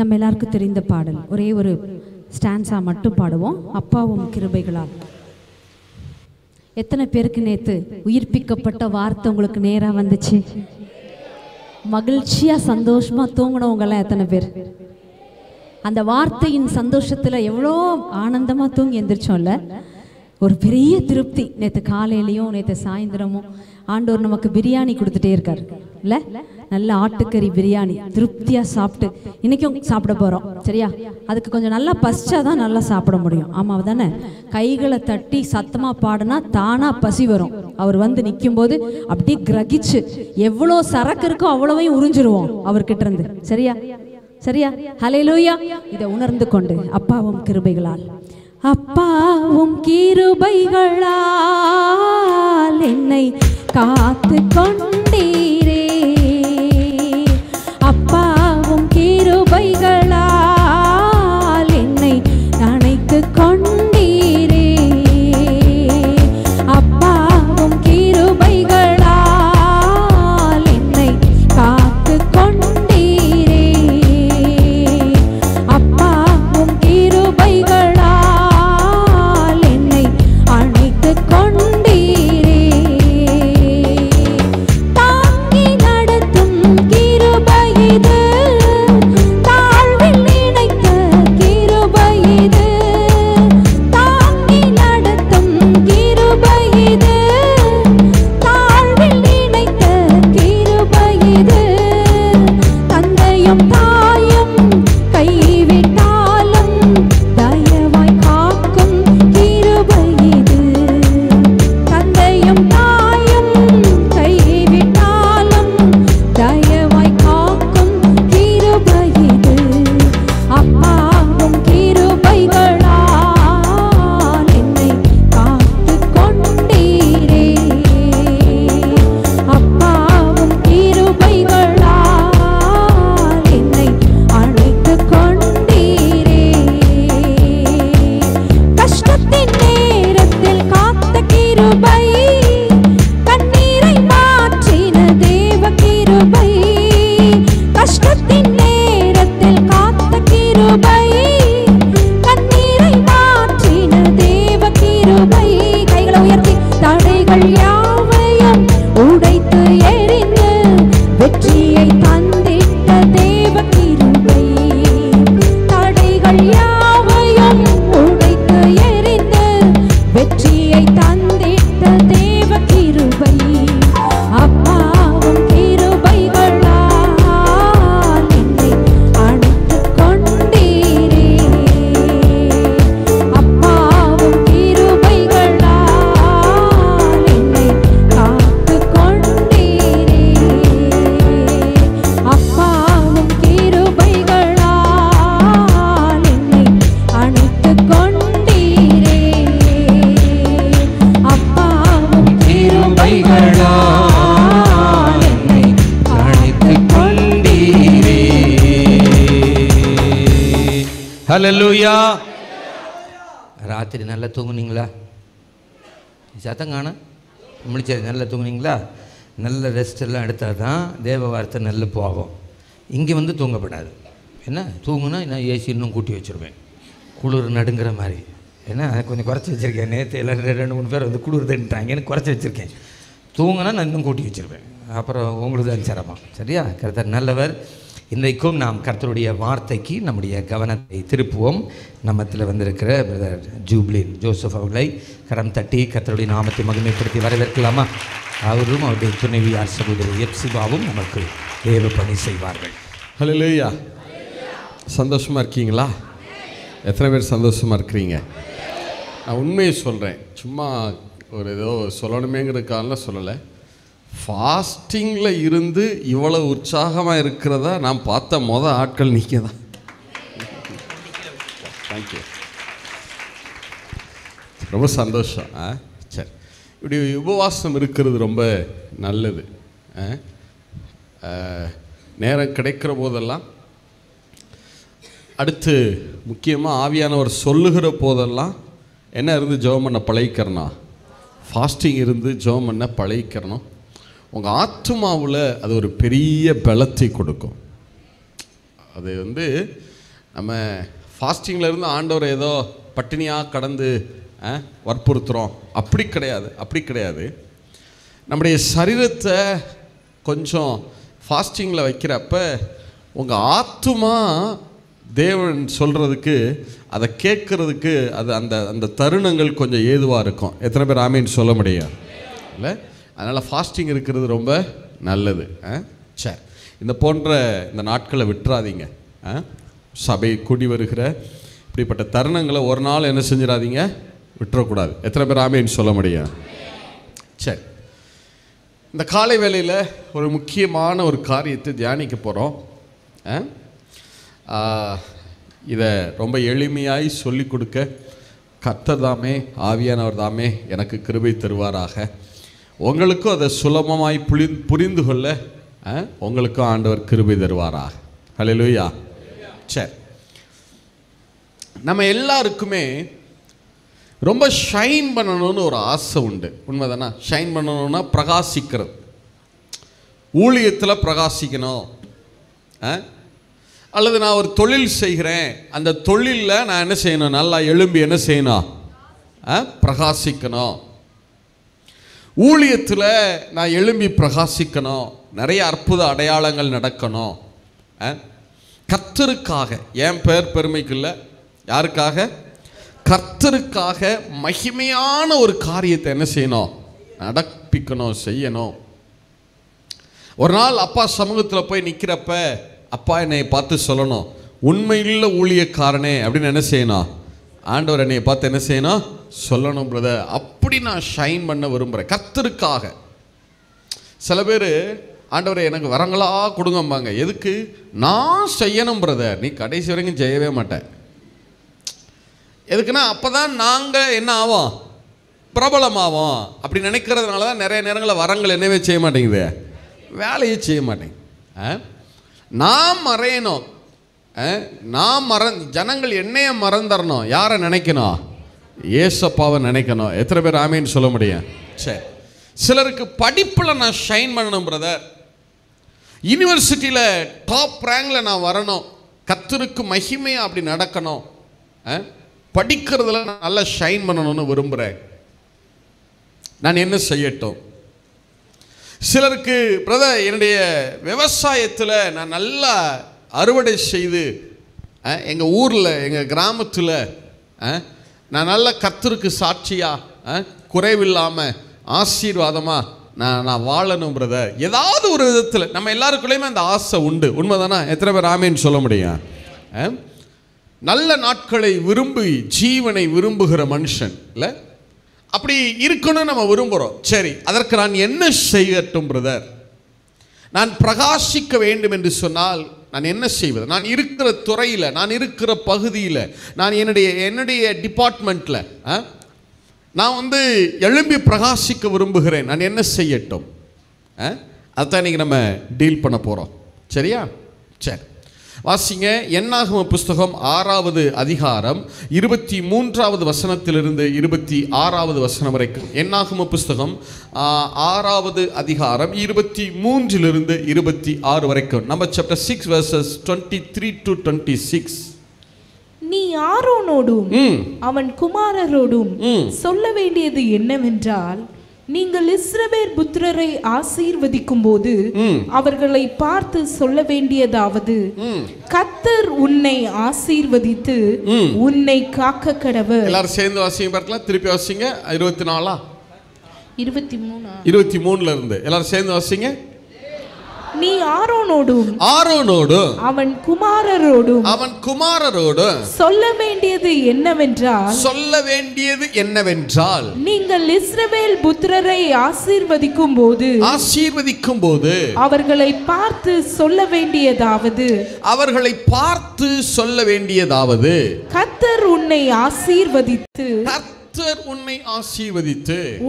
நம்ம எல்லாருக்கும் தெரிந்த பாடல், ஒரே ஒரு ஸ்டான்ஸா மட்டும் பாடுவோம். அப்பாவும் கிருபைகளால். எத்தனை பேருக்கு நேத்து உயிர்ப்பிக்கப்பட்ட வார்த்தை உங்களுக்கு நேரா வந்துச்சு? மகிழ்ச்சியா சந்தோஷமா தூங்கினவங்கெல்லாம் எத்தனை பேர்? அந்த வார்த்தையின் சந்தோஷத்துல எவ்வளோ ஆனந்தமா தூங்கி எந்திரிச்சோம்ல. ஒரு பெரிய திருப்தி. நேற்று காலையிலையும் நேற்று சாயந்தரமும் ஆண்டவர் நமக்கு பிரியாணி கொடுத்துட்டே இருக்காரு இல்ல? நல்ல ஆட்டுக்கறி பிரியாணி திருப்தியா சாப்பிட்டு இன்னைக்கும் சாப்பிட போறோம். சரியா? அதுக்கு கொஞ்சம் நல்லா பசிச்சாதான் நல்லா சாப்பிட முடியும். ஆமா தானே? கைகளை தட்டி சத்தமா பாடுனா தானா பசி வரும். அவர் வந்து நிற்கும் போது அப்படியே கிரகிச்சு எவ்வளோ சரக்கு இருக்கோ அவ்வளவையும் உறிஞ்சிருவோம் அவர்கிட்ட இருந்து. சரியா? சரியா? ஹல்லேலூயா. இதை உணர்ந்து கொண்டு அப்பாவும் கிருபைகளால், அப்பாவும் கிருபைகளால் என்னை காத்து கொண்டீரே, அப்பாவும் கிருபைகளால் என்னை அணைத்து கொண்டீரே, அப்பாவும் கிருபைகளால் என்னை காத்து கொண்டீரே, அப்பாவும் கிருபைகளால் என்னை அணைத்து கொண்டீரே, தாங்கி நடத்தும் கிருபை இது, தாழ்வில் நினைத்த கிருபை இது, தாங்கி நடத்தும் கிருபை இது, தாழ்வில் நினைத்த கிருபை இது, தந்தையும் தாயும் கைவிட்டாலும் தயவாய் காக்கும் கிருபை இது, தந்தையும் தாயும் கைவிட்டாலும் தயவாய் காக்கும் கிருபை இது, அப்பாவும் கிருபைகளால் என்னை காத்து கொண்டீரே, அப்பாவும் கிருபைகளால் என்னை அணைத்து கொண்டீரே, கஷ்டத்தின் நேரத்தில் காத்த கிருபை, கண்ணீரை மாற்றின தேவ கிருபை, கஷ்டத்தின் நேரத்தில் காத்த கிருபை, கண்ணீரை மாற்றின தேவ கிருபை, கைகளை உயர்த்தி தடைகள் யாவையும் உடைத்து எறிந்து வெற்றியை தந்திட்ட தேவ கிருபை, தடைகள் யாவையும் உடைத்து எறிந்து வெற்றியை தந்திட்ட தேவ கிருபை, அப்பாவும் கிருபைகளால் என்னை அணைத்து கொண்டீரே, அப்பாவும் கிருபைகளால் என்னை காத்து கொண்டீரே, அப்பாவும் கிருபைகளால் என்னை அணைத்து கொண்டீரே, அப்பாவும் கிருபைகளால் என்னை அணைத்து கொண்டீரே. ஹல்லேலூயா. ராத்திரி நல்லா தூங்குனீங்களா? சத்தம் காண முடிச்சது. நல்லா தூங்குனீங்களா? நல்ல ரெஸ்ட் எல்லாம் எடுத்தால் தான் தேவ வார்த்தை நல்ல போகும். இங்கே வந்து தூங்கப்படாது. என்ன தூங்குனா நான் ஏசி இன்னும் கூட்டி வச்சுருவேன், குளிர் நடுங்கிற மாதிரி. ஏன்னா கொஞ்சம் குறைச்சி வச்சுருக்கேன். நேற்று எல்லாம் 2-3 பேர் வந்து குளிர் தண்டுட்டாங்க, எனக்கு குறைச்சி வச்சுருக்கேன். தூங்கினா நான் இன்னும் கூட்டி வச்சுருவேன். அப்புறம் உங்களுக்கு தான் சிரமம். சரியா? கர்த்தர் நல்லவர். இன்றைக்கும் நாம் கர்த்தருடைய வார்த்தைக்கு நம்முடைய கவனத்தை திருப்புவோம். நம்மத்தில் வந்திருக்கிற பிரதர் ஜூப்ளின் ஜோசப் அவர்களை கரம் தட்டி கர்த்தருடைய நாமத்தை மகிமைப்படுத்தி வரவேற்கலாமா? அவரும் அவருடைய துணைவியார் சகோதரி எப்சிபாவும் நமக்கு தேவ பணி செய்வார்கள். ஹல்லேலூயா. சந்தோஷமாக இருக்கீங்களா? எத்தனை பேர் சந்தோஷமாக இருக்கிறீங்க? நான் உண்மையை சொல்கிறேன், சும்மா ஒரு ஏதோ சொல்லணுமேங்கிறதுக்காக சொல்லலை. ஃபாஸ்டிங்கில் இருந்து இவ்வளோ உற்சாகமாக இருக்கிறதா நான் பார்த்த ஆட்கள் நீங்கள் தான். தேங்க்யூ, ரொம்ப சந்தோஷம். சரி, இப்படி உபவாசம் இருக்கிறது ரொம்ப நல்லது. நேரம் கிடைக்கிற போதெல்லாம், அடுத்து முக்கியமாக ஆவியானவர் சொல்லுகிற போதெல்லாம் என்ன இருந்து ஜெபம் பண்ண பழகிக்கிறனா? ஃபாஸ்டிங் இருந்து ஜெபம் பண்ண பழகிக்கிறணும். உங்கள் ஆத்துமாவில் அது ஒரு பெரிய பலத்தை கொடுக்கும். அது வந்து நம்ம ஃபாஸ்டிங்கில் இருந்து ஆண்டவர் ஏதோ பட்டினியாக கடந்து வற்புறுத்துகிறோம், அப்படி கிடையாது. நம்முடைய சரீரத்தை கொஞ்சம் ஃபாஸ்டிங்கில் வைக்கிறப்ப உங்கள் ஆத்துமா தேவன் சொல்கிறதுக்கு, அதை கேட்குறதுக்கு அது அந்த அந்த தருணங்கள் கொஞ்சம் ஏதுவாக இருக்கும். எத்தனை பேர் ஆமீன் சொல்ல முடியாது இல்லை? அதனால் ஃபாஸ்டிங் இருக்கிறது ரொம்ப நல்லது. சரி, இந்த நாட்களை விட்டுறாதீங்க. சபை கூடி வருகிற இப்படிப்பட்ட தருணங்களை ஒரு நாள் என்ன செஞ்சிடாதீங்க, விட்டுறக்கூடாது. எத்தனை பேர் ஆமீன் சொல்ல முடியும்? சரி, இந்த காலை வேளையில் ஒரு முக்கியமான ஒரு காரியத்தை தியானிக்க போகிறோம். இதை ரொம்ப எளிமையாய் சொல்லி கொடுக்க கர்த்தர் தாமே, ஆவியானவர் தாமே எனக்கு கிருபை தருவாராக. உங்களுக்கும் அதை சுலபமாய் புரிந்து கொள்ள உங்களுக்கும் ஆண்டவர் கிருபை தருவாராக. ஹல்லேலூயா. சரி, நம்ம எல்லாருக்குமே ரொம்ப ஷைன் பண்ணணும்னு ஒரு ஆசை உண்டு. உண்மைதானா? ஷைன் பண்ணணும்னா பிரகாசிக்கிறது, ஊழியத்தில் பிரகாசிக்கணும். அல்லது நான் ஒரு தொழில் செய்கிறேன், அந்த தொழிலில் நான் என்ன செய்யணும், நல்லா எழும்பி என்ன செய்யணும், பிரகாசிக்கணும். ஊழியத்தில் நான் எழும்பி பிரகாசிக்கணும், நிறைய அற்புத அடையாளங்கள் நடக்கணும். கர்த்தருக்காக, என் பேர் பெருமைக்கு இல்லை, யாருக்காக? கர்த்தருக்காக மகிமையான ஒரு காரியத்தை என்ன செய்யணும், நடப்பிக்கணும், செய்யணும். ஒரு நாள் அப்பா சமூகத்தில் போய் நிற்கிறப்ப அப்பா என்னை பார்த்து சொல்லணும், உண்மையுள்ள ஊழியக்காரனே அப்படின்னு என்ன செய்யணும், ஆண்டவர் என்னை பார்த்து என்ன செய்யணும், சொல்லணும் பிரதர். அப்படி நான் ஷைன் பண்ண விரும்புகிறேன் கர்த்தருக்காக. சில பேர் ஆண்டவரை எனக்கு வரங்களா கொடுங்கம்பாங்க. எதுக்கு? நான் செய்யணும் பிரதர். நீ கடைசி வரைக்கும் செய்யவே மாட்டேன். எதுக்குன்னா அப்போ தான் நாங்கள் என்ன ஆவோம், பிரபலமாவோம். அப்படி நினைக்கிறதுனால தான் நிறைய நேரங்களில் வரங்கள் என்னவே செய்ய மாட்டேங்குது, வேலையை செய்ய மாட்டேங்குது. நான் மறையணும், ஜனங்கள் என்னைய மறந்துடணும். யாரை நினைக்கணும்? ஏசப்பாவை நினைக்கணும். எத்தனை பேர் ஆமீன்னு சொல்ல முடியும்? சரி, சிலருக்கு படிப்பில் நான் ஷைன் பண்ணணும் பிரதர், யூனிவர்சிட்டியில் டாப் ரேங்கில் நான் வரணும், கர்த்தருக்கு மகிமையாக அப்படி நடக்கணும், படிக்கிறதுல நான் நல்லா ஷைன் பண்ணணும்னு விரும்புகிறேன். நான் என்ன செய்யட்டும்? சிலருக்கு பிரதர் என்னுடைய விவசாயத்தில் நான் நல்லா அறுவடை செய்து எங்கள் ஊரில் எங்கள் கிராமத்தில் நான் நல்ல கர்த்தருக்கு சாட்சியாக குறைவில்லாமல் ஆசீர்வாதமாக நான் வாழணும் பிரதர். ஏதாவது ஒரு விதத்தில் நம்ம எல்லாருக்குள்ளேயுமே அந்த ஆசை உண்டு. உண்மைதானா? எத்தனை பேர் ஆமீன்னு சொல்ல முடியும்? நல்ல நாட்களை விரும்பி ஜீவனை விரும்புகிற மனுஷன் இல்லை, அப்படி இருக்கணும்னு நம்ம விரும்புகிறோம். சரி, அதற்கு நான் என்ன செய்யட்டும் பிரதர்? நான் பிரகாசிக்க வேண்டும் என்று சொன்னால் நான் என்ன செய்வது? நான் இருக்கிற துறையில், நான் இருக்கிற பகுதியில், நான் என்னுடைய டிபார்ட்மெண்ட்டில் நான் எழும்பி பிரகாசிக்க விரும்புகிறேன். நான் என்ன செய்யட்டும்? அதுதான் இன்றைக்கி நம்ம டீல் பண்ண போகிறோம். சரியா? சரி, வாசிங்க. என்னாகம புஸ்தகம் 6வது அதிகாரம் 23வது வசனத்திலிருந்து 26வது வசனம் வரைக்கும். என்னாகம புஸ்தகம் 6வது அதிகாரம் 23லிருந்து 26 வரைக்கும். Number chapter 6 verses 23 to 26. நீ ஆரோனோடும் அவன் குமாரரோடும் சொல்ல வேண்டியது என்னவென்றால், நீங்கள் இஸ்ரவேல் புத்திரரை ஆசீர்வதிக்கும் போது அவர்களை பார்த்து சொல்ல வேண்டியதாவது, கர்த்தர் உன்னை ஆசீர்வதித்து உன்னை காக்க கடவர். எல்லாரும் சேர்ந்து வாசிங்க பார்க்கலாம். திருப்பி வாசிங்க. 24 23 இருந்து எல்லாரும் சேர்ந்து வாசிங்க. நீ ஆரோனோடும் அவன் குமாரரோடும் சொல்ல வேண்டியது என்னவென்றால், நீங்கள் இஸ்ரவேல் புத்திரரை ஆசீர்வதிக்கும் போது அவர்களை பார்த்து சொல்ல வேண்டியதாவது, கர்த்தர் உன்னை ஆசீர்வதித்து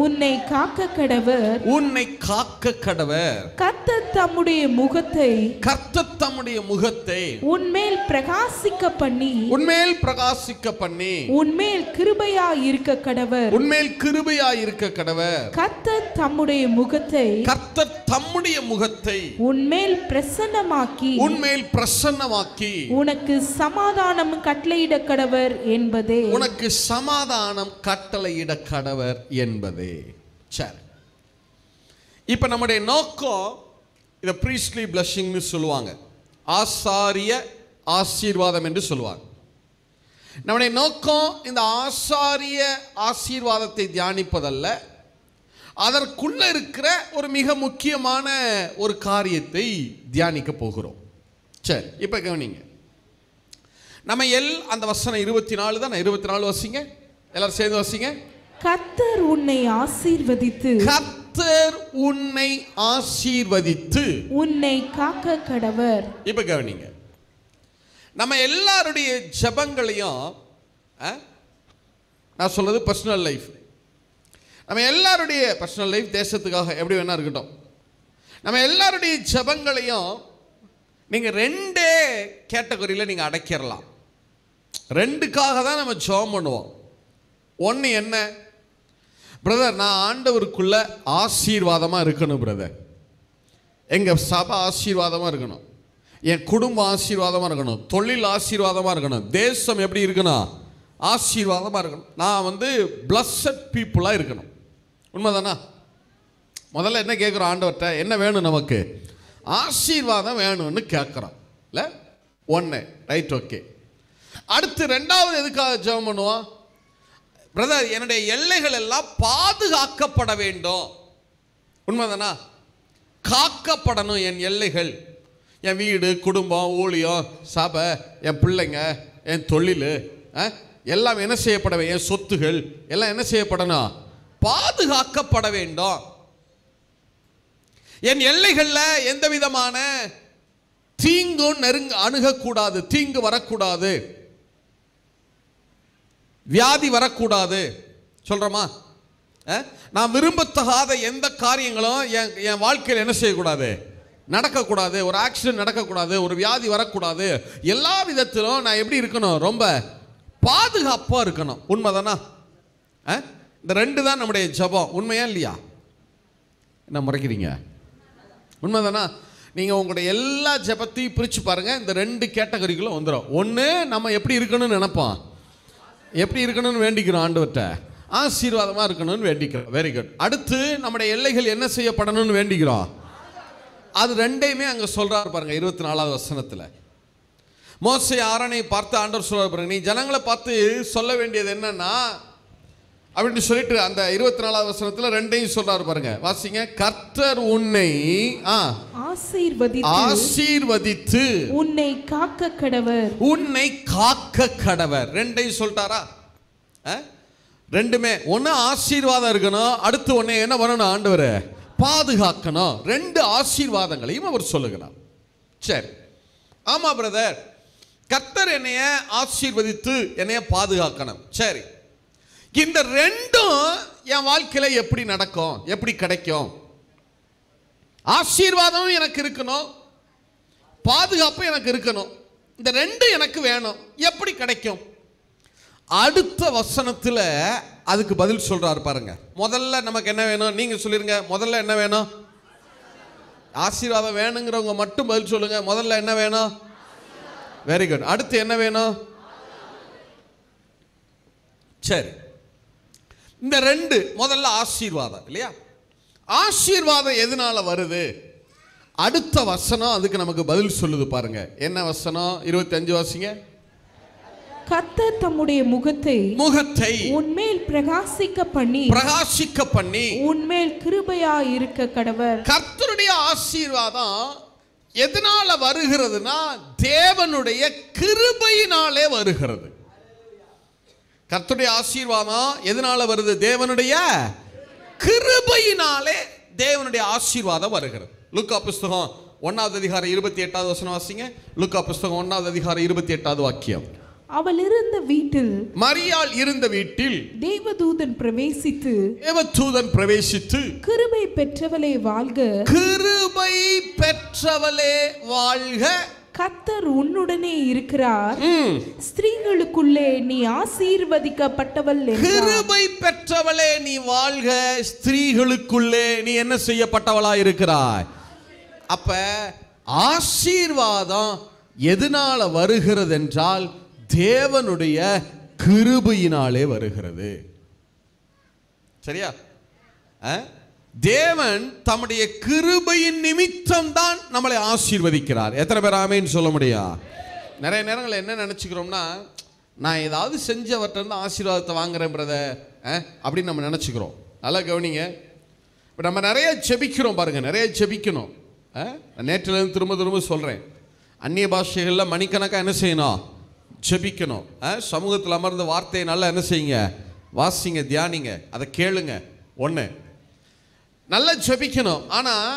உன்னை காக்க கடவர். கர்த்தர் தம்முடைய முகத்தை உன்மேல் பிரகாசிக்க பண்ணி உன்மேல் கிருபையா இருக்க கடவர். கர்த்தர் தம்முடைய தம்முடைய முகத்தை உன்மேல் பிரசன்னமாக்கி உனக்கு சமாதானம் கட்டளையிட கடவர் என்பதே. உனக்கு சமாதானம் கட்டளையிட கடவர் என்பதே. சரி, இப்ப நம்முடைய நோக்கம் இத priestly blessing னு சொல்லுவாங்க, ஆசாரிய ஆசீர்வாதம் என்று சொல்லுவாங்க. நம்முடைய நோக்கம் இந்த ஆசாரிய ஆசீர்வாதத்தை தியானிப்பதல்ல, அதற்குள்ள இருக்கிற ஒரு மிக முக்கியமான ஒரு காரியத்தை தியானிக்க போகிறோம். சரி, இப்ப கவனிங்க. நம்ம அந்த வசனம் 24 தான். 24 வாசிங்க, எல்லாரும் சேர்ந்து வாசிங்க. கர்த்தர் உன்னை ஆசீர்வதித்து உன்னை காக்க கடவர். இப்ப கவனிங்க, நம்ம எல்லாருடைய ஜெபங்களையும், நான் சொல்றது பர்சனல் லைஃப், நம்ம எல்லாருடைய பர்சனல் லைஃப் தேசத்துக்காக எப்படி வேணா இருக்கட்டும், நம்ம எல்லாருடைய ஜெபங்களையும் நீங்க ரெண்டே கேட்டகரியில் நீங்க அடக்கிடலாம். ரெண்டுக்காக தான் நம்ம ஜெபம் பண்ணுவோம். ஒன்று என்ன, பிரதர் நான் ஆண்டவருக்குள்ள ஆசீர்வாதமாக இருக்கணும், பிரதர் எங்கள் சபை ஆசீர்வாதமாக இருக்கணும், என் குடும்பம் ஆசீர்வாதமாக இருக்கணும், தொழில் ஆசீர்வாதமாக இருக்கணும், தேசம் எப்படி இருக்கணும், ஆசீர்வாதமாக இருக்கணும், நான் பிளஸட் பீப்புளாக இருக்கணும். உண்மைதானா? முதல்ல என்ன கேட்குறோம் ஆண்டவர்கிட்ட, என்ன வேணும் நமக்கு, ஆசீர்வாதம் வேணும்னு கேட்குறோம் இல்லை? ஒன்று ரைட், ஓகே. அடுத்து ரெண்டாவது எதுக்காக ஜெபம் பண்ணுவோம், பிரதர் என்னுடைய எல்லைகள் எல்லாம் பாதுகாக்கப்பட வேண்டும். உண்மைதானா? காக்கப்படணும் என் எல்லைகள், என் வீடு, குடும்பம், ஊழியம், சபை, என் பிள்ளைங்க, என் தொழில் எல்லாம் என்ன செய்யப்பட வேண்டும், என் சொத்துகள் எல்லாம் என்ன செய்யப்படணும், பாதுகாக்கப்பட வேண்டும். என் எல்லைகளில் எந்த விதமான தீங்கும் அணுகக்கூடாது, தீங்கு வரக்கூடாது, வியாதி வரக்கூடாது. சொல்றோமா? நான் விரும்பத்தகாத எந்த காரியங்களும் என் வாழ்க்கையில் என்ன செய்யக்கூடாது, நடக்கக்கூடாது. ஒரு ஆக்சிடென்ட் நடக்கக்கூடாது, ஒரு வியாதி வரக்கூடாது. எல்லா விதத்திலும் நான் எப்படி இருக்கணும், ரொம்ப பாதுகாப்பாக இருக்கணும். உண்மைதானா? இந்த ரெண்டு தான் நம்முடைய ஜெபம். உண்மையா இல்லையா? என்ன முறைக்கிறீங்க? உண்மைதானா? நீங்கள் உங்களுடைய எல்லா ஜெபத்தையும் பிரித்து பாருங்கள், இந்த ரெண்டு கேட்டகரிகளும் வந்துடும். ஒன்று, நம்ம எப்படி இருக்கணும்னு நினைப்போம், எப்படி இருக்கணும்னு வேண்டிக்கிறோம், ஆண்டவர்கிட்ட ஆசீர்வாதமாக இருக்கணும்னு வேண்டிக்கிறோம். Very good. அடுத்து நம்முடைய எல்லைகள் என்ன செய்யப்படணும்னு வேண்டிக்கிறோம். அது ரெண்டையுமே அங்கே சொல்கிறாரு பாருங்க 24வது வசனத்தில். மோசே ஆரோனை பார்த்து ஆண்டவர் சொல்றாரு பாருங்க, நீ ஜனங்களை பார்த்து சொல்ல வேண்டியது என்னன்னா அப்படின்னு சொல்லிட்டு அந்த 24வது வசனத்தில் ரெண்டையும் சொல்றாரு பாருங்க, வாசிங்க. கர்த்தர் உன்னை ஆசீர்வதித்து உன்னை காக்க கடவர். ரெண்டையும் சொல்லிட்டாரா? ரெண்டுமே ஒன்று ஆசீர்வாதம் இருக்கணும், அடுத்து ஒன்று என்ன பண்ணணும், ஆண்டவர் பாதுகாக்கணும். ரெண்டு ஆசீர்வாதங்களையும் அவர் சொல்லுகிறார். சரி, ஆமா பிரதர், கர்த்தர் என்னைய ஆசீர்வதித்து என்னைய பாதுகாக்கணும். சரி, இந்த ரெண்டும் என் வாழ்க்கையில் எப்படி நடக்கும், எப்படி கிடைக்கும்? ஆசீர்வாதம் எனக்கு இருக்கணும், பாதுகாப்பு எனக்கு இருக்கணும். இந்த ரெண்டு எனக்கு வேணும், எப்படி கிடைக்கும்? அடுத்த வசனத்தில் அதுக்கு பதில் சொல்றாரு பாருங்க. முதல்ல நமக்கு என்ன வேணும், நீங்க சொல்லிருங்க. முதல்ல என்ன வேணும்? ஆசீர்வாதம் வேணுங்கிறவங்க மட்டும் பதில் சொல்லுங்க. முதல்ல என்ன வேணும்? Very good. அடுத்து என்ன வேணும்? சரி, இந்த ரெண்டு, முதல்ல ஆசீர்வாதம் இல்லையா? ஆசீர்வாதம் எதனால வருது? அடுத்த வசனம் அதுக்கு நமக்கு பதில் சொல்லுது பாருங்க. என்ன வசனம்? 25 வாசிங்க. கர்த்தர் தம்முடைய முகத்தை உன்மேல் பிரகாசிக்க பண்ணி உன்மேல் கிருபையா இருக்க கடவர். கர்த்தருடைய ஆசீர்வாதம் எதனால வருகிறதுனா தேவனுடைய கிருபையினாலே வருகிறது. கர்த்தருடைய ஆசீர்வாதம் எதனால வருது? தேவனுடைய கிருபையினாலே தேவனுடைய ஆசீர்வாதம் வருகிறது. லூக்கா புஸ்தகம் 1வது அதிகாரம் 28வது வசனம் வாசிங்க. லூக்கா புஸ்தகம் 1வது அதிகாரம் 28வது வாக்கியம். அவள் இருந்த வீட்டில், மரியாள் இருந்த வீட்டில் தேவதூதன் பிரவேசித்து கிருபை பெற்றவளே வாழ்க கர்த்தர் உன்னுடனே இருக்கிறார், ஸ்திரீகளுக்குள்ளே நீ ஆசீர்வதிக்கப்பட்டவள் என்றார். கிருபை பெற்றவளே நீ வாழ்க, ஸ்திரீகளுக்குள்ளே நீ என்ன செய்யப்பட்டவளா இருக்கிறாய். அப்ப ஆசீர்வாதம் எதனால வருகிறது என்றால் தேவனுடைய கிருபையினாலே வருகிறது. சரியா? தேவன் தம்முடைய கிருபையின் நிமித்தம் தான் நம்மளை ஆசீர்வதிக்கிறார். எத்தனை பேர் ஆமென் சொல்ல முடியும்? நிறைய நேரங்கள் என்ன நினைச்சுக்கிறோம்னா, நான் ஏதாவது செஞ்சவர்கிட்ட இருந்து ஆசீர்வாதத்தை வாங்குறேன் பிரதர் அப்படின்னு நம்ம நினைச்சுக்கிறோம். நல்லா கவனிங்க. இப்போ நம்ம நிறைய ஜெபிக்கிறோம் பாருங்க, நிறைய ஜெபிக்கணும். நேற்றிலிருந்து திரும்ப திரும்ப சொல்றேன், அந்நிய பாஷைகளில் மணிக்கணக்காக என்ன செய்யணும்? ஜெபிக்கணும். சமூகத்தில் அமர்ந்த வார்த்தையை நல்லா என்ன செய்யுங்க? வாசிங்க, தியானிங்க, அதை கேளுங்க. ஒன்று நல்லா ஜெபிக்கணும். ஆனால்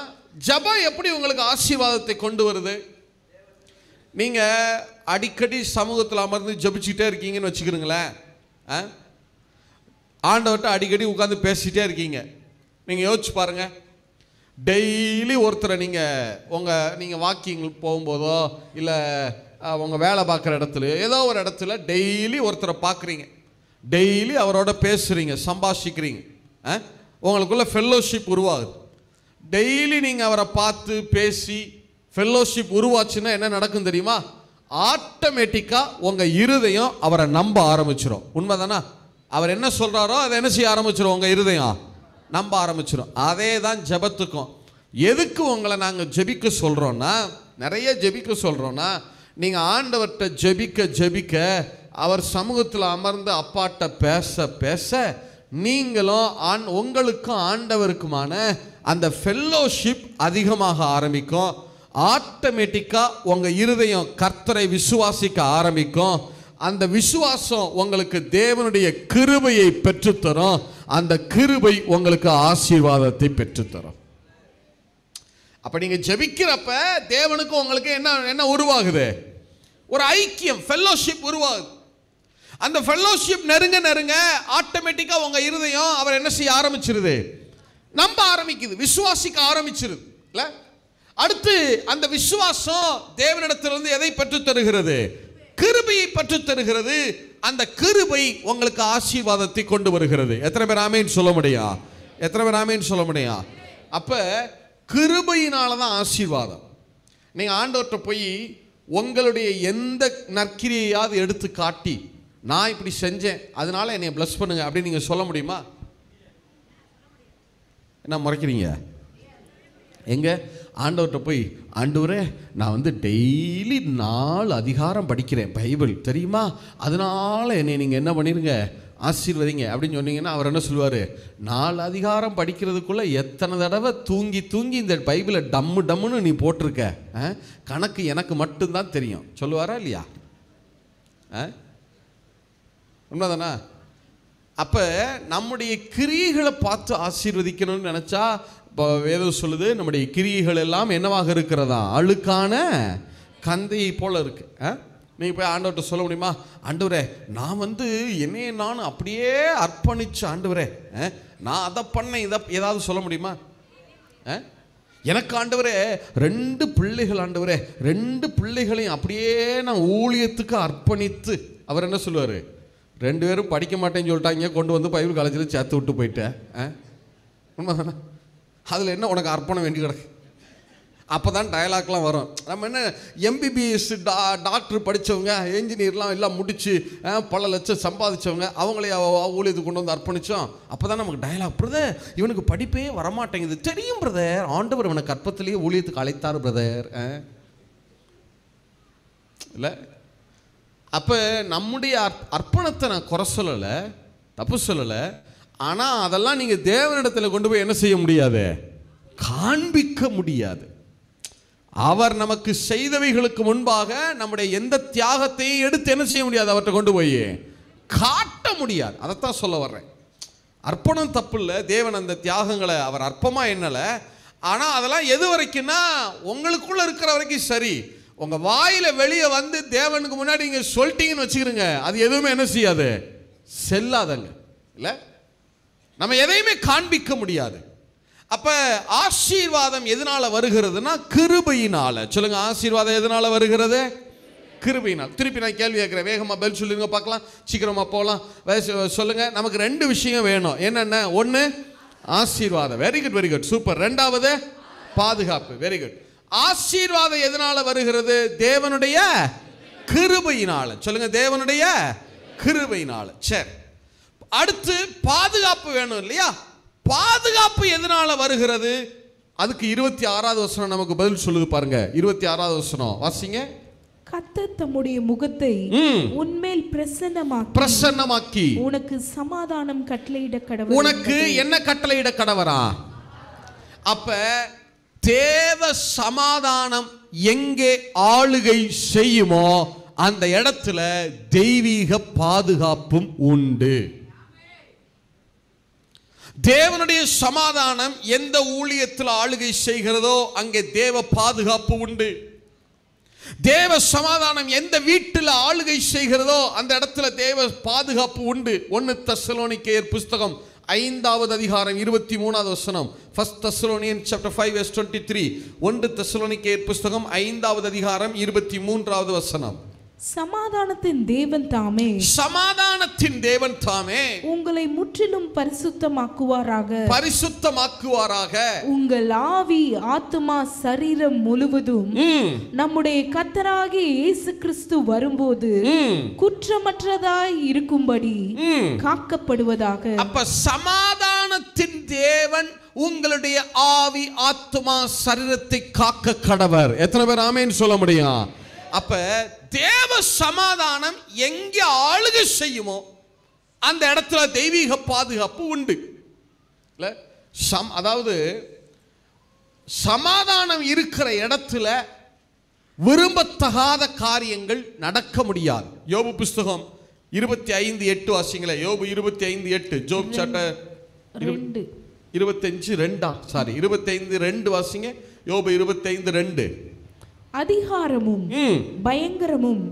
ஜெபம் எப்படி உங்களுக்கு ஆசீர்வாதத்தை கொண்டு வருது? நீங்கள் அடிக்கடி சமூகத்தில் அமர்ந்து ஜெபிச்சுட்டே இருக்கீங்கன்னு வச்சுக்கிறீங்களேன், ஆண்டவர்கிட்ட அடிக்கடி உட்காந்து பேசிகிட்டே இருக்கீங்க. நீங்கள் யோசிச்சு பாருங்கள், டெய்லி ஒருத்தரை நீங்கள் வாக்கிங் போகும்போதோ இல்லை உங்கள் வேலை பார்க்குற இடத்துல ஏதோ ஒரு இடத்துல டெய்லி ஒருத்தரை பார்க்குறீங்க, டெய்லி அவரோட பேசுகிறீங்க, சம்பாஷிக்கிறீங்க, உங்களுக்குள்ள ஃபெல்லோஷிப் உருவாகுது. டெய்லி நீங்கள் அவரை பார்த்து பேசி ஃபெல்லோஷிப் உருவாச்சுன்னா என்ன நடக்கும் தெரியுமா? ஆட்டோமேட்டிக்காக உங்கள் இருதயம் அவரை நம்ப ஆரம்பிச்சிடும். உண்மைதானா? அவர் என்ன சொல்கிறாரோ அதை என்ன செய்ய ஆரம்பிச்சிடும்? உங்கள் இருதயம் நம்ப ஆரம்பிச்சிடும். அதே தான் ஜெபத்துக்கும். எதுக்கு உங்களை நாங்கள் ஜெபிக்க சொல்கிறோன்னா, நிறைய ஜெபிக்க சொல்கிறோன்னா, நீங்கள் ஆண்டவர்கிட்ட ஜெபிக்க ஜெபிக்க அவர் சமூகத்தில் அமர்ந்து அப்பாட்ட பேச பேச நீங்களும் உங்களுக்கும் ஆண்டவருக்குமான அந்த ஃபெல்லோஷிப் அதிகமாக ஆரம்பிக்கும். ஆட்டோமேட்டிக்காக உங்கள் இருதயம் கர்த்தரை விசுவாசிக்க ஆரம்பிக்கும். அந்த விசுவாசம் உங்களுக்கு தேவனுடைய கிருபையை பெற்றுத்தரும். அந்த கிருபை உங்களுக்கு ஆசீர்வாதத்தை பெற்றுத்தரும். அப்ப நீங்க ஜெபிக்கிறப்ப தேவனுக்கு உங்களுக்கு என்ன உருவாகுது? ஒரு ஐக்கியம், ஃபெல்லோஷிப் உருவாகுது. அந்த ஃபெல்லோஷிப் நெருங்க நெருங்க ஆட்டோமேட்டிக்கா உங்க இருதயம் அவர் என்ன செய்ய ஆரம்பிச்சிருது? நம்ப ஆரம்பிக்குது, விசுவாசிக்க ஆரம்பிச்சிருது. இல்ல, அடுத்து அந்த விசுவாசம் தேவனிடத்திலிருந்து எதை பெற்று தருகிறது? கிருபையை பெற்று தருகிறது. அந்த கிருபை உங்களுக்கு ஆசீர்வாதத்தை கொண்டு வருகிறது. எத்தனை பேர் ஆமென் சொல்ல முடியும்? எத்தனை பேர் ஆமென் சொல்ல முடியும்? அப்ப கிருபையினால தான் ஆசீர்வாதம். நீங்க ஆண்டவர்கிட்ட போய் உங்களுடைய எந்த நற்கிரியையாவது எடுத்து காட்டி, நான் இப்படி செஞ்சேன் அதனால என்னை பிளஸ் பண்ணுங்க அப்படின்னு நீங்க சொல்ல முடியுமா? என்ன முறைக்கிறீங்க? எங்க ஆண்டவர்கிட்ட போய், ஆண்டவரே நான் டெய்லி 4 அதிகாரம் படிக்கிறேன் பைபிள் தெரியுமா, அதனால என்னை நீங்கள் என்ன பண்ணிடுங்க, ஆசீர்வதிங்க அப்படின்னு சொன்னீங்கன்னா அவர் என்ன சொல்லுவார்? 4 அதிகாரம் படிக்கிறதுக்குள்ளே எத்தனை தடவை தூங்கி தூங்கி இந்த பைபிளை டம்மு டம்முன்னு நீ போட்டிருக்க, கணக்கு எனக்கு மட்டும்தான் தெரியும் சொல்லுவாரா இல்லையா? உண்மைதானா? அப்போ நம்முடைய கிரியைகளை பார்த்து ஆசீர்வதிக்கணும்னு நினச்சா, இப்போ வேதம் சொல்லுது நம்முடைய கிரியைகள் எல்லாம் என்னவாக இருக்கிறதா? அழுக்கான கந்தையை போல இருக்கு. நீங்கள் போய் ஆண்டவர்கிட்ட சொல்ல முடியுமா? ஆண்டவரே நான் என்னையே நான் அப்படியே அர்ப்பணிச்சு, ஆண்டவரே நான் அதை பண்ணேன் இதை ஏதாவது சொல்ல முடியுமா? எனக்கு ஆண்டவரே 2 பிள்ளைகள், ஆண்டவரே 2 பிள்ளைகளையும் அப்படியே நான் ஊழியத்துக்கு அர்ப்பணித்து, அவர் என்ன சொல்லுவார்? 2 பேரும் படிக்க மாட்டேன்னு சொல்லிட்டாங்க, கொண்டு பைபிள் காலேஜில் சேர்த்து விட்டு போயிட்டேன். உண்மைதானே? அதில் என்ன உனக்கு அர்ப்பணம் வேண்டி கிடக்கு? அப்போ தான் டயலாக்லாம் வரும். நம்ம என்ன எம்பிபிஎஸ் டாக்டர் படித்தவங்க, என்ஜினியர்லாம் எல்லாம் முடித்து பல லட்சம் சம்பாதிச்சவங்க, அவங்களே ஊழியத்துக்கு கொண்டு அர்ப்பணித்தோம். அப்போ தான் நமக்கு டயலாக், பிரதர் இவனுக்கு படிப்பே வரமாட்டேங்குது. தெரியும் பிரதர், ஆண்டவர் இவனை கற்பத்திலேயே ஊழியத்துக்கு அழைத்தார் பிரதர். இல்லை, அப்போ நம்முடைய அர்ப்பணத்தை நான் குறை சொல்லலை, தப்பு சொல்லலை. ஆனால் அதெல்லாம் நீங்கள் தேவனிடத்தில் கொண்டு போய் என்ன செய்ய முடியாது? காண்பிக்க முடியாது. அவர் நமக்கு செய்தவைகளுக்கு முன்பாக நம்முடைய எந்த தியாகத்தையும் எடுத்து என்ன செய்ய முடியாது? அவர்கிட்ட கொண்டு போய் காட்ட முடியாது. அதைத்தான் சொல்ல வர்றேன். அர்ப்பணம் தப்பு இல்லை, தேவன் அந்த தியாகங்களை அவர் அற்பமாக எண்ணலை. ஆனால் அதெல்லாம் எது வரைக்கும்னா உங்களுக்குள்ள இருக்கிற வரைக்கும் சரி. உங்க வாயில வெளியே தேவனுக்கு முன்னாடி நீங்க சொல்லிட்டீங்கன்னு வச்சுக்கிறீங்க, அது எதுவுமே என்ன செய்யாது? செல்லாதங்க. இல்லை, நம்ம எதையுமே காண்பிக்க முடியாது. அப்ப ஆசீர்வாதம் எதனால வருகிறதுனா கிருபையினால. சொல்லுங்க, ஆசீர்வாதம் எதனால வருகிறது? கிருபையினால். திருப்பி நான் கேள்வி கேட்கிறேன், வேகமா பதில் சொல்லுங்க பார்க்கலாம், சீக்கிரமா போகலாம். சொல்லுங்க. நமக்கு ரெண்டு விஷயம் வேணும். என்னென்ன? ஒன்று ஆசீர்வாதம். Very good, very good, super. ரெண்டாவது பாதுகாப்பு. Very good. ஆசீர்வாதம் எதனால வருகிறது? தேவனுடைய கிருபையினால. சொல்லுங்க, தேவனுடைய கிருபையினால. சரி, அடுத்து பாதுகாப்பு வேணும் இல்லையா? பாதுகாப்பு எதனால வருகிறது? அதுக்கு 26வது வசனம் நமக்கு பதில் சொல்லுது பாருங்க. 26வது வசனம் வாசிங்க. கர்த்தர் தம்முடைய முகத்தை உன்மேல் பிரசன்னமாக்கி உனக்கு சமாதானம் கட்டளையிட கடவர். உனக்கு என்ன கட்டளையிட கடவரா? அப்ப தேவ சமாதானம் எங்கே ஆளுகை செய்யுமோ அந்த இடத்துல தெய்வீக பாதுகாப்பும் உண்டு. தேவனுடைய சமாதானம் எந்த ஊழியத்தில் ஆளுகை செய்கிறதோ அங்கே தேவ பாதுகாப்பு உண்டு. தேவ சமாதானம் எந்த வீட்டில் ஆளுகை செய்கிறதோ அந்த இடத்துல தேவ பாதுகாப்பு உண்டு. 1 தெசலோனிக்கேயர் புஸ்தகம் 5வது அதிகாரம் 23வது வசனம். 1 Thessalonians chapter 5 verse 23. 1 தெசலோனிக்கேயர் புஸ்தகம் 5வது அதிகாரம் 23வது வசனம். சமாதானத்தின் தேவன் தாமே, சமாதானத்தின் தேவன் தாமே உங்களை முற்றிலும் பரிசுத்தமாக்குவாராக, பரிசுத்தமாக்குவாராக. உங்கள் ஆவி, ஆத்துமா, சரீரம் முழுவதும் நம்முடைய கர்த்தராகிய இயேசு கிறிஸ்து வரும்போது குற்றமற்றதாய் இருக்கும்படி காக்கப்படுவதாக. அப்ப சமாதானத்தின் தேவன் உங்களுடைய ஆவி, ஆத்துமா, சரீரத்தை காக்க கடவர். எத்தனை பேர் ஆமென் சொல்ல முடியும்? அப்ப தேவ சமாதானம் எங்கே ஆளுகை செய்யுமோ அந்த இடத்துல தெய்வீக பாதுகாப்பு உண்டு. அதாவது சமாதானம் இருக்கிற இடத்துல விரும்பத்தகாத காரியங்கள் நடக்க முடியாது. யோபு புஸ்தகம் 25:8 வாசிங்களே. யோபு 25:8. ஜோப் சாப்டர் 25:2 வாசிங்க. யோபு 25:2. அதிகாரமும் பயங்கரமும்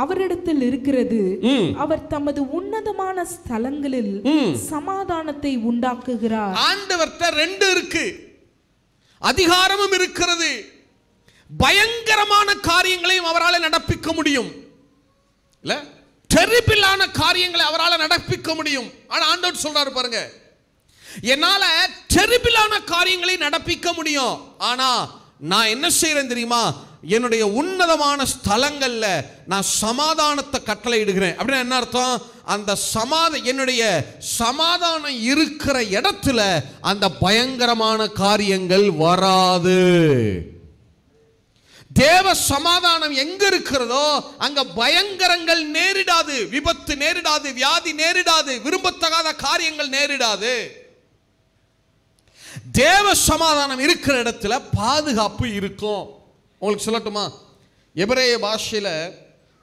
அவரிடத்தில் இருக்கிறது. அவர் தமது உன்னதமான ஸ்தலங்களில் சமாதானத்தை உண்டாக்குகிறார். ஆண்டவர்ட்ட ரெண்டு இருக்கு. அதிகாரமும் இருக்கிறது, பயங்கரமான காரியங்களையும் அவரால் நடப்பிக்க முடியும். இல்ல, டெரிபிளான காரியங்களை அவரால் நடப்பிக்க முடியும். ஆனா ஆண்டவர் சொல்றாரு பாருங்க, என்னால டெரிபிளான காரியங்களை நடப்பிக்க முடியும், ஆனா நான் என்ன செய்யறேன் தெரியுமா? என்னுடைய உன்னதமான ஸ்தலங்கள்ல நான் சமாதானத்தை கட்டளையிடுகிறேன். அப்படின்னா என்ன அர்த்தம்? அந்த என்னுடைய சமாதானம் இருக்கிற இடத்துல அந்த பயங்கரமான காரியங்கள் வராது. தேவ சமாதானம் எங்க இருக்கிறதோ அங்க பயங்கரங்கள் நேரிடாது, விபத்து நேரிடாது, வியாதி நேரிடாது, விரும்பத்தகாத காரியங்கள் நேரிடாது. தேவ சமாதானம் இருக்கிற இடத்துல பாதுகாப்பு இருக்கும். உங்களுக்கு சொல்லட்டுமா? எபிரேய பாஷையில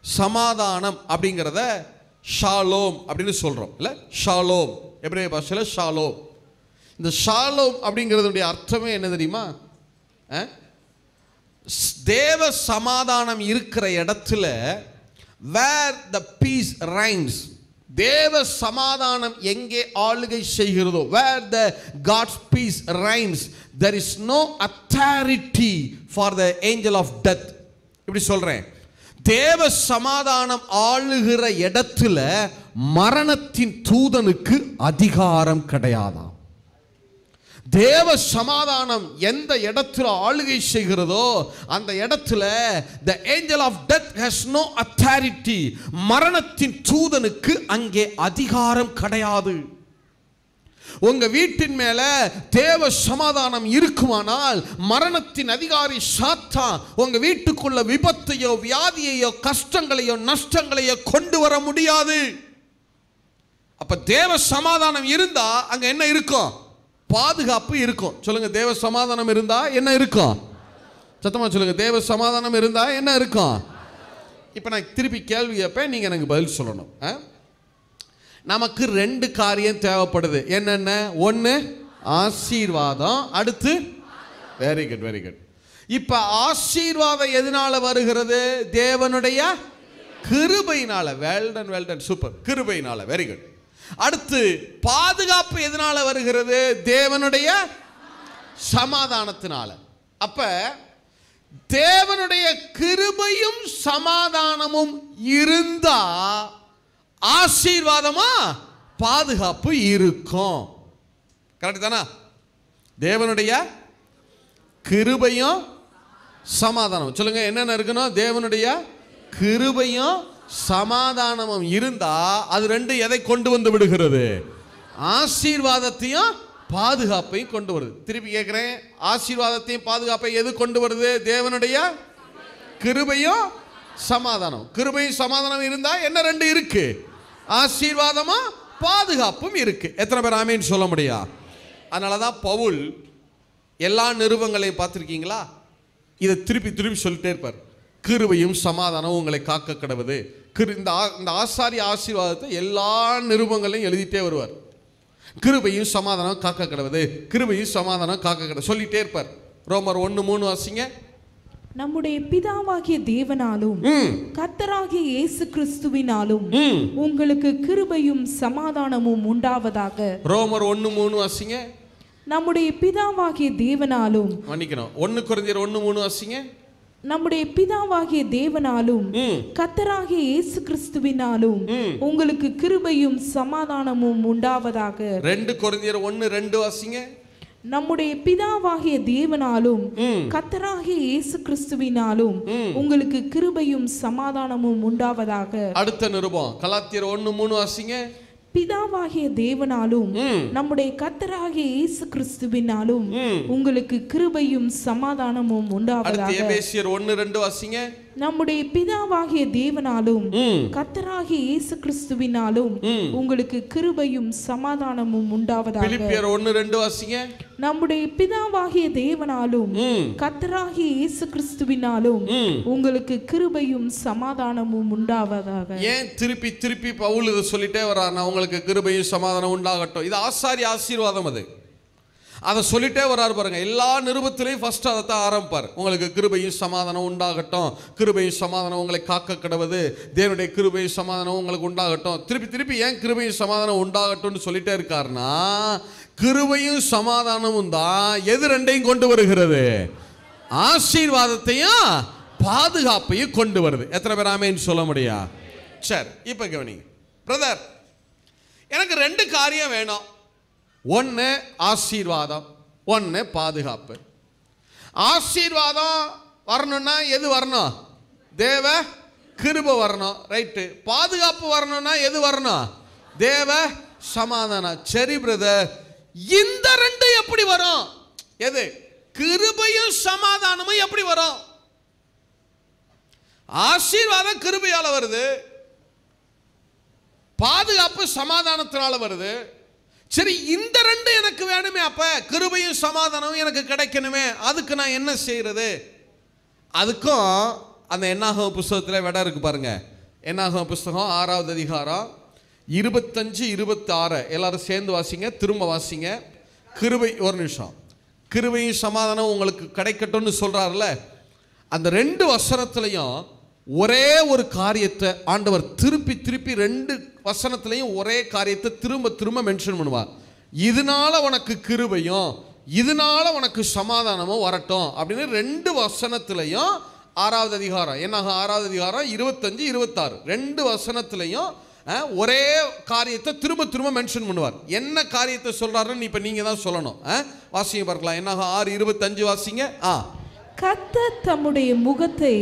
சமாதானம் அப்படிங்கிறத ஷாலோம் அப்படின்னு சொல்றோம் இல்ல? ஷாலோம், எபிரேய பாஷையில ஷாலோம். இந்த ஷாலோம் அப்படிங்கிறதுடைய அர்த்தமே என்ன தெரியுமா? தேவ சமாதானம் இருக்கிற இடத்துல where the peace reigns, தேவ சமாதானம் எங்கே ஆளுகை செய்கிறதோ, where the God's peace reigns, there is no authority for the angel of death. இப்படி சொல்றேன், தேவ சமாதானம் ஆளுகிற இடத்துல மரணத்தின் தூதனுக்கு அதிகாரம் கிடையாதாம். தேவ சமாதானம் எந்த இடத்துல ஆளுகை செய்கிறதோ அந்த இடத்துல the angel of death has no authority. மரணத்தின் தூதனுக்கு அங்கே அதிகாரம் கிடையாது. உங்க வீட்டின் மேல தேவ சமாதானம் இருக்குமானால் மரணத்தின் அதிகாரி சாத்தான் உங்க வீட்டுக்குள்ள விபத்தையோ வியாதியையோ கஷ்டங்களையோ நஷ்டங்களையோ கொண்டு வர முடியாது. அப்ப தேவ சமாதானம் இருந்தா அங்க என்ன இருக்கும்? பாதுகாப்பு இருக்கும். சொல்லுங்க, தேவ சமாதானம் இருந்தா என்ன இருக்கும்? சத்தமா சொல்லுங்க, தேவ சமாதானம் இருந்தா என்ன இருக்கும்? இப்ப நான் திருப்பி கேள்வி கேட்பேன், நீங்க எனக்கு பதில் சொல்லணும். நமக்கு ரெண்டு காரியம் தேவைப்படுது. என்னென்ன? ஒன்று ஆசீர்வாதம், அடுத்து வெரி குட், வெரி குட். இப்ப ஆசீர்வாதம் எதனால வருகிறது? தேவனுடைய கிருபையினால. வெல்டன், வெல்டன், சூப்பர், கிருபையினால. Very good. அடுத்து பாதுகாப்பு எதனால வருகிறது? தேவனுடைய சமாதானத்தினால. அப்ப தேவனுடைய கிருபையும் சமாதானமும் இருந்தா ஆசீர்வாதமா பாதுகாப்பு இருக்கும். கரெக்ட் தானா? தேவனுடைய கிருபையும் சமாதானம் சொல்லுங்க, என்னென்ன இருக்கணும்? தேவனுடைய கிருபையும் சமாதானமும் இருந்தா அது ரெண்டு எதை கொண்டு வந்து விடுகிறது? ஆசீர்வாதத்தையும் பாதுகாப்பையும் கொண்டு வருது. திருப்பி கேட்கிறேன், ஆசீர்வாதத்தையும் பாதுகாப்பை எது கொண்டு வருது? தேவனுடைய கிருபையும் சமாதானம். கிருபையும் சமாதானம் இருந்தா என்ன ரெண்டு இருக்கு? ஆசீர்வாதமும் பாதுகாப்பும் இருக்கு. எத்தனை பேர் ஆமேன்னு சொல்ல முடியும்? அதனாலதான் பவுல் எல்லா நிருபங்களையும் பார்த்திருக்கீங்களா? இதை திருப்பி திருப்பி சொல்லிட்டே இருப்பார். கிருபையும் சமாதானம் உங்களை காக்க கடவுது. இந்த ஆசாரிய ஆசீர்வாதத்தை எல்லா நிருபங்களையும் எழுதிட்டே வருவார். கிருபையும் சமாதானம் காக்க கடவுது, கிருபையும் சமாதானம் காக்க கடவுது சொல்லிட்டே இருப்பார். ரோமர் 1:3 வாசிங்க. நம்முடைய பிதாவாகிய தேவனாலும் கர்த்தராகிய இயேசு கிறிஸ்துவினாலும் உங்களுக்கு கிருபையும் சமாதானமும் உண்டாவதாக. ரோமர் 1:3 வாசிங்க. நம்முடைய பிதாவாகிய தேவனாலும், மன்னிக்கணும், 1 கொரிந்தியர் 1:3 வாசிங்க. நம்முடைய பிதாவாகிய தேவனாலும் கர்த்தராகிய இயேசு கிறிஸ்துவினாலும் உங்களுக்கு கிருபையும் சமாதானமும் உண்டாவதாக. 2 கொரிந்தியர் 1:2 வாசிங்க. நம்முடைய பிதாவாகிய தேவனாலும் கர்த்தராகிய இயேசு கிறிஸ்துவினாலும் உங்களுக்கு கிருபையும் சமாதானமும் உண்டாவதாக. அடுத்த நிருபம் கலாத்தியர் 1:3 வாசிங்க. பிதாவாகிய தேவனாலும் நம்முடைய கர்த்தராகிய இயேசு கிறிஸ்துவினாலும் உங்களுக்கு கிருபையும் சமாதானமும் உண்டாவதாக. எபேசியர் 1:2 வாசிங்க. நம்முடைய பிதாவாகிய தேவனாலும் கர்த்தராகிய இயேசு கிறிஸ்துவினாலும் உங்களுக்கு கிருபையும் சமாதானமும் உண்டாவதாக. பிலிப்பியர் 1:2 வாசிங்க. நம்முடைய பிதாவாகிய தேவனாலும் கர்த்தராகிய இயேசு கிறிஸ்துவினாலும் உங்களுக்கு கிருபையும் சமாதானமும் உண்டாவதாக. ஏன் திருப்பி திருப்பி பவுல் இதை சொல்லிட்டே வர்றார்? உங்களுக்கு கிருபையும் சமாதானம் உண்டாகட்டும். இது ஆசாரிய ஆசீர்வாதம். அதை சொல்லிட்டே வர்றாரு பாருங்க. எல்லா நிருபத்திலையும் ஃபர்ஸ்ட் அதை தான் ஆரம்பிப்பார். உங்களுக்கு கிருபையும் சமாதானம் உண்டாகட்டும், கிருபையும் சமாதானம் உங்களை காக்க கடவுது, தேவனுடைய கிருபையும் சமாதானம் உங்களுக்கு உண்டாகட்டும். திருப்பி திருப்பி ஏன் கிருபையும் சமாதானம் உண்டாகட்டும்னு சொல்லிட்டே இருக்காருன்னா, கிருபையும் சமாதானமும் தான் எது ரெண்டையும் கொண்டு வருகிறது? ஆசீர்வாதத்தையும் பாதுகாப்பையும் கொண்டு வருது. எத்தனை பேர் ஆமேன்னு சொல்ல முடியா? சரி, இப்ப கவனிங்க பிரதர், எனக்கு 2 காரியம் வேணும். ஒன்று ஆசீர்வாதம், ஒன்று பாதுகாப்பு. ஆசீர்வாதம் வரணும்னா எது வரணும்? தேவ கிருபை வரணும், ரைட்டு. பாதுகாப்பு வரணும்னா எது வரணும்? தேவ சமாதானம். சரி பிரதர், இந்த 2 எப்படி வரும்? எது? கிருபையும் சமாதானமும் எப்படி வரும்? ஆசீர்வாதம் கிருபையால வருது, பாதுகாப்பு சமாதானத்தினால வருது. சரி, இந்த 2 எனக்கு வேணுமே. அப்ப கிருபையும் சமாதானமும் எனக்கு கிடைக்கணுமே, அதுக்கு நான் என்ன செய்யறது? அதுக்கும் அந்த என்னாகும் புஸ்தகத்தில் விட இருக்கு பாருங்க. என்னாகும் புஸ்தகம் 6வது அதிகாரம் 25-26 எல்லாரும் சேர்ந்து வாசிங்க, திரும்ப வாசிங்க. கிருபை, ஒரு நிமிஷம். கிருபையும் சமாதானம் உங்களுக்கு கிடைக்கட்டும்னு சொல்றாருல, அந்த 2 வசனத்திலையும் ஒரே ஒரு காரியத்தை ஆண்டவர் திருப்பி திருப்பி 2 வசனத்திலையும் ஒரே காரியத்தை திரும்ப திரும்ப மென்ஷன் பண்ணுவார். இதனால உனக்கு கிருபையும் இதனால உனக்கு சமாதானமும் வரட்டும் அப்படின்னு 2 வசனத்திலையும் 6வது அதிகாரம், என்னாக 6வது அதிகாரம் 25-26 2 வசனத்திலையும் ஒரே காரியத்தை திரும்ப திரும்ப மென்ஷன் பண்ணுவார். என்ன காரியத்தை சொல்றாருன்னு இப்ப நீங்க தான் சொல்லணும். வாசிங்க பார்க்கலாம். என்னாக 6:25 வாசிங்க. கர்த்தர் தம்முடைய முகத்தை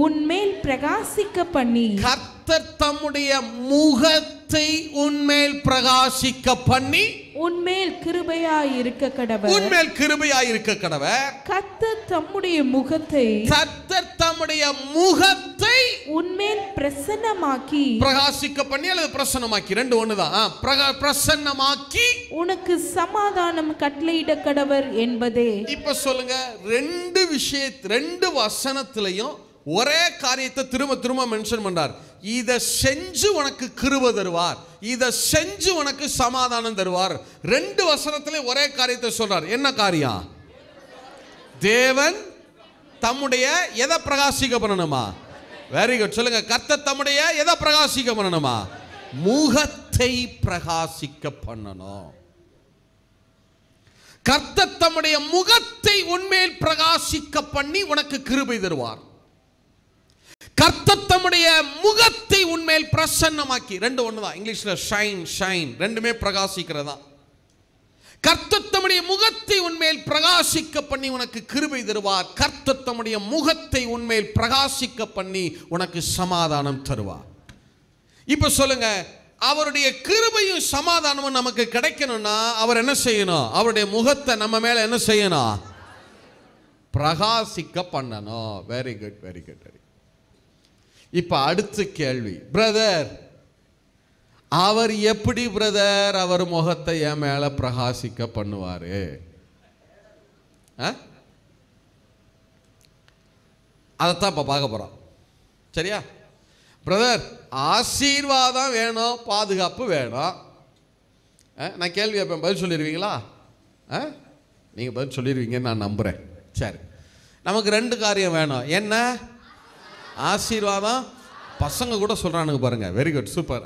உன்மேல் பிரகாசிக்க பண்ணி, கர்த்தர் தம்முடைய முகத்தை உன்மேல் பிரகாசிக்க பண்ணி உன்மேல் கிருபையாய் இருக்க கடவர். உன்மேல் கிருபையாய் இருக்க கடவர். கர்த்தர் தம்முடைய முகத்தை, கர்த்தர் தம்முடைய முகத்தை உன்மேல் பிரசன்னமாக்கி, பிரகாசிக்க பண்ணி அல்லது பிரசன்னமாக்கி, 2 ஒண்ணுதான். பிரசன்னமாக்கி உனக்கு சமாதானம் கட்டளையிட கடவர் என்பதே. இப்ப சொல்லுங்க, 2 விஷயத்தை 2 வசனத்திலையும் ஒரே காரியத்தை திரும்ப திரும்ப மென்ஷன் பண்றார். இதை செஞ்சு உனக்கு கிருபை தருவார், இதை செஞ்சு உனக்கு சமாதானம் தருவார். 2 வசனத்திலே ஒரே காரியத்தை சொல்றார். என்ன காரியம்? தேவன் தம்முடைய எதை பிரகாசிக்க பண்ணணுமா? வெரி குட், சொல்லுங்க. கர்த்தர் தம்முடைய எதை பிரகாசிக்க பண்ணணுமா? முகத்தை பிரகாசிக்க பண்ணணும். கர்த்தர் தம்முடைய முகத்தை உன்மேல் பிரகாசிக்க பண்ணி உனக்கு கிருபை தருவார். கர்த்தர் தம்முடைய முகத்தை உன்மேல் பிரசன்னமாக்கி, ரெண்டு ஒண்ணுதான். இங்கிலீஷ்ல ஷைன் ஷைன் ரெண்டுமே பிரகாசிக்கிறதா. கர்த்தர் தம்முடைய முகத்தை உன்மேல் பிரகாசிக்க பண்ணி உனக்கு கிருபை தருவார். கர்த்தர் தம்முடைய முகத்தை உன்மேல் பிரகாசிக்க பண்ணி உனக்கு சமாதானம் தருவார். இப்ப சொல்லுங்க, அவருடைய கிருபையும் சமாதானமும் நமக்கு கிடைக்கணும்னா அவர் என்ன செய்யணும்? அவருடைய முகத்தை நம்ம மேல என்ன செய்யணும்? பிரகாசிக்க பண்ணணும். Very good, very good, very. இப்ப அடுத்த கேள்வி, பிரதர் அவர் எப்படி பிரதர் அவர் முகத்தை என் மேல பிரகாசிக்க பண்ணுவாரு? அதைத்தான் இப்ப பார்க்க போறோம். சரியா? பிரதர் ஆசீர்வாதம் வேணும், பாதுகாப்பு வேணும். நான் கேள்வி கேட்பேன், பதில் சொல்லிடுவீங்களா? நீங்கள் பதில் சொல்லிடுவீங்கன்னு நான் நம்புகிறேன். சரி, நமக்கு ரெண்டு காரியம் வேணும். என்ன? ஆசீர்வாதம். பசங்க கூட சொல்கிறானுங்க பாருங்க. Very good, super.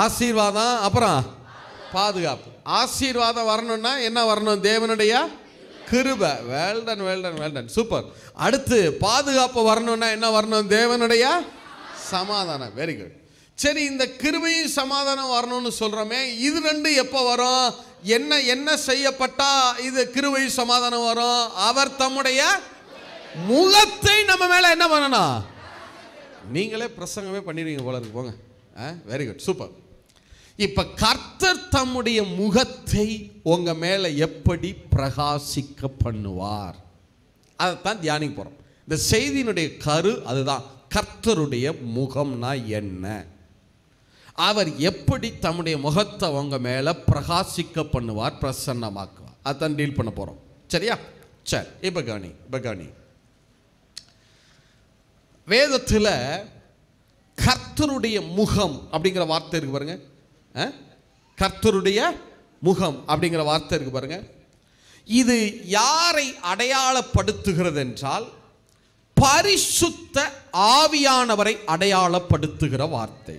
ஆசீர்வாதம், அப்புறம் பாதுகாப்பு. ஆசீர்வாதம் வரணும்னா என்ன வரணும்? தேவனுடைய கிருபை. Well done well done well done, super. அடுத்து பாதுகாப்பு வரணும்னா என்ன வரணும்? தேவனுடைய சமாதானம். Very good. சரி, இந்த கிருபையும் சமாதானம் வரணும்னு சொல்றோமே, இது ரெண்டு எப்போ வரும்? என்ன என்ன செய்யப்பட்டா இது கிருபையும் சமாதானம் வரும்? அவர் தம்முடைய முகத்தை நம்ம மேல என்ன பண்ணணும்? நீங்களே பிரசங்கமே பண்ணிடுவீங்க போல இருக்கு, போங்க. Very good, super. இப்ப கர்த்தர் தம்முடைய முகத்தை உங்க மேல எப்படி பிரகாசிக்க பண்ணுவார்? அதைத்தான் தியானிக்க போறோம். இந்த செய்தியினுடைய கரு அதுதான். கர்த்தருடைய முகம்னா என்ன? அவர் எப்படி தம்முடைய முகத்தை உங்க மேல பிரகாசிக்க பண்ணுவார், பிரசன்னமாக்குவார்? அதான் டீல் பண்ண போறோம். சரியா? சரி, இப்ப கவனி. வேதத்துல கர்த்தருடைய முகம் அப்படிங்கிற வார்த்தை இருக்கு பாருங்க. கர்த்தருடைய முகம் அப்படிங்கிற வார்த்தை இருக்கு பாருங்க. இது யாரை அடையாளப்படுத்துகிறது என்றால், பரிசுத்த ஆவியானவரை அடையாளப்படுத்துகிற வார்த்தை.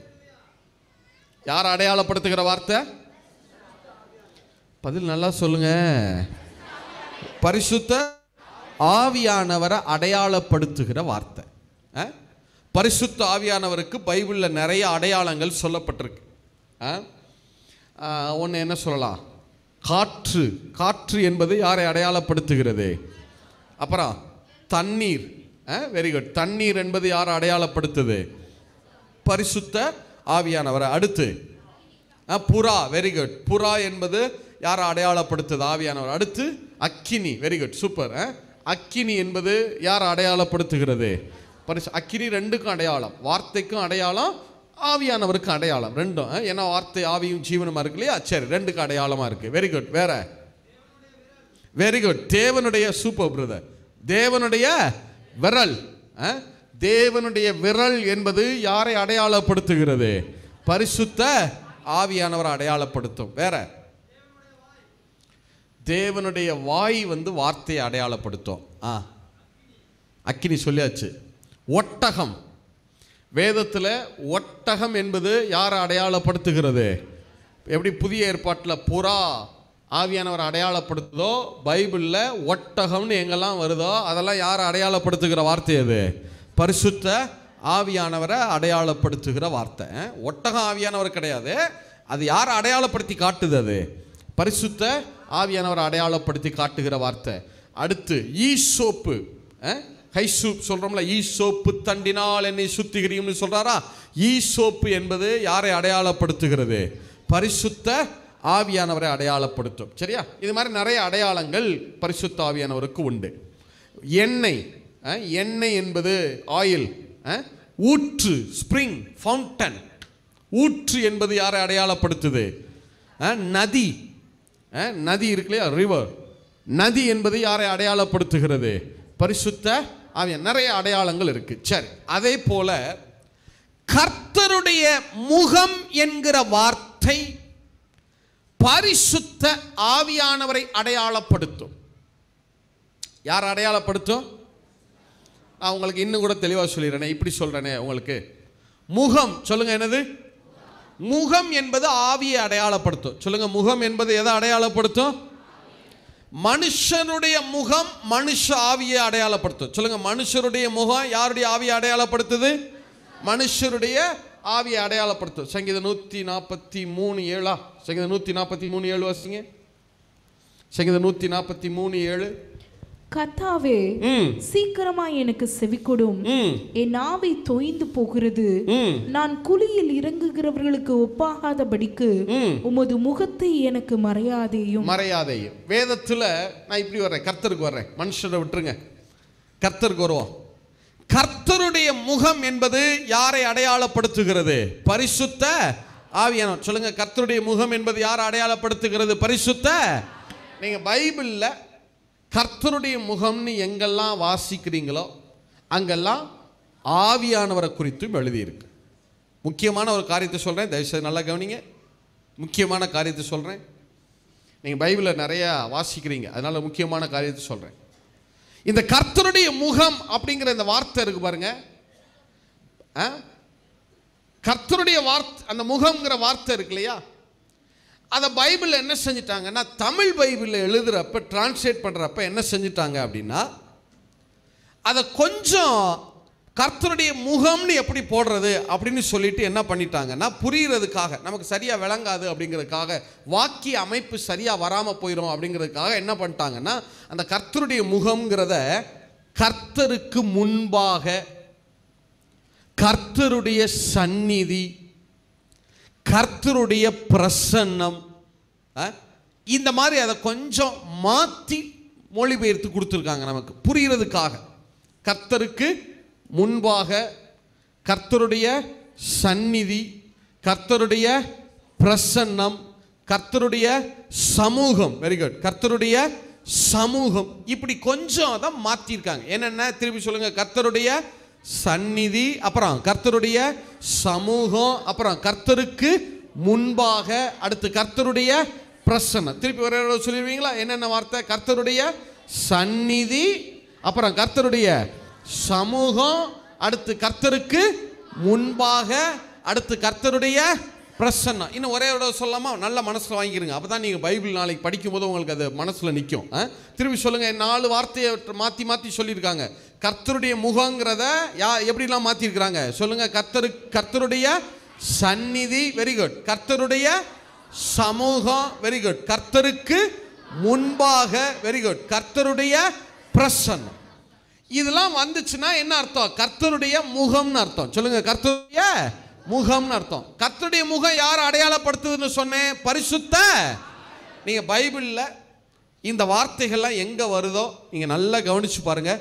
யார் அடையாளப்படுத்துகிற வார்த்தை? பதில் நல்லா சொல்லுங்க. பரிசுத்த ஆவியானவரை அடையாளப்படுத்துகிற வார்த்தை. பரிசுத்த ஆவியானவருக்கு பைபிளில் நிறைய அடையாளங்கள் சொல்லப்பட்டிருக்கு. ஒன்று என்ன சொல்லலாம்? காற்று. காற்று என்பது யாரை அடையாளப்படுத்துகிறது? அப்புறம் தண்ணீர். Very good. தண்ணீர் என்பது யாரை அடையாளப்படுத்துது? பரிசுத்த ஆவியானவரை. அடுத்து புறா. Very good. புறா என்பது யாரை அடையாளப்படுத்துது? ஆவியானவர். அடுத்து அக்கினி. Very good, super. அக்கினி என்பது யாரை அடையாளப்படுத்துகிறது? அக்கினி ரெண்டுக்கும் அடையாளம். வார்த்தைக்கும் அடையாளம், ஆவியானவருக்கும் அடையாளம். ரெண்டும். ஏன்னா வார்த்தை ஆவியும் ஜீவனுமா இருக்கு இல்லையா? சரி, ரெண்டுக்கும் அடையாளமா இருக்கு. Very good. வேற? Very good. தேவனுடைய, சூப்பர் பிரதர், தேவனுடைய விரல். தேவனுடைய விரல் என்பது யாரை அடையாளப்படுத்துகிறது? பரிசுத்த ஆவியானவரை அடையாளப்படுத்தும். வேற? தேவனுடைய வாய் வார்த்தையை அடையாளப்படுத்தும். அக்கினி சொல்லியாச்சு. ஒட்டகம். வேதத்தில் ஒட்டகம் என்பது யாரை அடையாளப்படுத்துகிறது? எப்படி புதிய ஏற்பாட்டில் புறா ஆவியானவரை அடையாளப்படுத்துதோ, பைபிளில் ஒட்டகம்னு எங்கெல்லாம் வருதோ அதெல்லாம் யாரை அடையாளப்படுத்துகிற வார்த்தை? அது பரிசுத்த ஆவியானவரை அடையாளப்படுத்துகிற வார்த்தை. ஒட்டகம் ஆவியானவர் கிடையாது. அது யாரை அடையாளப்படுத்தி காட்டுது? அது பரிசுத்த ஆவியானவரை அடையாளப்படுத்தி காட்டுகிற வார்த்தை. அடுத்து ஈசோப்பு. ஹைசோப் சொல்றோம்ல, ஈசோப்பு தண்டினால் என்னை சுத்திகரியும்னு சொல்றாரா? ஈசோப்பு என்பது யாரை அடையாளப்படுத்துகிறது? பரிசுத்த ஆவியானவரை அடையாளப்படுத்தும். சரியா? இது மாதிரி நிறைய அடையாளங்கள் பரிசுத்த ஆவியானவருக்கு உண்டு. எண்ணெய். எண்ணெய் என்பது ஆயில். ஊற்று, ஸ்பிரிங், ஃபவுண்டன். ஊற்று என்பது யாரை அடையாளப்படுத்துது? நதி. நதி இருக்கு இல்லையா? ரிவர். நதி என்பது யாரை அடையாளப்படுத்துகிறது? பரிசுத்த ஆவியானவர். நிறைய அடையாளங்கள் இருக்கு. சரி, அதே போல கர்த்தருடைய முகம் என்கிற வார்த்தை பரிசுத்த ஆவியானவரை அடையாளப்படுத்தும். யார் அடையாளப்படுத்தும்? நான் உங்களுக்கு இன்னும் கூட தெளிவாக சொல்லிடுறேன். இப்படி சொல்றேனே உங்களுக்கு. முகம் சொல்லுங்க. என்னது? முகம் என்பது ஆவியை அடையாளப்படுத்தும். சொல்லுங்க, முகம் என்பது எதை அடையாளப்படுத்தும்? மனுஷனுடைய முகம் மனுஷ ஆவியை அடையாளப்படுத்தும். சொல்லுங்க, மனுஷருடைய முகம் யாருடைய ஆவியை அடையாளப்படுத்துது? மனுஷருடைய ஆவியை அடையாளப்படுத்தும். சங்கீதம் 143:7. சங்கீதம் 143:7 வாசிங்க. சங்கீதம் 143:7. கர்த்தாவே, சீக்கிரமாய் எனக்கு செவிகொடும். என் ஆவி தொய்ந்து போகிறது. நான் குழியில் இறங்குகிறவர்களுக்கு ஒப்பாகாதபடிக்கு உமது முகத்தை எனக்கு மறையாதேயும். வேதத்துல நான் இப்படி வர்றேன், கர்த்தருக்கு வர்றேன். மனுஷரை விட்டுருங்க, கர்த்தருக்கு வருவோம். கர்த்தருடைய முகம் என்பது யாரை அடையாளப்படுத்துகிறது? பரிசுத்த ஆவியானவர். சொல்லுங்க, கர்த்தருடைய முகம் என்பது யாரை அடையாளப்படுத்துகிறது? பரிசுத்த. நீங்க பைபிள்ல கர்த்தருடைய முகம்னு எங்கெல்லாம் வாசிக்கிறீங்களோ அங்கெல்லாம் ஆவியானவரை குறித்தும் எழுதியிருக்கு. முக்கியமான ஒரு காரியத்தை சொல்கிறேன், தயவுசெய்து நல்லா கவனிங்க. முக்கியமான காரியத்தை சொல்கிறேன். நீங்கள் பைபிளில் நிறையா வாசிக்கிறீங்க, அதனால் முக்கியமான காரியத்தை சொல்கிறேன். இந்த கர்த்தருடைய முகம் அப்படிங்கிற இந்த வார்த்தை இருக்கு பாருங்க. கர்த்தருடைய வார்த்தை, அந்த முகம்ங்கிற வார்த்தை இருக்கு இல்லையா, அதை பைபிளில் என்ன செஞ்சிட்டாங்கன்னா, தமிழ் பைபிளில் எழுதுகிறப்ப, டிரான்ஸ்லேட் பண்ணுறப்ப என்ன செஞ்சிட்டாங்க அப்படின்னா, அதை கொஞ்சம் கர்த்தருடைய முகம்னு எப்படி போடுறது அப்படின்னு சொல்லிட்டு என்ன பண்ணிட்டாங்கன்னா, புரிகிறதுக்காக, நமக்கு சரியாக விளங்காது அப்படிங்கிறதுக்காக, வாக்கிய அமைப்பு சரியாக வராமல் போயிடும் அப்படிங்கிறதுக்காக என்ன பண்ணிட்டாங்கன்னா, அந்த கர்த்தருடைய முகம்ங்கிறத கர்த்தருக்கு முன்பாக, கர்த்தருடைய சந்நிதி, கர்த்தருடைய பிரசன்னம், இந்த மாதிரி அதை கொஞ்சம் மாற்றி மொழிபெயர்த்து கொடுத்துருக்காங்க நமக்கு புரிகிறதுக்காக. கர்த்தருக்கு முன்பாக, கர்த்தருடைய சந்நிதி, கர்த்தருடைய பிரசன்னம், கர்த்தருடைய சமூகம். Very good. கர்த்தருடைய சமூகம், இப்படி கொஞ்சம் தான் மாற்றிருக்காங்க. என்னென்ன திருப்பி சொல்லுங்க? கர்த்தருடைய சந்நிதி, அப்புறம் கர்த்தருடைய சமூகம், அப்புறம் கர்த்தருக்கு முன்பாக, அடுத்து கர்த்தருடைய பிரசன்னம். திருப்பி ஒரு சொல்லிடுவீங்களா? என்னென்ன வார்த்தை? கர்த்தருடைய சந்நிதி, அப்புறம் கர்த்தருடைய சமூகம், அடுத்து கர்த்தருக்கு முன்பாக, அடுத்து கர்த்தருடைய பிரசன்னம். இன்னும் ஒரே ஒரு சொல்லலாமா? நல்ல மனசில் வாங்கிக்கிறங்க, அப்போ தான் நீங்கள் பைபிள் நாளைக்கு படிக்கும்போது உங்களுக்கு அது மனசில் நிற்கும். திருப்பி சொல்லுங்கள். 4 வார்த்தையை மாற்றி மாற்றி சொல்லியிருக்காங்க. கர்த்தருடைய முகங்கிறத எப்படிலாம் மாற்றிருக்கிறாங்க சொல்லுங்க? கர்த்தருடைய சந்நிதி, வெரி குட். கர்த்தருடைய சமூகம், வெரி குட். கர்த்தருக்கு முன்பாக, வெரி குட். கர்த்தருடைய பிரசன்னம். இதெல்லாம் வந்துச்சுன்னா என்ன அர்த்தம்? கர்த்தருடைய முகம்னு அர்த்தம். சொல்லுங்க, கர்த்தருடைய முகம்னு அர்த்தம். கர்த்தருடைய முகம் யார் அடையாளப்படுத்துதுன்னு சொன்னேன்? பரிசுத்த. நீங்க பைபிளில் இந்த வார்த்தைகள்லாம் எங்க வருதோ நீங்க நல்லா கவனிச்சு பாருங்க.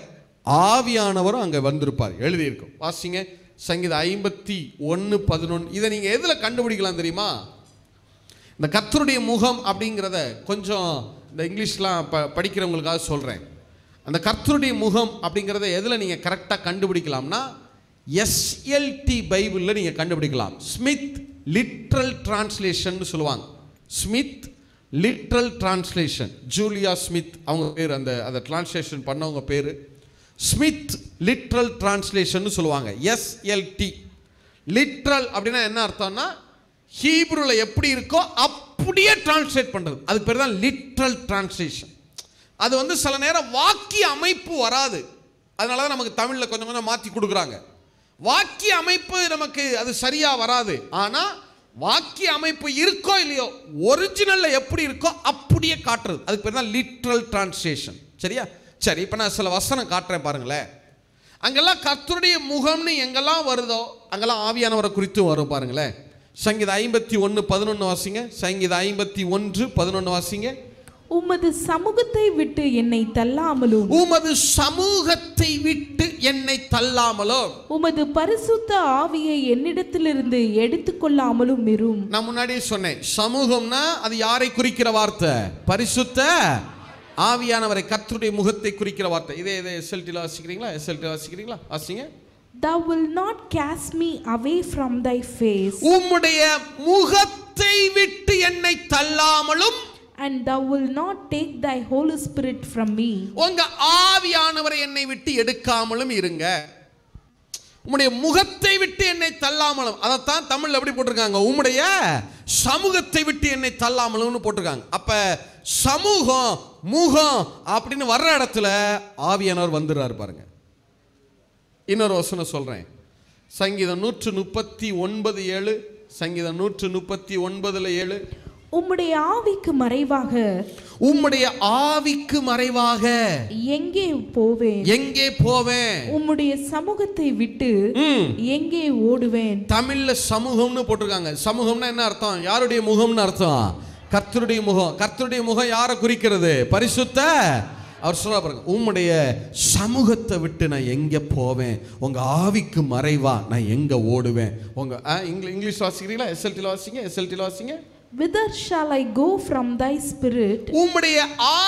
ஆவியானவரும் அங்கே வந்திருப்பார், எழுதியிருக்கும். வாசிங்க. சங்கீதம் 51:11. இதை நீங்க எதுல கண்டுபிடிக்கலாம் தெரியுமா? இந்த கர்த்தருடைய முகம் அப்படிங்கிறத கொஞ்சம் இந்த இங்கிலீஷ்லாம் படிக்கிறவங்களுக்காக சொல்றேன். அந்த கர்த்தருடைய முகம் அப்படிங்கிறத எதில் நீங்கள் கரெக்டாக கண்டுபிடிக்கலாம்னா, எஸ்எல்டி பைபிளில் நீங்கள் கண்டுபிடிக்கலாம். ஸ்மித் லிட்ரல் டிரான்ஸ்லேஷன் சொல்லுவாங்க. Smith literal translation, Julia Smith அவங்க பேர், அந்த டிரான்ஸ்லேஷன் பண்ணவங்க பேர் ஸ்மித் லிட்ரல் டிரான்ஸ்லேஷன் சொல்லுவாங்க. எஸ்எல்டி. லிட்ரல் அப்படின்னா என்ன அர்த்தம்னா, ஹீப்ரூவில் எப்படி இருக்கோ அப்படியே டிரான்ஸ்லேட் பண்ணுறது, அதுக்கு பேர் தான் லிட்ரல் டிரான்ஸ்லேஷன். அது வந்து சில நேரம் வாக்கிய அமைப்பு வராது, அதனால தான் நமக்கு தமிழில் கொஞ்சம் கொஞ்சம் மாற்றி கொடுக்குறாங்க. வாக்கிய அமைப்பு நமக்கு அது சரியாக வராது, ஆனால் வாக்கிய அமைப்பு இருக்கோ இல்லையோ ஒரிஜினலில் எப்படி இருக்கோ அப்படியே காட்டுறது, அதுக்கு பேர் தான் லிட்ரல் டிரான்ஸ்லேஷன். சரியா? சரி, இப்போ நான் சில வசனம் காட்டுறேன் பாருங்களேன். அங்கெல்லாம் கர்த்தருடைய முகம்னு எங்கெல்லாம் வருதோ அங்கெல்லாம் ஆவியானவரை குறித்து வரும் பாருங்களேன். சங்கீதம் 51:11 வாசிங்க. சங்கீதம் 51:11 வாசிங்க. உமது சமூகத்தை விட்டு என்னை தள்ளாமலும், உமது சமூகத்தை விட்டு என்னை தள்ளாமலும், உமது பரிசுத்த ஆவியை என்னிடத்திலிருந்து எடுத்துக்கொள்ளாமலும் இரும். நான் முன்னாடியே சொன்னேன், சமூகம்னா அது யாரை குறிக்கிற வார்த்தை? பரிசுத்த ஆவியானவரை, கர்த்தருடைய முகத்தை குறிக்கிற வார்த்தை. இதே எஸ்எல்டில வாசிக்கிறீங்களா? எஸ்எல்டில வாசிக்கிறீங்களா? வாசிங்க. Thou will not cast me away from thy face. உம்முடைய முகத்தை விட்டு என்னை தள்ளாமலும், and thou will not take thy Holy Spirit from me. உங்க ஆவியானவரை என்னை விட்டு எடுக்காமலும் இருங்க. உம்முடைய முகத்தை விட்டு என்னை தள்ளாமலும், அதைத்தான் தமிழ்ல எப்படி போட்டிருக்காங்க? உம்முடைய சமூகத்தை விட்டு என்னை தள்ளாமலும்னு போட்டிருக்காங்க. அப்ப சமூகம் முகம் அப்படின்னு வர்ற இடத்துல ஆவியானவர் வந்துடுறாரு பாருங்க. இன்னொரு வசனம் சொல்றேன், சங்கீதம் 139:7. சங்கீதம் 139:7. உம்முடைய ஆவிக்கு மறைவாக, உம்முடைய ஆவிக்கு மறைவாக எங்கே போவேன், எங்கே போவேன், உம்முடைய சமூகத்தை விட்டு எங்கே ஓடுவேன். தமிழ்ல சமூகம்னு போட்டிருக்காங்க. சமூகம்னா என்ன அர்த்தம்? யாருடைய முகம்னு அர்த்தம்? கர்த்தருடைய முகம். கர்த்தருடைய முகம் யாரை குறிக்கிறது? பரிசுத்த. அவர் சொல்ல பாருங்க, உம்முடைய சமூகத்தை விட்டு நான் எங்க போவேன், உங்க ஆவிக்கு மறைவா நான் எங்க ஓடுவேன். உங்க இங்கிலீஷ் வாசிக்கிறீங்களா? எஸ்எல்டி வாசிங்க, எஸ்எல்டி வாசிங்க. Whither shall I go from thy spirit? உம்முடைய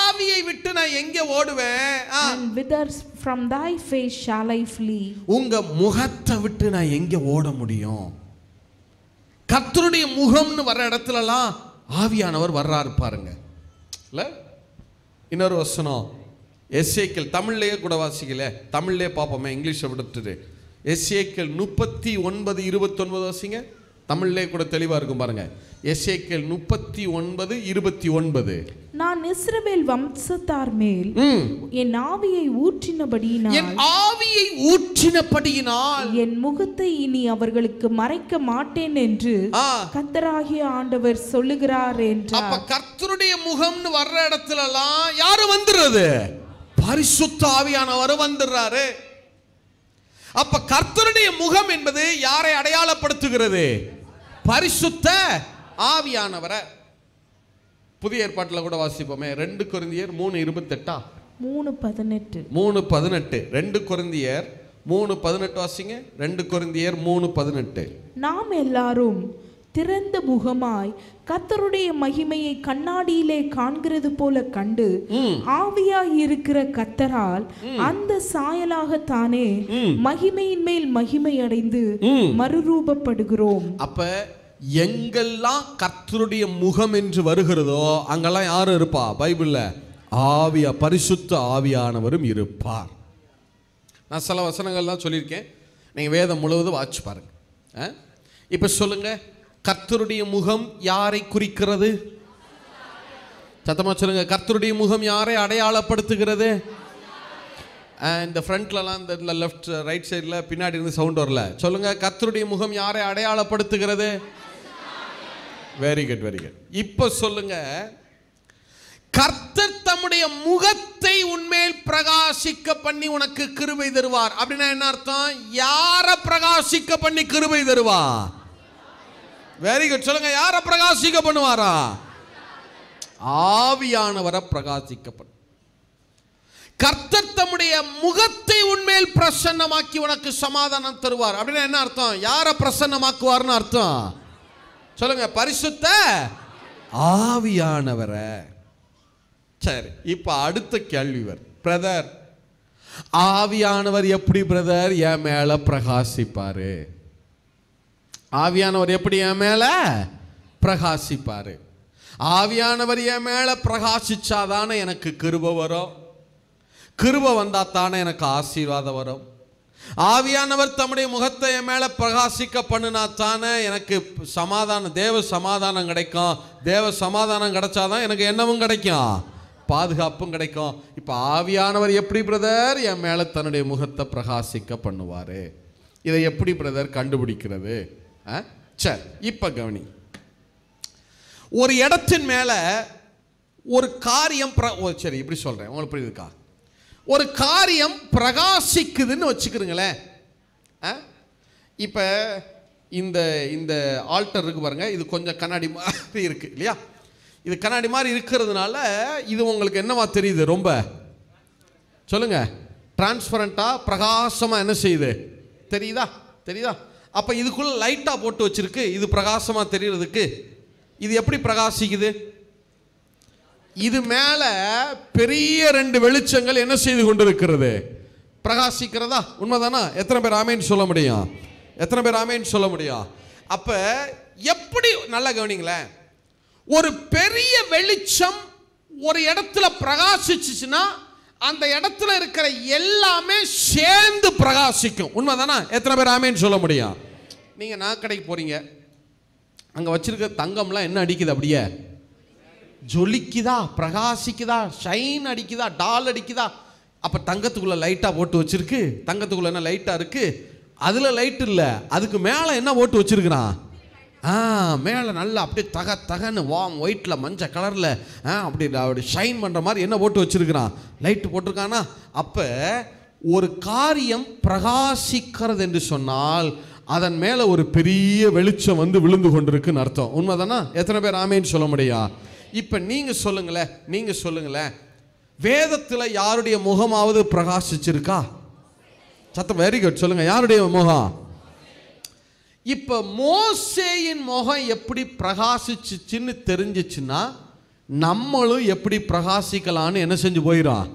ஆவியை விட்டு நான் எங்க ஓடுவேன்? And whither from thy face shall I flee? உங்க முகத்தை விட்டு நான் எங்க ஓட முடியும்? கர்த்தருடைய முகம்னு வர இடத்துலலாம் ஆவியானவர் வர்றாரு பாருங்க. இல்ல இன்னொரு வசனம், எசேக்கியேல். தமிழ்லயே கூட வாசிக்கல, தமிழ்லயே பார்ப்போமே, இங்கிலீஷை விட்டுட்டு. எசேக்கியேல் 39:29 வாசிங்க. தமிழ்லயே கூட தெளிவா இருக்கும் பாருங்க. எசேக்கியேல் 39:29. நான் இஸ்ரவேல் வம்சத்தார் மேல் என் ஆவியை ஊற்றினபடியினால், என் ஆவியை ஊற்றினபடியினால் என் முகத்தை இனி அவர்களுக்கு மறைக்க மாட்டேன் என்று கர்த்தராகிய ஆண்டவர் சொல்லுகிறார் என்றார். அப்ப கர்த்தருடைய முகம்னு வர்ற இடத்துலலாம் யாரு வந்துடுறது? பரிசுத்த ஆவியானவர் வந்துடுறாரு. அப்ப கர்த்தருடைய முகம் என்பது யாரை அடையாளப்படுத்துகிறது? பரிசுத்த ஆவியானவரை. புதிய ஏற்பாட்டில் கூட வாசிப்போமே, 2 கொரிந்தியர் 3:28. 3:18. 3:18. 2 கொரிந்தியர் 3:18 வாசிங்க. 2 கொரிந்தியர் 3:18. நாம் எல்லாரும் திறந்த முகமாய் கர்த்தருடைய மகிமையை கண்ணாடியிலே காண்கிறது போல கண்டு, ஆவியாய் இருக்கிற கர்த்தரால் அந்த சாயலாகத்தானே மகிமையின் மேல் மகிமை அடைந்து மறுரூபப்படுகிறோம். அப்ப எங்கெல்லாம் கர்த்தருடைய முகம் என்று வருகிறதோ அங்கெல்லாம் யாரும் இருப்பா? பைபிள்ல ஆவியா, பரிசுத்த ஆவியானவரும் இருப்பார். நான் சில வசனங்கள்லாம் சொல்லியிருக்கேன், நீங்க வேதம் முழுவதும் வாட்சி பாருங்க. இப்ப சொல்லுங்க, கர்த்தருடைய முகம் யாரை குறிக்கிறது? சத்தமா சொல்லுங்க, கர்த்தருடைய முகம் யாரை அடையாளப்படுத்துகிறது? இந்த ஃப்ரண்ட்லலாம் இந்த லெஃப்ட் ரைட் சைடில் பின்னாடி இருந்து சவுண்ட் வரல. சொல்லுங்க, கர்த்தருடைய முகம் யாரை அடையாளப்படுத்துகிறது? Very good, very good. இப்போ சொல்லுங்க, கர்த்தர் தம்முடைய முகத்தை உன்மேல் பிரகாசிக்க பண்ணி உனக்கு கிருபை தருவார். அப்படின்னா என்ன அர்த்தம்? யாரை பிரகாசிக்க பண்ணி கிருபை தருவார்? Very good. சொல்லுங்க, யாரை பிரகாசிக்க பண்ணுவாரா? ஆவியானவரை பிரகாசிக்க பண்ணு. கர்த்தர் தம்முடைய முகத்தை உன்மேல் பிரசன்னமாக்கி உனக்கு சமாதானம் தருவார். அப்படின்னா என்ன அர்த்தம்? யாரை பிரசன்னமாக்குவார்னு அர்த்தம்? சொல்லுங்க, பரிசுத்த ஆவியானவரை. சரி, இப்ப அடுத்த கேள்விவர், பிரதர், ஆவியானவர் எப்படி பிரதர் என் மேல பிரகாசிப்பாரு? ஆவியானவர் எப்படி என் மேல பிரகாசிப்பாரு? ஆவியானவர் என் மேல பிரகாசிச்சாதானே எனக்கு கிருபை வரும். கிருபை வந்தா தானே எனக்கு ஆசீர்வாதம் வரும். ஆவியானவர் தம்முடைய முகத்தை என் மேல பிரகாசிக்க பண்ணினா தானே எனக்கு சமாதானம், தேவ சமாதானம் கிடைக்கும். தேவ சமாதானம் கிடைச்சாதான் எனக்கு என்னவும் கிடைக்கும், பாதுகாப்பும் கிடைக்கும். இப்ப ஆவியானவர் எப்படி பிரதர் என் மேல தன்னுடைய முகத்தை பிரகாசிக்க பண்ணுவாரு? இதை எப்படி பிரதர் கண்டுபிடிக்கிறது? சரி, இப்ப கவனி. ஒரு இடத்தின் மேல ஒரு காரியம், சரி இப்படி சொல்றேன், உங்களுக்கு புரியுதுக்கா? ஒரு காரியம் பிரகாசிக்குதுன்னு வச்சுக்கிறீங்களேன். இப்ப இந்த இந்த ஆல்டர் இருக்கு பாருங்க, இது கொஞ்சம் கண்ணாடி மாதிரி இருக்கு இல்லையா? இது கண்ணாடி மாதிரி இருக்கிறதுனால இது உங்களுக்கு என்னவா தெரியுது? ரொம்ப சொல்லுங்க, டிரான்ஸ்பரண்டா, பிரகாசமா என்ன செய்யுது? தெரியுதா? தெரியுதா? அப்ப இதுக்குள்ள லைட்டா போட்டு வச்சிருக்கு, இது பிரகாசமா தெரியறதுக்கு. இது எப்படி பிரகாசிக்குது? இது மேல பெரிய 2 வெளிச்சங்கள் என்ன செய்து கொண்டிருக்கிறது? பிரகாசிக்கிறதா? உண்மைதானா? எத்தனை பேர் ஆமேன்னு சொல்ல முடியும்? எத்தனை பேர் ஆமேன்னு சொல்ல முடியும்? அப்ப எப்படி, நல்லா கவனிங்களேன், ஒரு பெரிய வெளிச்சம் ஒரு இடத்துல பிரகாசிச்சுச்சுன்னா அந்த இடத்துல இருக்கிற எல்லாமே சேர்ந்து பிரகாசிக்கும். உண்மைதானா? எத்தனை பேர் ஆமேன்னு சொல்ல முடியும்? நீங்க நகைக்கடைக்கு போறீங்க, அங்க வச்சிருக்க தங்கம்லாம் என்ன அடிக்குது? அப்படியே ஜொலிக்குதா, பிரகாசிக்குதா, ஷைன் அடிக்குதா, டால் அடிக்குதா? அப்போ தங்கத்துக்குள்ளே லைட்டாக போட்டு வச்சிருக்கு. தங்கத்துக்குள்ளே என்ன லைட்டாக இருக்குது? அதில் லைட் இல்லை, அதுக்கு மேலே என்ன போட்டு வச்சிருக்கிறான்? மேலே நல்லா அப்படியே தகன்னு வாம் ஒயிட்டில் மஞ்சள் கலரில் அப்படி ஷைன் பண்ணுற மாதிரி என்ன போட்டு வச்சிருக்கிறான்? லைட்டு போட்டிருக்கானா? அப்போ ஒரு காரியம் பிரகாசிக்கிறது என்று சொன்னால் அதன் மேலே ஒரு பெரிய வெளிச்சம் வந்து விழுந்து கொண்டிருக்குன்னு அர்த்தம். உண்மைதானா? எத்தனை பேர் ஆமேன்னு சொல்ல முடியும்? இப்போ நீங்கள் சொல்லுங்களேன், வேதத்தில் யாருடைய முகமாவது பிரகாசிச்சிருக்கா? சத்தம், வெரி குட், சொல்லுங்க. யாருடைய முகம்? இப்போ மோசேயின் முகம் எப்படி பிரகாசிச்சுன்னு தெரிஞ்சிச்சுன்னா நம்மளும் எப்படி பிரகாசிக்கலான்னு என்ன செஞ்சு போயிடும்?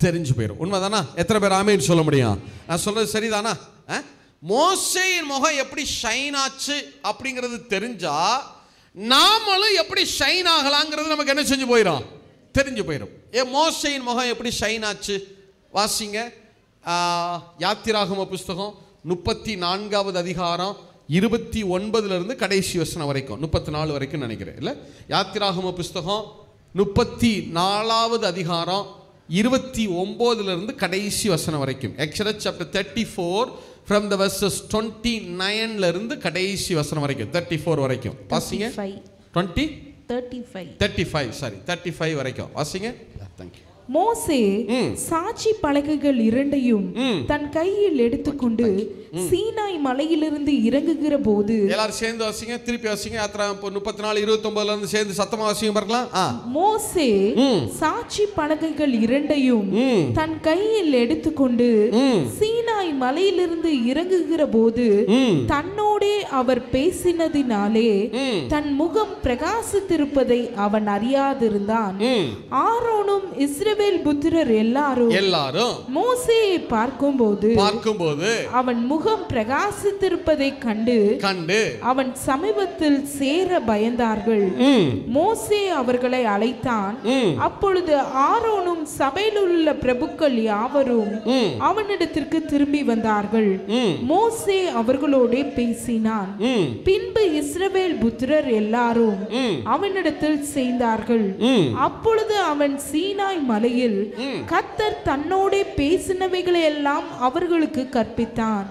தெரிஞ்சு போயிடும். உண்மைதானா? எத்தனை பேர் ஆமேன்னு சொல்ல முடியும்? நான் சொல்றது சரிதானா? மோசேயின் முகம் எப்படி ஷைன் ஆச்சு அப்படிங்கிறது தெரிஞ்சா நாமளும் எப்படி ஷைன் ஆகலாங்கிறது நமக்கு என்ன செஞ்சு போயிடும்? தெரிஞ்சு போயிடும். மோசேயின் முகம் எப்படி ஷைன் ஆச்சு? வாசிங்க யாத்திராகம புஸ்தகம் 34வது அதிகாரம் 29 கடைசி வசனம் வரைக்கும், 34 வரைக்கும் நினைக்கிறேன் இல்லை? யாத்திராகம புஸ்தகம் 34வது அதிகாரம் 29 கடைசி வசனம் வரைக்கும். Exodus chapter 34 from the verses 29 கடைசி வசனம் வரைக்கும், 34 வரைக்கும் வாசிங்க. 35 வரைக்கும் வாசிங்க. Thank you. மோசே சாட்சி பலகைகள் இரண்டையும் தன் கையில் எடுத்துக்கொண்டு சீனாய் மலையிலிருந்து இறங்குகிற போது, எல்லாரும் சேர்ந்து வாசிங்க, திருப்பி வாசிங்க. 34:29 சேர்ந்து சத்தமா வாசிங்க பார்க்கலாம். மோசே சாட்சி பலகைகள் இரண்டையும் தன் கையில் எடுத்துக்கொண்டு சீனாய் மலையிலிருந்து இறங்குகிற போது தன்னோடே அவர் பேசினதினாலே தன் முகம் பிரகாசித்திருப்பதை அவன் அறியாதிருந்தான். ஆரோனும் இஸ்ரவேல் புத்திரர் எல்லாரும் மோசேயை பார்க்கும்போது அவன் முகம் பிரகாசித்திருப்பதை கண்டு அவன் சமீபத்தில் சேர பயந்தார்கள். மோசே அவர்களை அழைத்தான். அப்பொழுது ஆரோனும் சபையில் உள்ள பிரபுக்கள் யாவரும் அவனிடத்திற்கு திரும்பி வந்தார்கள். மோசே அவர்களோட பேசினான். பின்பு இஸ்ரவேல் புத்திரர் எல்லாரும் அவனிடத்தில் சேர்ந்தார்கள். அப்பொழுது அவன் சீனாய் மலையில் கர்த்தர் தன்னோட பேசினவைகளை எல்லாம் அவர்களுக்கு கற்பித்தான்.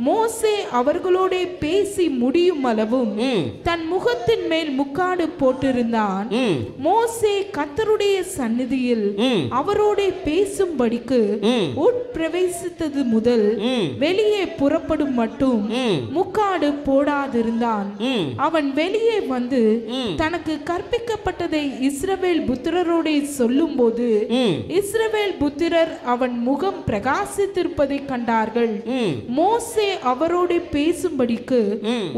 மோசே அவர்களோட பேசி முடியும் அளவும் தன் முகத்தின் மேல் முக்காடு போட்டிருந்தான். மோசே கர்த்தருடைய சந்நிதியில் அவரோட பேசும்படிக்கு உட்பிரவேசித்தது முதல் வெளியே புறப்படும் மட்டும் முக்காடு போடாதிருந்தான். அவன் வெளியே வந்து தனக்கு கற்பிக்கப்பட்டதை இஸ்ரவேல் புத்திரரோட சொல்லும் போது இஸ்ரவேல் புத்திரர் அவன் முகம் பிரகாசித்திருப்பதை கண்டார்கள். மோசே அவரோடு பேசும்படிக்கு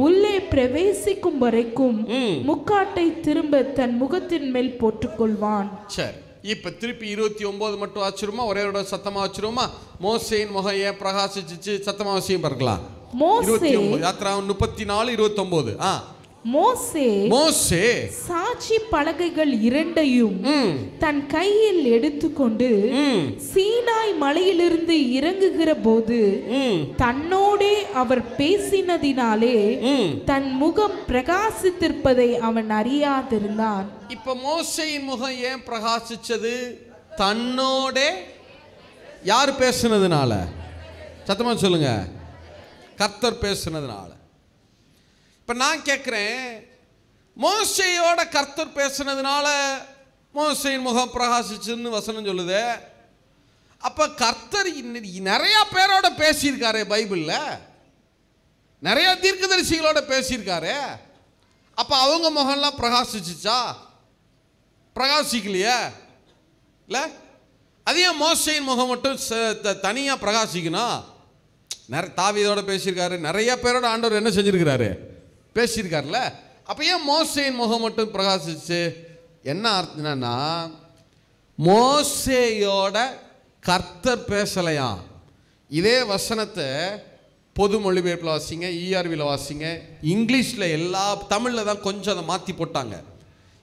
உள்ளே பிரவேசிக்கும் வரைக்கும் முக்காட்டை திரும்ப தன் முகத்தின் மேல் போட்டுக்கொள்வான். சரி, இப்ப திருப்பி 29 மட்டும் ஆச்சிருமா? ஒரே ஒரு சத்தமா ஆச்சிருமா? மோசேயின் முகம் ஏன் பிரகாசிச்சு? சத்தமா அவசியம் பார்க்கலாம். 34:29. மோசே சாட்சி பலகைகள் இரண்டையும் தன் கையில் எடுத்துக்கொண்டு சீனாய் மலையிலிருந்து இறங்குகிற போது தன்னோடே அவர் பேசினதினாலே தன் முகம் பிரகாசித்திருப்பதை அவன் அறியாதிருந்தான். இப்ப மோசேயின் முகம் ஏன் பிரகாசிச்சது? தன்னோட யார் பேசினதுனால? சத்தமா சொல்லுங்க. கர்த்தர் பேசினதுனால. இப்போ நான் கேட்குறேன், மோசேயோட கர்த்தர் பேசுனதுனால மோசேயின் முகம் பிரகாசிச்சுன்னு வசனம் சொல்லுது. அப்போ கர்த்தர் நிறையா பேரோட பேசியிருக்காரு. பைபிளில் நிறையா தீர்க்கதரிசிகளோட பேசியிருக்காரு. அப்போ அவங்க முகம்லாம் பிரகாசிச்சுச்சா? பிரகாசிக்கலையே இல்லை? அதே மோசேயின் முகம் மட்டும் தனியாக பிரகாசிக்கணும்? தாவீதோட பேசியிருக்காரு. நிறைய பேரோட ஆண்டவர் என்ன செஞ்சிருக்கிறாரு? பேசியிருக்காருல்ல. அப்போ ஏன் மோசேயின் முகம் மட்டும் பிரகாசிச்சு? என்ன அர்த்தம்னா, மோசேயோட கர்த்தர் பேசலையாம். இதே வசனத்தை பொது மொழிபெயர்ப்பில் வாசிங்க, ERVயில் வாசிங்க, இங்கிலீஷில் எல்லா, தமிழில் தான் கொஞ்சம் அதை மாற்றி போட்டாங்க.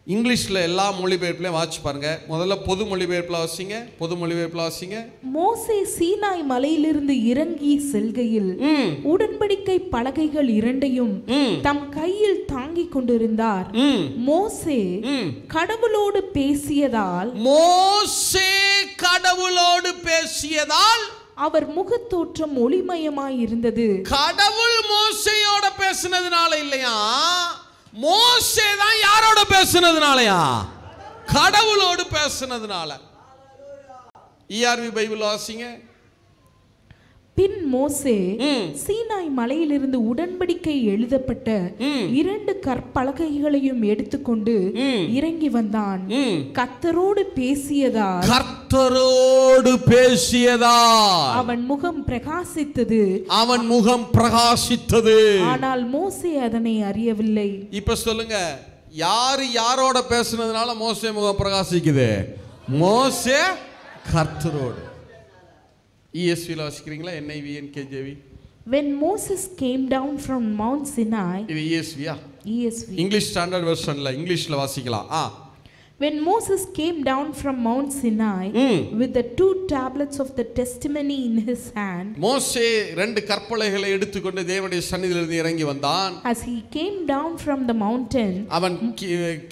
இங்கிலீஷ்ல எல்லா மொழிபெயர்ப்புலையும் வாசிச்சு பாருங்க. முதல்ல பொது மொழிபெயர்ப்புல வாசிங்க. பொது மொழிபெயர்ப்புல வாசிங்க. மோசே சீனாய் மலையிலிருந்து இறங்கி செல்கையில் உடன்படிக்கை பலகைகள் இரண்டையும் தம் கையில் தாங்கிக் கொண்டிருந்தார். மோசே கடவுளோடு பேசியதால் அவர் முகத்தோற்றம் ஒளிமயமாய் இருந்தது. கடவுள் மோசேயோட பேசினதுனால இல்லையா, மோசே தான் யாரோட பேசினதுனாலயா? கடவுளோடு பேசினதுனால. ERV பைபிள் வாசிங்க. பின் மோசே சீனாய் மலையிலிருந்து உடன்படிக்கை எழுதப்பட்ட 2 கற்பலகைகளையும் எடுத்துக்கொண்டு இறங்கி வந்தான். கர்த்தரோடு பேசியதால் அவன் முகம் பிரகாசித்தது. ஆனால் மோசே அதனை அறியவில்லை. இப்ப சொல்லுங்க, யாரோட பேசுனதுனால மோசே முகம் பிரகாசிக்குது? மோசே கர்த்தரோடு. ESV ல வாசிக்கிறீங்களா? NIV NKJV. When Moses came down from Mount Sinai. இது ESV யா? ESV. English Standard Versionல இங்கிலீஷ்ல வாசிக்கலாம். When Moses came down from Mount Sinai with the 2 tablets of the testimony in his hand. மோசே 2 கற்பலகைகளை எடுத்துக்கொண்டு தேவனுடைய சந்நிதியிலிருந்து இறங்கி வந்தான். As he came down from the mountain, அவன்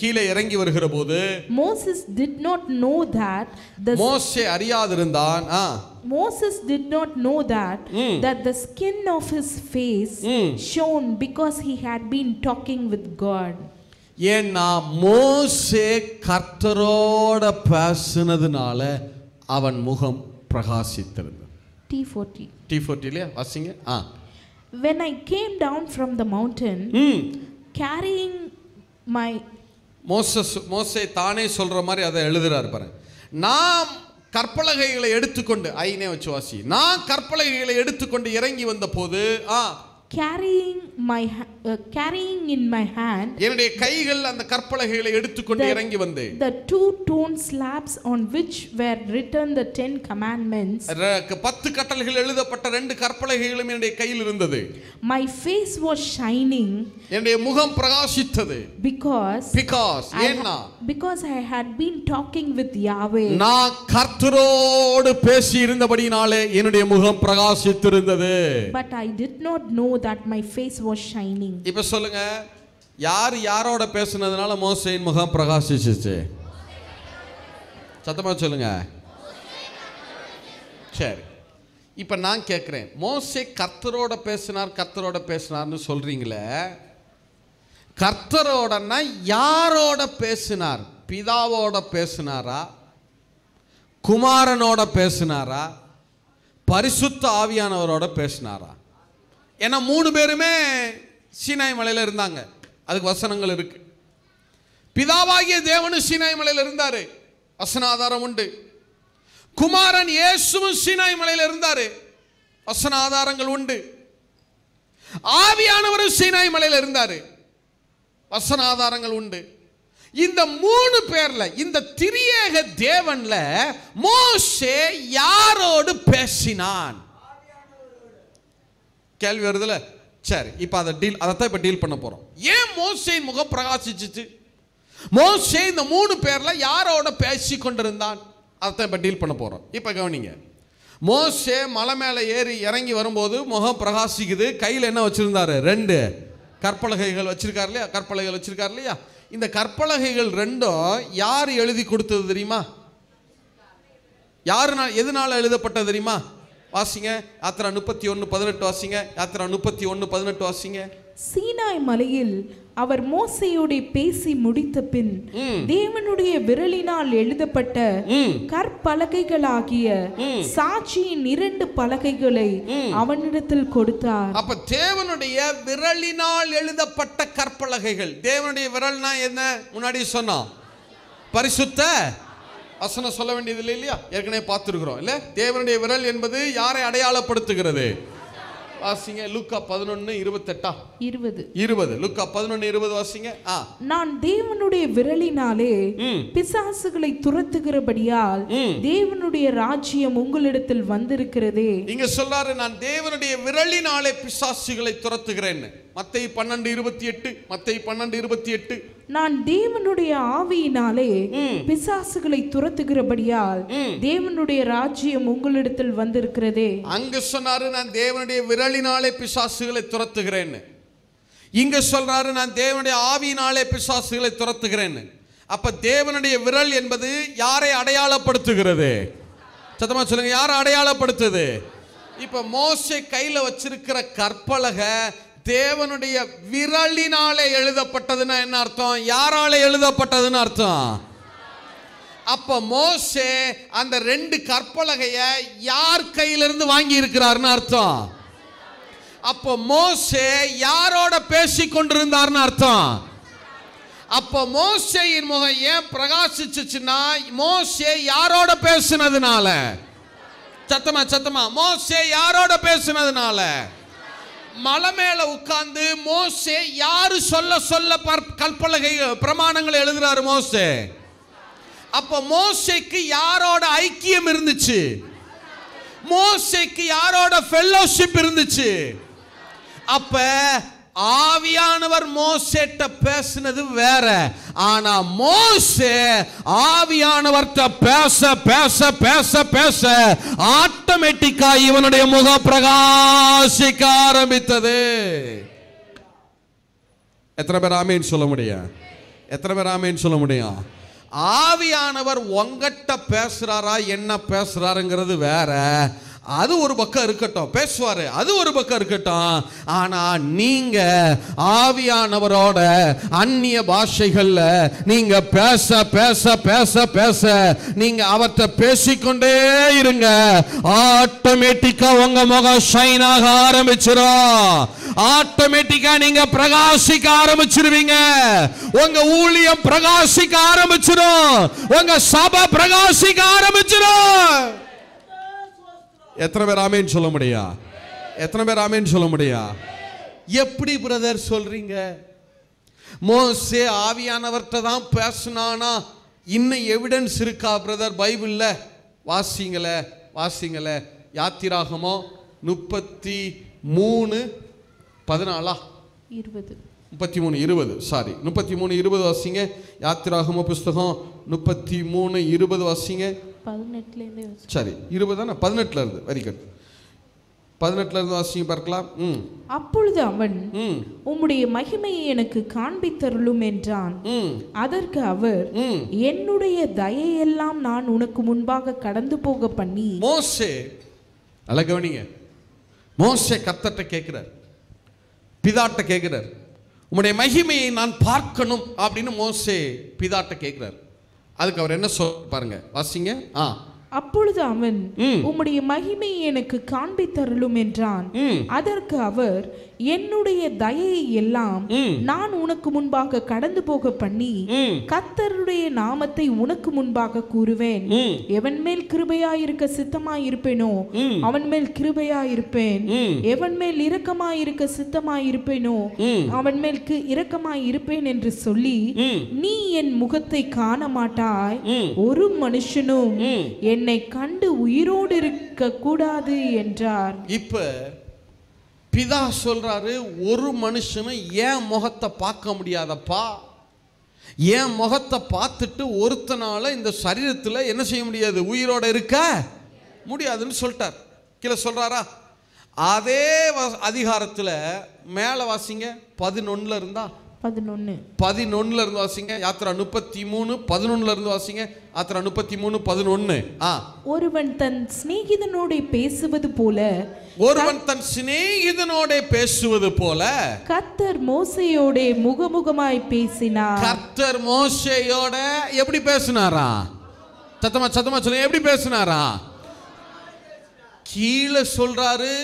கீழே இறங்கி வருகிறபோது Moses did not know that மோசே அறியாதிருந்தான். Moses did not know that the skin of his face shone because he had been talking with God. ஏன்னா மோசே கர்த்தரோட பேசினதுனால அவன் முகம் பிரகாசித்திருந்தது. T40 இல்லையா? வாசிங்க. When I came down from the mountain carrying my மோசே தானே சொல்ற மாதிரி அதை எழுதுறாரு பாருங்க. நாம் கற்பலகைகளை எடுத்துக்கொண்டு ஐனே வச்சு வாசி. நான் கற்பலகைகளை எடுத்துக்கொண்டு இறங்கி வந்த போது carrying in my hand என்னுடைய கைகள் அந்த கற்பலகைகளை எடுத்துக்கொண்டு இறங்கி வந்தேன். The 2 stone slabs on which were written the 10 commandments. 10 கட்டளைகள் எழுதப்பட்ட 2 கற்பலகைகளும் என்னுடைய கையில் இருந்தது. My face was shining. என்னுடைய முகம் பிரகாசித்தது. Because I had been talking with Yahweh. நான் கர்த்தரோடு பேசி இருந்தபடியாலே என்னுடைய முகம் பிரகாசித்திருந்தது. But I did not know that my face was shining. இப்ப சொல்லுங்க, யாரோட பேசினதுனால மோசேயின் முகம் பிரகாசிச்சுச்சு? சத்தமா சொல்லுங்க. சரி, இப்ப நான் கேட்கிறேன், மோசே கர்த்தரோட பேசினார்னு சொல்றீங்களே, கர்த்தரோடனா யாரோட பேசினார்? பிதாவோட பேசினாரா? குமாரனோட பேசினாரா? பரிசுத்த ஆவியானவரோட பேசினாரா? ஏன்னா 3 பேருமே சீனாய் மலையில இருந்தாங்க. அதுக்கு வசனங்கள் இருக்கு. பிதாவாகிய தேவனும் சீனாய் மலையில இருந்தாரு, வசன ஆதாரம் உண்டு. குமாரன் இயேசுவும் சீனாய் மலையில இருந்தாரு, வசன ஆதாரங்கள் உண்டு. ஆவியானவரும் சீனாய் மலையில இருந்தாரு, வசன ஆதாரங்கள் உண்டு. இந்த 3 பேர்ல, இந்த திரியேக தேவன்ல மோசே யாரோடு பேசினான்? கேள்வி வருதுல. சரி, இப்ப அதைத்தான் இப்ப டீல் பண்ண போறோம். ஏன் மோசேயின் முகம் பிரகாசிச்சுச்சு? மோசே இந்த 3 பேர்ல யாரோட பேசி கொண்டிருந்தான்? அதைத்தான் இப்ப டீல் பண்ண போறோம். இப்ப கவனிங்க. மோசே மலை மேல ஏறி இறங்கி வரும்போது முகம் பிரகாசிக்குது. கையில் என்ன வச்சிருந்தாரு? 2 கற்பலகைகள் வச்சிருக்காரு இல்லையா? இந்த கற்பலகைகள் 2 யார் எழுதி கொடுத்தது தெரியுமா? எதனால எழுதப்பட்டது தெரியுமா? வாசிங்க. யாத்திரா 31:18 வாசிங்க. யாத்திரா 31:18 வாசிங்க. சீனாய் மலையில் அவர் மோசேயோடு பேசி முடித்த பின் தேவனுடைய விரலினால் எழுதப்பட்ட கற்பலகைகளாகிய சாட்சியின் 2 பலகைகளை அவனிடத்தில் கொடுத்தார். அப்ப தேவனுடைய விரலினால் எழுதப்பட்ட கற்பலகைகள். தேவனுடைய விரல்னா என்ன? முன்னாடி சொன்னோம், பரிசுத்த வசனம் சொல்ல வேண்டியது இல்லையா? ஏற்கனவே பார்த்துருக்கிறோம் இல்ல? தேவனுடைய விரல் என்பது யாரை அடையாளப்படுத்துகிறது? வாசிங்க. லூக்கா 11:28 லூக்கா 11:20 வாசிங்க. நான் தேவனுடைய விரலினாலே பிசாசுகளை துரத்துகிறபடியால் தேவனுடைய ராஜ்யம் உங்களிடத்தில் வந்திருக்கிறதே. இங்க சொல்றாரு, நான் தேவனுடைய விரலினாலே பிசாசுகளை துரத்துகிறேன். மத்தேயு 12:28 நான் தேவனுடைய ஆவியினாலே பிசாசுகளை துரத்துகிறபடியால் தேவனுடைய ராஜ்யம் உங்களிடத்தில் வந்திருக்கிறதே. அங்க சொன்னாரு நான் தேவனுடைய விரலினாலே பிசாசுகளை துரத்துகிறேன்னு. இங்க சொல்றாரு நான் தேவனுடைய ஆவியினாலே பிசாசுகளை துரத்துகிறேன்னு. அப்ப தேவனுடைய விரல் என்பது யாரை அடையாளப்படுத்துகிறது? சத்தமா சொல்லுங்க, யாரை அடையாளப்படுத்துது? இப்ப மோசே கையில வச்சிருக்கிற கற்பலகை தேவனுடைய விரலினாலே எழுதப்பட்டதுன்னா என்ன அர்த்தம்? யாரால எழுதப்பட்டதுன்னு அர்த்தம். அப்ப மோசே அந்த 2 கற்பலகைய யார் கையிலிருந்து வாங்கி இருக்கிறார்னு அர்த்தம். அப்ப மோசே யாரோட பேசி கொண்டிருந்தார்னு அர்த்தம். அப்ப மோசேயின் முகம் ஏன் பிரகாசிச்சுச்சுன்னா மோசே யாரோட பேசினதுனால. சத்தமா சத்தமா, மோசே யாரோட பேசினதுனால. மலை மேல உட்கார்ந்து மோசே யாரு சொல்ல சொல்ல கற்பலகை பிரமாணங்களை எழுதுறாரு மோசே. அப்ப மோசேக்கு யாரோட ஐக்கியம் இருந்துச்சு? மோசேக்கு யாரோட ஃபெல்லோஷிப் இருந்துச்சு? அப்ப ஆவியானவர் மோசேட்ட பேசினது வேற. ஆனா மோசே ஆவியானவர்ட்ட பேச பேச பேச பேச ஆட்டோமேட்டிக்கா இவனுடைய முகம் பிரகாசிக்க ஆரம்பித்தது. எத்தனை பேர் ஆமேன் சொல்ல முடியும்? எத்தனை பேர் ஆமேன் சொல்ல முடியும்? ஆவியானவர் உங்ககிட்ட பேசுறாரா என்ன பேசுறாருங்கிறது வேற. அது ஒரு பக்கம் இருக்கட்டும், பேசுவாரு, அது ஒரு பக்கம் இருக்கட்டும். ஆனா நீங்க ஆவியானவரோட அந்நிய பாஷைகள்ல நீங்க பேச பேச பேச பேச நீங்க அவர்கிட்ட பேசிக்கொண்டே இருங்க. ஆட்டோமேட்டிக்கா உங்க முகம் ஷைன் ஆக ஆரம்பிச்சிடும். ஆட்டோமேட்டிக்கா நீங்க பிரகாசிக்க ஆரம்பிச்சிருவீங்க. உங்க ஊழியம் பிரகாசிக்க ஆரம்பிச்சிடும். உங்க சபை பிரகாசிக்க ஆரம்பிச்சிடும். எத்தனை பேர் ஆமேன் சொல்ல முடியா? எத்தனை பேர் ஆமேன் சொல்ல முடியா? எப்படி பிரதர் சொல்றீங்க? மோசே ஆவியானவர்கிட்ட தான் பேசினானா? இன்னும் எவிடன்ஸ் இருக்கா பிரதர் பைபிள்ல? வாசிங்களே வாசிங்களே. யாத்திராகமோ 33:14 சாரி 33:20 வாசிங்க. யாத்திராகம புஸ்தகம் 33:20 வாசிங்க. 18 சரி 20 தானே? 18 இருந்து. Very good. 18 இருந்து வாசிங்க பார்க்கலாம். அப்பொழுது அவன் உம்முடைய மகிமையை எனக்கு காண்பித்தருளும் என்றான். அதற்கு அவர் என்னுடைய தயையெல்லாம் நான் உனக்கு முன்பாக கடந்து போக பண்ணி. மோசே நல்லா கவனிங்க. மோசே கர்த்தர்ட்ட கேட்கிறார், பிதாட்ட கேட்கிறார், உம்முடைய மகிமையை நான் பார்க்கணும் அப்படின்னு மோசே பிதாட்ட கேட்கிறார். அதுக்கு அவர் என்ன சொல்ல பாருங்க, வாசிங்க. அப்பொழுது அவன் உம்முடைய மகிமையை எனக்கு காண்பித்தருளும் என்றான். அதற்கு அவர் என்னுடைய தயையை எல்லாம் நான் உனக்கு முன்பாக கடந்து போக பண்ணி கர்த்தருடைய நாமத்தை உனக்கு முன்பாக கூறுவேன். எவன் மேல் கிருபையாயிருக்க சித்தமாயிருப்பேனோ அவன் மேல் கிருபையாயிருப்பேன். எவன் மேல் இரக்கமாயிருக்க சித்தமாயிருப்பேனோ அவன் மேல் இரக்கமாயிருப்பேன் என்று சொல்லி நீ என் முகத்தை காண மாட்டாய். ஒரு மனுஷனும் என்னை கண்டு உயிரோடு இருக்க கூடாது என்றார். இப்ப பிதா சொல்றாரு, ஒரு மனுஷனும் ஏன் முகத்தை பார்க்க முடியாதப்பா? ஏன் முகத்தை பார்த்துட்டு ஒருத்தனால இந்த சரீரத்தில் என்ன செய்ய முடியாது? உயிரோட இருக்க முடியாதுன்னு சொல்லிட்டார். கீழே சொல்றாரா? அதே அதிகாரத்தில் மேலே வாசிங்க. 11 இருந்தா 11 இருந்து வாசிங்க. யாத்திரா 33:11 இருந்து வாசிங்க. யாத்திரா 33:11. ஒருவன் தன் சிநேகிதனோட பேசுவது போல, ஒருவன் தன் சிநேகிதனோட பேசுவது போல கர்த்தர் மோசேயோட முகமுகமாய் பேசினார். கர்த்தர் மோசேயோட எப்படி பேசினாரா? சத்தமா சத்தமா சொல்லுங்க, எப்படி பேசினாரா? கீழே சொல்றாரு,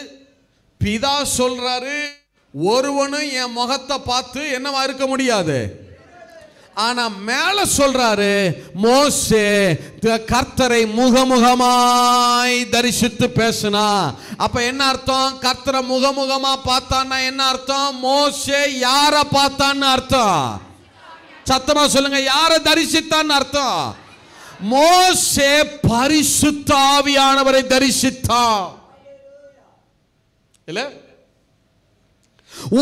பிதா சொல்றாரு, ஒருவனும் என் முகத்தை பார்த்து என்னவா இருக்க முடியாது. ஆனா மேல சொல்றாரு, மோசே கர்த்தரை முகமுகமாய் தரிசித்து பேசினா. அப்ப என்ன அர்த்தம்? கர்த்தரை முகமுகமா பார்த்தான்னா என்ன அர்த்தம்? மோசே யார பார்த்தான்னு அர்த்தம். சத்தமா சொல்லுங்க, யார தரிசித்தான்னு அர்த்தம். மோசே பரிசுத்த ஆவியானவரை தரிசித்தான். இல்ல,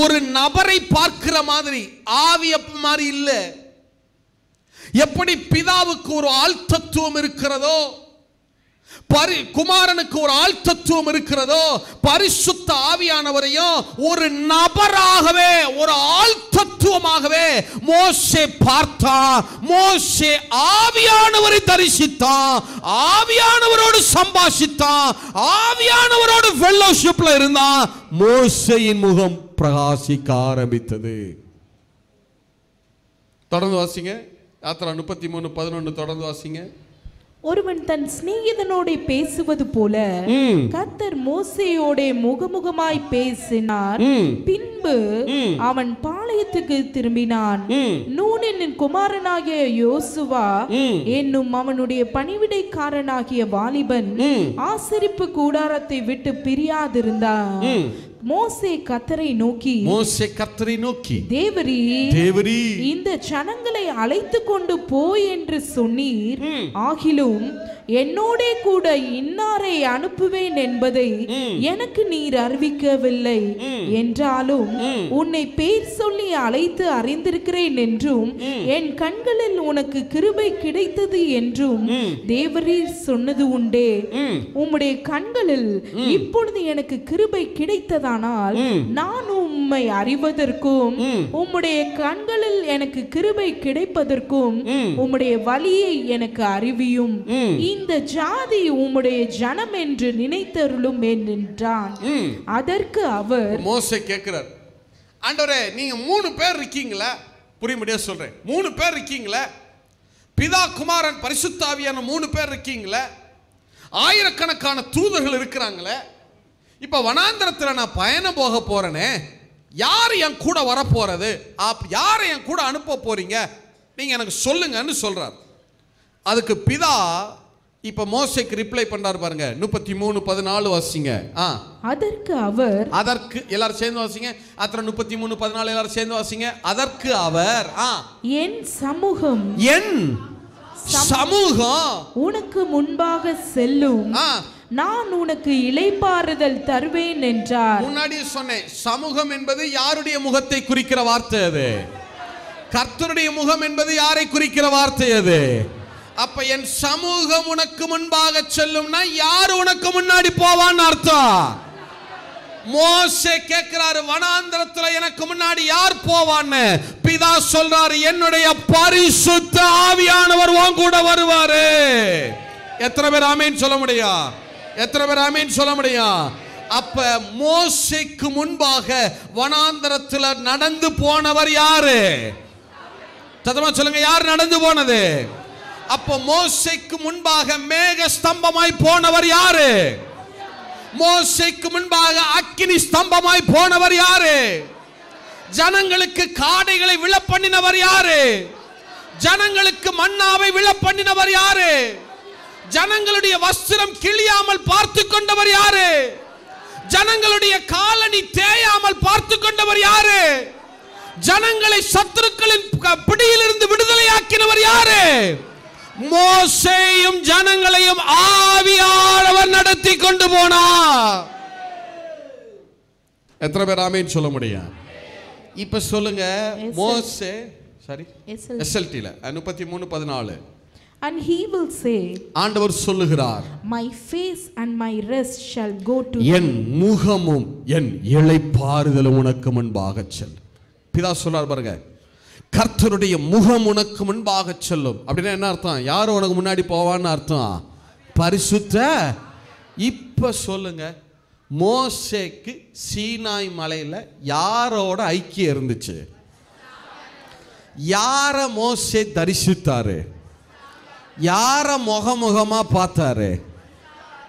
ஒரு நபரை பார்க்கிற மாதிரி, ஆவியப்ப மாதிரி இல்ல, எப்படி பிதாவுக்கு ஒரு ஆள் தத்துவம் இருக்கிறதோ, குமாரனுக்கு ஒரு ஆள் தத்துவம் இருக்கிறதோ, பரிசுத்த ஆவியானவரையும் ஒரு நபராகவே, ஒரு ஆள் தத்துவமாகவே மோசே பார்த்தான். மோசே ஆவியானவரை தரிசித்தான், ஆவியானவரோடு சம்பாஷித்தான், ஆவியானவரோடு ஃபெல்லோஷிப்ல இருந்தான். மோசேயின் முகம் பிரகாசிக்க ஆரம்பித்தது. தொடர்ந்து வாசிங்க. யாத்திரா 33:11 தொடர்ந்து வாசிங்க. ஒருவன் தன் சிநேகிதனோட பேசுவது போல கர்த்தர் மோசேயோட முகமுகமாய் பேசினார். பின்பு அவன் பாளையத்துக்கு திரும்பினான். நூனின் குமாரனாகிய யோசுவா என்னும் அவனுடைய பணிவிடைக்காரனாகிய வாலிபன் ஆசரிப்பு கூடாரத்தை விட்டு பிரியாதிருந்தான். மோசே கர்த்தரை நோக்கி தேவரீ இந்த ஜனங்களை அழைத்து கொண்டு போய் என்று சொன்னீர். ஆகிலும் என்னோடே கூட இன்னாரை அனுப்புவேன் என்பதை எனக்கு நீர் அறிவிக்கவில்லை. என்றாலும் உன்னை பேர் சொல்லி அழைத்து அறிந்திருக்கிறேன் என்றும் என் கண்களில் உனக்கு கிருபை கிடைத்தது என்றும் தேவரீர் சொன்னது உண்டே. உம்முடைய கண்களில் இப்பொழுது எனக்கு கிருபை கிடைத்ததானால் நான் உம்மை அறிவதற்கும் உம்முடைய கண்களில் எனக்கு கிருபை கிடைப்பதற்கும் உம்முடைய வழியை எனக்கு அறிவியும். இந்த ஜாதி உம்முடைய ஜனம் என்று நினைத்தருளும் என்றான். அதற்கு அவர், மோசே கேட்கிறார், ஆண்டவரே நீங்க 3 பேர் இருக்கீங்களா? புரியும்படியா சொல்றேன். 3 பேர் இருக்கீங்களா? பிதா, குமாரன், பரிசுத்த ஆவியான 3 பேர் இருக்கீங்களா? ஆயிரக்கணக்கான தூதர்கள் இருக்கிறாங்களே. இப்ப வனாந்தரத்தில் நான் பயணம் போக போறேனே, யார் என் கூட வர போறது? யாரை என் கூட அனுப்ப போறீங்க? நீங்க எனக்கு சொல்லுங்கன்னு சொல்றார். அதுக்கு பிதா இப்ப மோசேக்கு ரிப்ளை பண்றாரு பாருங்க. 33:14 வாசிங்க. அதற்கு எல்லாரும் சேர்ந்து வாசிங்க. அത്ര 33:14 எல்லாரும் சேர்ந்து வாசிங்க. அதற்கு அவர், என் சமூகம் உனக்கு முன்பாக செல்லும், நான் உனக்கு இளைப்பாறுதல் தருவேன் என்றார். முன்னாடி சொன்னேன், சமூகம் என்பது யாருடைய முகத்தை குறிக்கிற வார்த்தை? அது கர்த்தருடைய முகம் என்பது யாரை குறிக்கிற வார்த்தை? அது அப்ப என் சமூகம் உனக்கு முன்பாக செல்லும்னா யார் உனக்கு முன்னாடி போவான்னு அர்த்தம். மோசே கேட்கிறாரு, வனாந்தரத்துல எனக்கு முன்னாடி யார் போவான்னு. பிதா சொல்றாரு, என்னுடைய பரிசுத்த ஆவியானவர் உன் கூட வருவாரு. எத்தனை பேர் ஆமென் சொல்ல முடியும்? எத்தனை பேர் ஆமென் சொல்ல முடியும்? அப்ப மோசேக்கு முன்பாக வனாந்தரத்துல நடந்து போனவர் யாரு? சத்தமா சொல்லுங்க, யார் நடந்து போனது? அப்ப மோசேக்கு முன்பாக மேக ஸ்தம்பமாய் போனவர் யாரு? மோசேக்கு முன்பாக அக்கினி ஸ்தம்பமாய் போனவர் யாரு? ஜனங்களுக்கு காடைகளை விழ பண்ணினவர் யாரு? ஜனங்களுக்கு மன்னாவை விழ பண்ணினவர் யாரு? ஜனங்களுடைய வஸ்திரம் கிழியாமல் பார்த்து கொண்டவர் யாரு? ஜனங்களுடைய காலணி தேயாமல் பார்த்து கொண்டவர் யாரு? ஜனங்களை சத்துருக்களின் பிடியிலிருந்து விடுதலையாக்கினவர் யாரு? மோசேயும் ஜனங்களையும் ஆவியானவர் நடத்தி கொண்டு போனார். எத்தனை பேர் ஆமென் சொல்ல முடியும்? இப்ப சொல்லுங்க, மோசே எஸ்எல்டில 33:14. And he will say, ஆண்டவர் சொல்லுகிறார், my face and my rest shall go to என் முகமும் என் இளைப்பாறுதலும் உனக்கு முன்பாக செல்லும். பிதா சொல்றார் பாருங்க, கர்த்தருடைய முகம் உனக்கு முன்பாக செல்லும். அப்படின்னா என்ன அர்த்தம்? யார் உனக்கு முன்னாடி போவான்னு அர்த்தம்? பரிசுத்த. இப்ப சொல்லுங்க, மோசேக்கு சீனாய் மலையில யாரோட ஐக்கியம் இருந்துச்சு? யார மோசே தரிசித்தாரு? யார முகமுகமா பார்த்தாரு?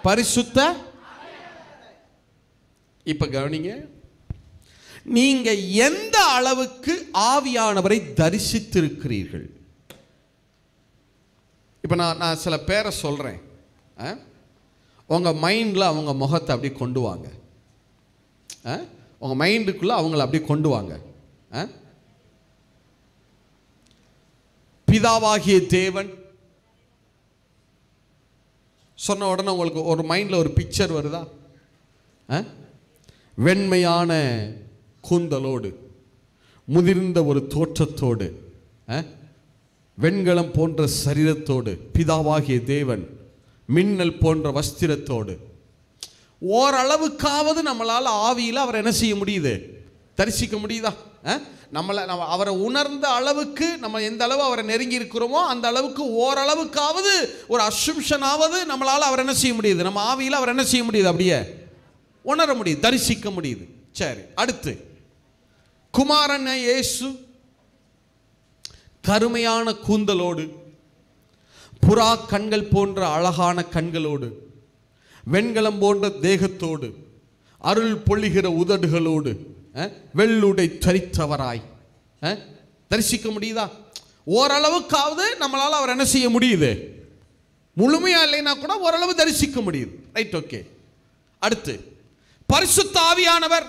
பரிசுத்த. இப்ப கவனிங்க, நீங்க எந்த அளவுக்கு ஆவியானவரை தரிசித்திருக்கிறீர்கள்? இப்ப நான் சில பேரை சொல்றேன், உங்க மைண்ட்ல அவங்க முகத்தை அப்படி கொண்டு வாங்க. உங்க மைண்டுக்குள்ள அவங்கள அப்படி கொண்டு வாங்க. பிதாவாகிய தேவன் சொன்ன உடனே உங்களுக்கு ஒரு மைண்ட்ல ஒரு பிக்சர் வருதா? வெண்மையான கூந்தலோடு, முதிர்ந்த ஒரு தோற்றத்தோடு, வெண்கலம் போன்ற சரீரத்தோடு, பிதாவாகிய தேவன் மின்னல் போன்ற வஸ்திரத்தோடு. ஓரளவுக்காவது நம்மளால் ஆவியில் அவரை என்ன செய்ய முடியுது? தரிசிக்க முடியுதா? நம்ம அவரை உணர்ந்த அளவுக்கு நம்ம எந்த அளவு அவரை நெருங்கி இருக்கிறோமோ அந்த அளவுக்கு ஓரளவுக்காவது ஒரு அசம்ஷனாவது நம்மளால் அவர் என்ன செய்ய முடியுது? நம்ம ஆவியில் அவர் என்ன செய்ய முடியுது? அப்படியே உணர முடியுது, தரிசிக்க முடியுது. சரி, அடுத்து குமாரன் இயேசு கருமையான கூந்தலோடு, புறா கண்கள் போன்ற அழகான கண்களோடு, வெண்கலம் போன்ற தேகத்தோடு, அருள் பொழிகிற உதடுகளோடு, வெள்ளுடை தரித்தவராய் தரிசிக்க முடியுதா? ஓரளவுக்காவது நம்மளால் அவர் என்ன செய்ய முடியுது? முழுமையா இல்லைன்னா கூட ஓரளவு தரிசிக்க முடியுது. Right, okay. அடுத்து பரிசுத்த ஆவியானவர்.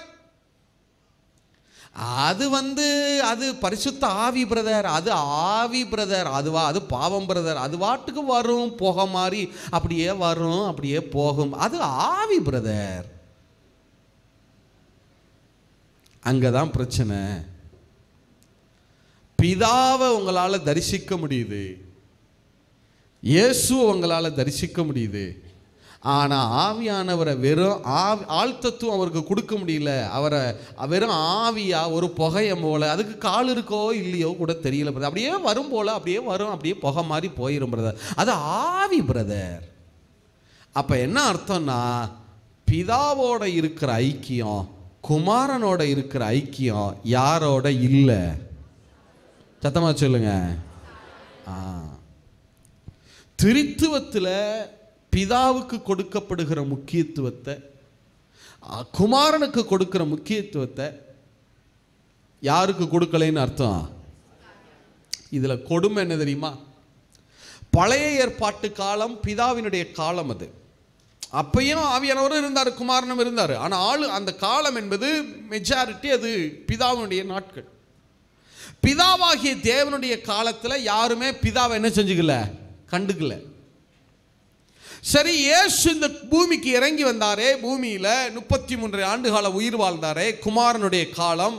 அது பரிசுத்த ஆவி பிரதர், அது ஆவி பிரதர், அது பாவம் பிரதர், அது வாட்டுக்கு வரும் போக மாதிரி, அப்படியே வரும் அப்படியே போகும், அது ஆவி பிரதர். அங்கதான் பிரச்சனை. பிதாவை உங்களால் தரிசிக்க முடியுது, இயேசு உங்களால் தரிசிக்க முடியுது. ஆனால் ஆவியானவரை வெறும் ஆழ்த்தத்துவம் அவருக்கு கொடுக்க முடியல. அவரை வெறும் ஆவியா ஒரு புகைய போல, அதுக்கு கால் இருக்கோ இல்லையோ கூட தெரியல பிரதர், அப்படியே வரும் போல, அப்படியே வரும், அப்படியே புகை மாதிரி போயிடும் பிரதர், அது ஆவி பிரதர். அப்போ என்ன அர்த்தம்னா, பிதாவோட இருக்கிற ஐக்கியம் குமாரனோட இருக்கிற ஐக்கியம் யாரோட இல்லை? சத்தமா சொல்லுங்க. திரித்துவத்தில் பிதாவுக்கு கொடுக்கப்படுகிற முக்கியத்துவத்தை, குமாரனுக்கு கொடுக்கிற முக்கியத்துவத்தை யாருக்கு கொடுக்கலைன்னு அர்த்தம்? இதில் கொடுமை என்ன தெரியுமா? பழைய ஏற்பாட்டு காலம் பிதாவினுடைய காலம். அது அப்பையும் ஆவியானவரும் இருந்தார், குமாரனும் இருந்தார். ஆனால் அந்த காலம் என்பது மெஜாரிட்டி அது பிதாவினுடைய நாட்கள். பிதாவாகிய தேவனுடைய காலத்தில் யாருமே பிதாவை என்ன செஞ்சுக்கல? கண்டுக்கல. சரி, இயேசு இந்த பூமிக்கு இறங்கி வந்தாரே, பூமியில் 33 ஆண்டுகால உயிர் வாழ்ந்தாரே, குமாரனுடைய காலம்.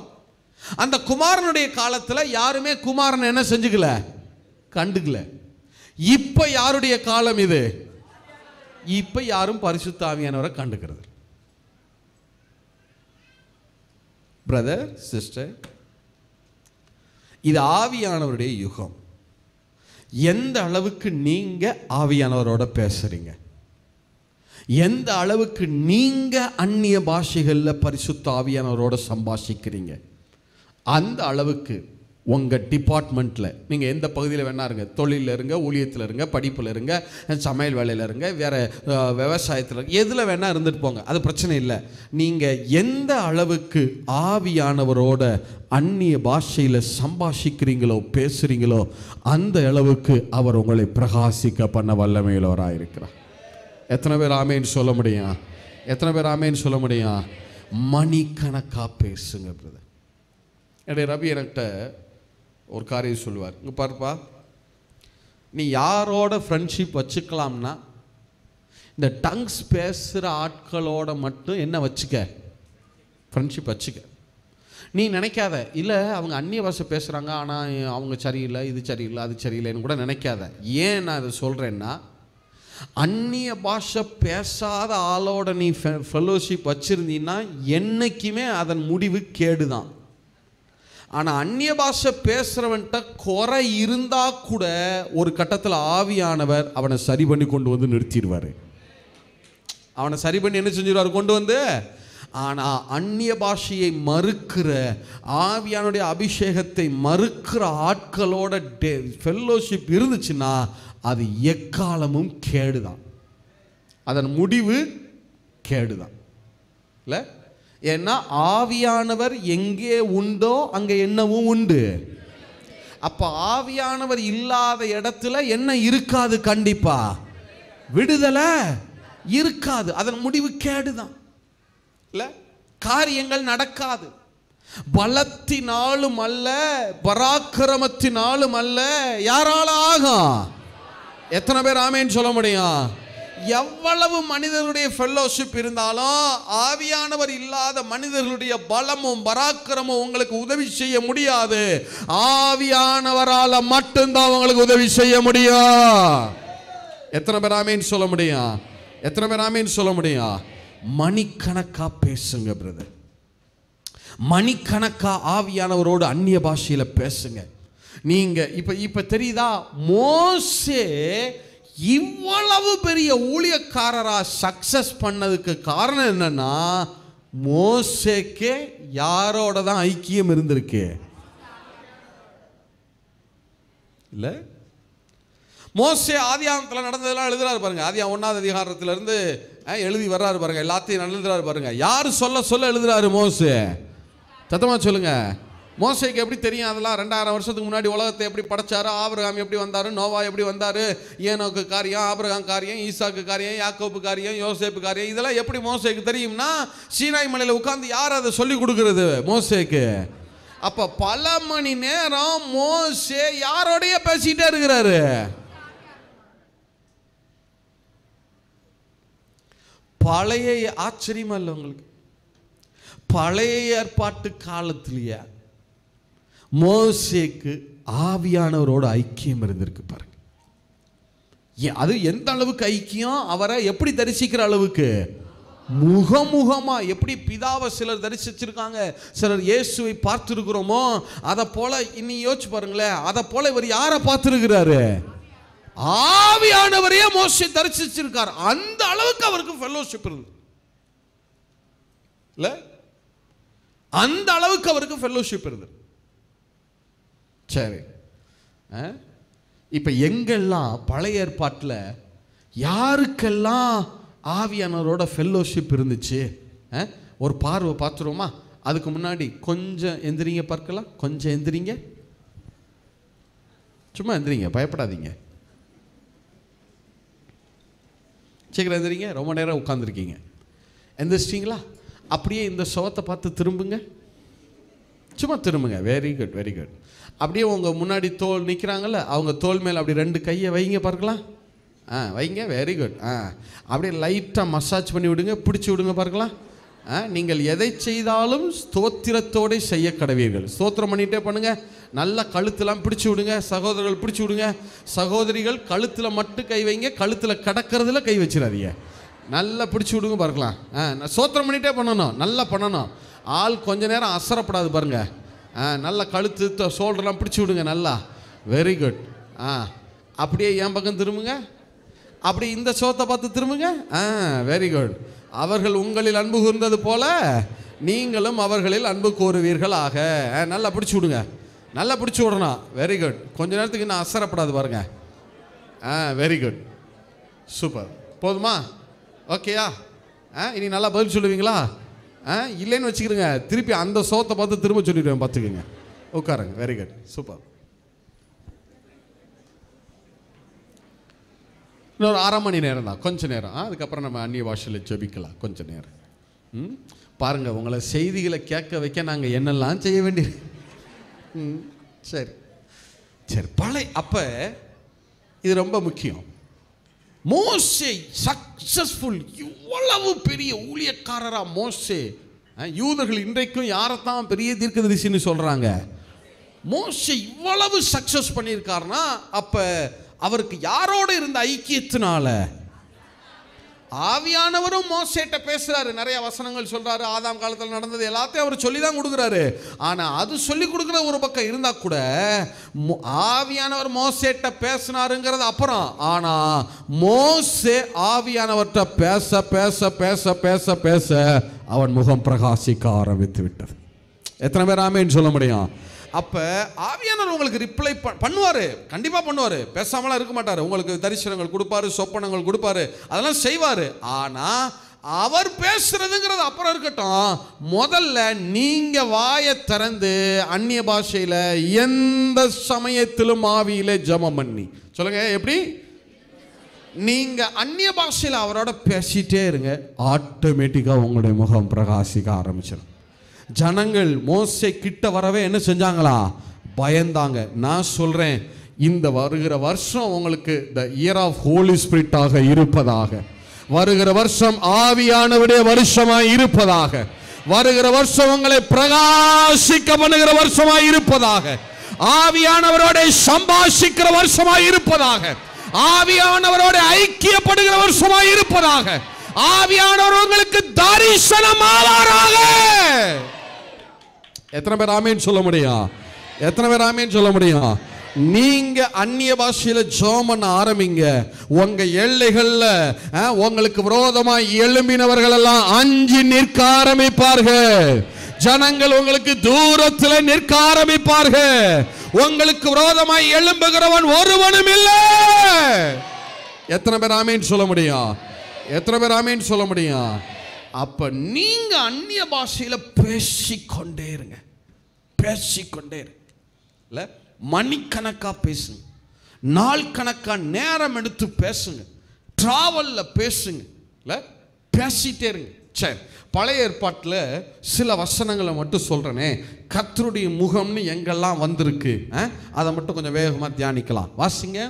அந்த குமாரனுடைய காலத்தில் யாருமே குமாரனை என்ன செஞ்சுக்கல? கண்டுக்கல. இப்ப யாருடைய காலம் இது? இப்ப யாரும் பரிசுத்த ஆவியானவரை கண்டுக்கிறது. பிரதர், சிஸ்டர், இது ஆவியானவருடைய யுகம். எந்த அளவுக்கு நீங்க ஆவியானவரோட பேசுறீங்க, எந்த அளவுக்கு நீங்க அந்நிய பாஷைகளில் பரிசுத்த ஆவியானவரோட சம்பாஷிக்கிறீங்க, அந்த அளவுக்கு உங்கள் டிபார்ட்மெண்ட்டில் நீங்கள் எந்த பகுதியில் வேணா இருங்க, தொழிலில் இருங்க, ஊழியத்தில் இருங்க, படிப்பில் இருங்க, சமையல் வேலையில் இருங்க, வேறு விவசாயத்தில், எதில் வேணால் இருந்துட்டு போங்க, அது பிரச்சனை இல்லை. நீங்கள் எந்த அளவுக்கு ஆவியானவரோட அந்நிய பாஷையில் சம்பாஷிக்கிறீங்களோ, பேசுகிறீங்களோ, அந்த அளவுக்கு அவர் உங்களை பிரகாசிக்க பண்ண வல்லமையுள்ளவராக இருக்கிறார். எத்தனை பேர் ஆமேன்னு சொல்ல முடியும்? எத்தனை பேர் ஆமேன்னு சொல்ல முடியும்? மணிக்கணக்காக பேசுங்க பிரதர். என்னுடைய ரவி என்கிட்ட ஒரு காரியம் சொல்லுவார். இங்கே பாருப்பா, நீ யாரோட ஃப்ரெண்ட்ஷிப் வச்சுக்கலாம்னா இந்த டங்ஸ் பேசுகிற ஆட்களோட மட்டும் என்ன வச்சுக்க, ஃப்ரெண்ட்ஷிப் வச்சுக்க. நீ நினைக்காத, இல்லை அவங்க அந்நிய பாஷை பேசுகிறாங்க ஆனால் அவங்க சரியில்லை, இது சரியில்லை, அது சரியில்லைன்னு கூட நினைக்காத. ஏன் நான் இதை சொல்கிறேன்னா, அந்நிய பாஷை பேசாத ஆளோட நீ ஃபெலோஷிப் வச்சுருந்தீங்கன்னா என்றைக்குமே அதன் முடிவு கேடுதான். ஆனால் அந்நிய பாஷை பேசுகிறவன்ட்ட குறை இருந்தால் கூட ஒரு கட்டத்தில் ஆவியானவர் அவனை சரி பண்ணி கொண்டு வந்து நிறுத்திடுவார். அவனை சரி பண்ணி என்ன செஞ்சிடுவார்? கொண்டு வந்து. ஆனால் அந்நிய பாஷையை மறுக்கிற, ஆவியானுடைய அபிஷேகத்தை மறுக்கிற ஆட்களோட ஃபெல்லோஷிப் இருந்துச்சுன்னா அது எக்காலமும் கேடுதான், அதன் முடிவு கேடுதான். இல்லை, ஏன்னா ஆவியானவர் எங்கே உண்டோ அங்கே என்னவும் உண்டு. அப்போ ஆவியானவர் இல்லாத இடத்துல என்ன இருக்காது? கண்டிப்பா விடுதலை இருக்காது, அதன் முடிவு கேடுதான். இல்ல, காரியங்கள் நடக்காது. பலத்தினாலும் அல்ல, பராக்கிரமத்தினாலும் அல்ல, யாரால ஆகும்? எத்தனை பேர் ஆமேன்னு சொல்ல முடியும்? எவ்வளவு மனிதர்களுடைய ஃபெல்லோஷிப் இருந்தாலும் ஆவியானவர் இல்லாத மனிதர்களுடைய பலமும் பராக்கிரமும் உங்களுக்கு உதவி செய்ய முடியாது. ஆவியானவரால மட்டும்தான் உங்களுக்கு உதவி செய்ய முடியும். எத்தனை பேர் ஆமீன் சொல்ல முடியும்? எத்தனை பேர் ஆமீன் சொல்ல முடியும்? மணிக்கணக்கா பேசுங்க பிரதர், மணிக்கணக்கா ஆவியானவரோடு அந்நிய பாஷையில பேசுங்க. நீங்க இப்ப தெரியுதா, மோசே இவ்வளவு பெரிய ஊழியக்காரரா சக்சஸ் பண்ணதுக்கு காரணம் என்னன்னா, மோசேக்கே யாரோட தான் ஐக்கியம் இருந்திருக்கு இல்ல? மோசே ஆதியாகமத்தில் நடந்ததெல்லாம் எழுதுறாரு பாருங்க. ஆதியாகமம் 1ஆம் அதிகாரத்திலிருந்து எழுதி வர்றாரு பாருங்க, எல்லாத்தையும் எழுதுறாரு பாருங்க. யாரு சொல்ல எழுதுறாரு? மோசே. சத்தமா சொல்லுங்க. மோசேக்கு எப்படி தெரியும் அதெல்லாம்? 2000 வருஷத்துக்கு முன்னாடி உலகத்தை எப்படி படைச்சாரு, ஆபிரகாம் எப்படி வந்தாரு, நோவா எப்படி வந்தாரு, ஏனோக்கு காரியம், ஆபிரகாம் காரியம், ஈசாக்கு காரியம், யாக்கோப்பு காரியம், யோசேப்பு காரியம், இதெல்லாம் எப்படி மோசேக்கு தெரியும்னா, சீனாய் மலையில் உட்கார்ந்து யார் அதை சொல்லி கொடுக்கறது மோசேக்கு? அப்ப பல மணி நேரம் மோசே யாரோடைய பேசிட்டே இருக்கிறாரு? பழைய ஆச்சரியமா இல்லை உங்களுக்கு? பழைய ஏற்பாட்டு காலத்திலேயே மோசேக்கு ஆவியானவரோட ஐக்கியம் இருந்திருக்கு பாருங்க. அது எந்த அளவுக்கு ஐக்கியம்? அவரை எப்படி தரிசிக்கிற அளவுக்கு? முகமுகமா. எப்படி பிதாவை சிலர் தரிசிச்சிருக்காங்க, சிலர் இயேசுவை பார்த்திருக்கிறோமோ, அதை போல இன்னி யோசிச்சு பாருங்களேன், அதை போல இவர் யாரை பார்த்திருக்கிறாரு? ஆவியானவரையே மோசே தரிசிச்சிருக்கார். அந்த அளவுக்கு அவருக்கு ஃபெல்லோஷிப் இருந்து இல்ல? அந்த அளவுக்கு அவருக்கு ஃபெல்லோஷிப் இருந்து. சரி, இப்ப எங்கெல்லாம் பழைய ஏற்பாட்டில் யாருக்கெல்லாம் ஆவியானவரோட ஃபெல்லோஷிப் இருந்துச்சு ஒரு பார்வை பார்த்துருவோமா? அதுக்கு முன்னாடி கொஞ்சம் எந்திரிங்க பார்க்கலாம். கொஞ்சம் எந்திரிங்க, சும்மா எந்திரிங்க, பயப்படாதீங்க. சீக்கிரம் எந்திரிங்க. ரொம்ப நேரம் உட்காந்துருக்கீங்க, எந்திரிச்சிட்டிங்களா? அப்படியே இந்த சுவத்தை பார்த்து திரும்புங்க, சும்மா திரும்புங்க. Very good, very good. அப்படியே உங்கள் முன்னாடி தோல் நிற்கிறாங்கல்ல, அவங்க தோல் மேலே அப்படி 2 கையை வைங்க பார்க்கலாம். வைங்க, வெரி குட். அப்படியே லைட்டாக மசாஜ் பண்ணி விடுங்க, பிடிச்சி விடுங்க பார்க்கலாம். நீங்கள் எதை செய்தாலும் ஸ்தோத்திரத்தோடு செய்ய கடவீர்கள். ஸ்தோத்திரம் பண்ணிகிட்டே பண்ணுங்க. நல்லா கழுத்தெல்லாம் பிடிச்சி விடுங்க. சகோதரர்கள் பிடிச்சி விடுங்க. சகோதரிகள் கழுத்தில் மட்டும் கை வைங்க, கழுத்தில் கடக்கிறதுல கை வச்சிடாதீங்க. நல்லா பிடிச்சி விடுங்க பார்க்கலாம். ஸ்தோத்திரம் பண்ணிகிட்டே பண்ணணும், நல்லா பண்ணணும். ஆள் கொஞ்ச நேரம் அசரப்படாது பாருங்க. நல்லா கழுத்து ஷோல்டர்லாம் பிடிச்சி விடுங்க நல்லா. Very good. அப்படியே என் பக்கம் திரும்புங்க. அப்படி இந்த சோத்தை பார்த்து திரும்புங்க. Very good. அவர்கள் உங்களில் அன்பு கூர்ந்தது போல நீங்களும் அவர்களில் அன்பு கூறுவீர்கள் ஆக. நல்லா பிடிச்சி விடுங்க, நல்லா பிடிச்சி விடணும். Very good. கொஞ்ச நேரத்துக்கு இன்னும் அசரப்படாது பாருங்க. Very good, super. போதுமா? ஓகேயா? இனி நல்லா பதில் சொல்லுவீங்களா? இல்லைன்னு வச்சுக்கிறேங்க, திருப்பி அந்த சோத்தை பார்த்து திரும்ப சொல்லிடுவேன், பார்த்துக்குங்க. உட்காருங்க. Very good, super. இன்னொரு 1/2 மணி நேரம் தான், கொஞ்சம் நேரம். அதுக்கப்புறம் நம்ம அந்நிய பாஷையில் ஜெபிக்கலாம் கொஞ்சம் நேரம். பாருங்கள், உங்களை செய்திகளை கேட்க வைக்க நாங்கள் என்னெல்லாம் செய்ய வேண்டியது. சரி சரி. அப்போ இது ரொம்ப முக்கியம். மோசே சக்சஸ்ஃபுல், இவ்வளவு பெரிய ஊழியக்காரரா மோசே. யூதர்கள் இன்றைக்கும் யாரைத்தான் பெரிய தீர்க்கதரிசின்னு சொல்கிறாங்க. மோசே இவ்வளவு சக்சஸ் பண்ணியிருக்காருன்னா அப்போ அவருக்கு யாரோடு இருந்த ஐக்கியத்தினால? ஆவியானவரும் மோசேட்ட பேசுறாரு, நிறைய வசனங்கள் சொல்றாரு, ஆதாம் காலத்தில் நடந்தது எல்லாத்தையும் அவர் சொல்லி தான் கொடுக்குறாரு. ஆனா அது சொல்லி கொடுக்குற ஒரு பக்கம் இருந்தா கூட ஆவியானவர் மோசேட்ட பேசினாருங்கிறது அப்புறம். ஆனா மோசே ஆவியானவர்கிட்ட பேச பேச பேச பேச பேச அவன் முகம் பிரகாசிக்க ஆரம்பித்து விட்டது. எத்தனை பேர் ஆமேன்னு சொல்ல முடியும்? அப்போ ஆவியானவர் உங்களுக்கு ரிப்ளை பண்ணுவார், கண்டிப்பாக பண்ணுவார், பேசாமலாம் இருக்க மாட்டார். உங்களுக்கு தரிசனங்கள் கொடுப்பாரு, சொப்பனங்கள் கொடுப்பாரு, அதெல்லாம் செய்வார். ஆனால் அவர் பேசுறதுங்கிறது அப்புறம் இருக்கட்டும். முதல்ல நீங்கள் வாயை திறந்து அந்நிய பாஷையில் எந்த சமயத்திலும் ஆவியிலே ஜெபம் பண்ணி சொல்லுங்க. எப்படி? நீங்கள் அந்நிய பாஷையில் அவரோட பேசிட்டே இருங்க, ஆட்டோமேட்டிக்காக உங்களுடைய முகம் பிரகாசிக்க ஆரம்பிச்சிடும். ஜனங்கள் மோசே கிட்ட வரவே என்ன செஞ்சாங்களா? பயந்தாங்க. நான் சொல்றேன், இந்த வருகிற வருஷம் உங்களுக்கு the year of Holy Spirit ஆக இருப்பதாக. வருகிற வருஷம் ஆவியானவருடைய வருஷமாய் இருப்பதாக. வருகிற வருஷம் உங்களை பிரகாசிக்க பண்ணுகிற வருஷமாய் இருப்பதாக. ஆவியானவரோட சம்பாஷிக்கிற வருஷமாய் இருப்பதாக. ஆவியானவரோட ஐக்கியப்படுகிற வருஷமாய் இருப்பதாக. ஆவியானவர் உங்களுக்கு தரிசனமாவாராக. எத்தனை பேர் ஆமென் சொல்ல முடியும்? எத்தனை பேர் ஆமென் சொல்ல முடியும்? நீங்க அந்நிய பாஷையில ஜெபம் பண்ண ஆரம்பிங்க. உங்க எல்லைகள்ல உங்களுக்கு விரோதமாய் எழும்பினவர்கள் எல்லாம் அஞ்சி நிற்க ஆரம்பிப்பார்கள். ஜனங்கள் உங்களுக்கு தூரத்தில் நிற்க ஆரம்பிப்பார்கள். உங்களுக்கு விரோதமாய் எழும்புகிறவன் ஒருவனும் இல்லை. எத்தனை பேர் ஆமென் சொல்ல முடியும்? எத்தனை பேர் ஆமென் சொல்ல முடியும்? அப்ப நீங்க அந்நிய பாஷையில பேசிக்கொண்டே இருங்க. பேசிக்கொண்டே இல்ல, மணிக்கணக்கா பேசுங்க, நாள் கணக்கா நேரம் எடுத்து பேசுங்க, டிராவல்ல பேசுங்க, இல்ல பேசிட்டே இருங்க. சரி, பழைய ஏற்பாட்டில் சில வசனங்களை மட்டும் சொல்றேனே, கர்த்தருடைய முகம்னு எங்கெல்லாம் வந்திருக்கு அதை மட்டும் கொஞ்சம் வேகமாக தியானிக்கலாம். வாசிங்க.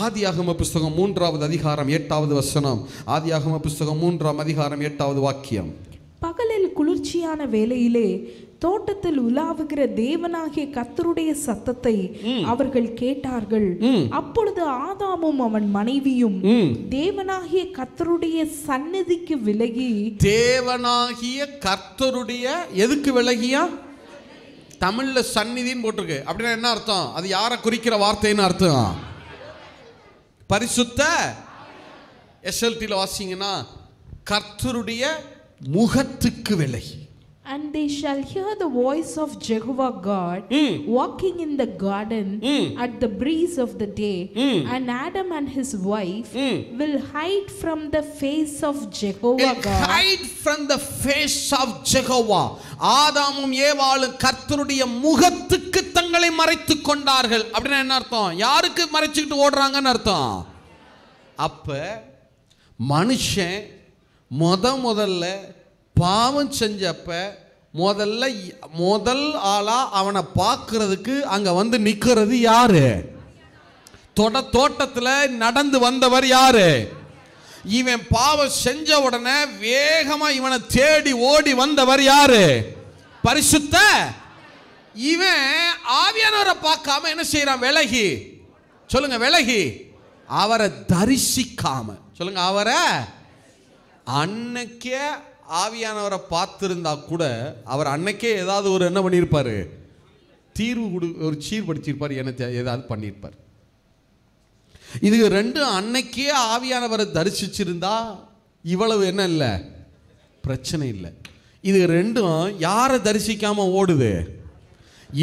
ஆதியாகம புஸ்தகம் 3வது அதிகாரம் 8வது வசனம். ஆதியாகம புஸ்தகம் 3ஆம் அதிகாரம் 8வது வாக்கியம். பகலில் குளிர்ச்சியான வேளையிலே தோட்டத்தில் உலாவுகிற தேவனாகிய கர்த்தருடைய சத்தத்தை அவர்கள் கேட்டார்கள். அப்பொழுது ஆதாமும் அவன் மனைவியும் தேவனாகிய கர்த்தருடைய சந்நிதிக்கு விலகி. தேவனாகிய கர்த்தருடைய எதுக்கு விலகியா? தமிழ்ல சந்நிதின்னு போட்டிருக்கு. அப்படின்னா என்ன அர்த்தம்? அது யாரை குறிக்கிற வார்த்தைன்னு அர்த்தம்? பரிசுத்த. எஸ்எல்டில வாசிங்கன்னா கர்த்தருடைய முகத்துக்கு விலகி. And they shall hear the voice of Jehovah God walking in the garden at the breeze of the day. And Adam and his wife will hide from the face of Jehovah God. Hide from the face of Jehovah. ஆதாமும் ஏவாளும் கர்த்தருடைய முகத்துக்கு தங்களை மறைத்துக் கொண்டார்கள். அப்படின்னா என்ன அர்த்தம்? யாருக்கு மறைச்சிட்டு ஓடுறாங்கன்னு அர்த்தம். அப்ப மனுஷன் முதல்ல பாவம் செஞ்சப்ப முதல் ஆளா அவனை பார்க்கிறதுக்கு அங்க வந்து நிக்கிறது யாரு? தோட்டத்துல நடந்து வந்தவர் யாரு? இவன் பாவம் செஞ்ச உடனே வேகமா இவனை தேடி ஓடி வந்தவர் யாரு? பரிசுத்த. இவன் ஆவியானவரை பார்க்காம என்ன செய்யறான்? விலகி. சொல்லுங்க, விலகி. அவரை தரிசிக்காம. சொல்லுங்க, அவரை. அன்னைக்கே ஆவியானவரை பார்த்திருந்தா கூட அவர் அன்னைக்கே ஏதாவது ஒரு என்ன பண்ணியிருப்பாரு? தீர்வு ஒரு சீர்படுத்தியிருப்பார், என்ன ஏதாவது பண்ணியிருப்பார். இது ரெண்டும் அன்னைக்கே ஆவியானவரை தரிசிச்சிருந்தா இவ்வளவு என்ன இல்லை, பிரச்சனை இல்லை. இது ரெண்டும் யாரை தரிசிக்காம ஓடுது?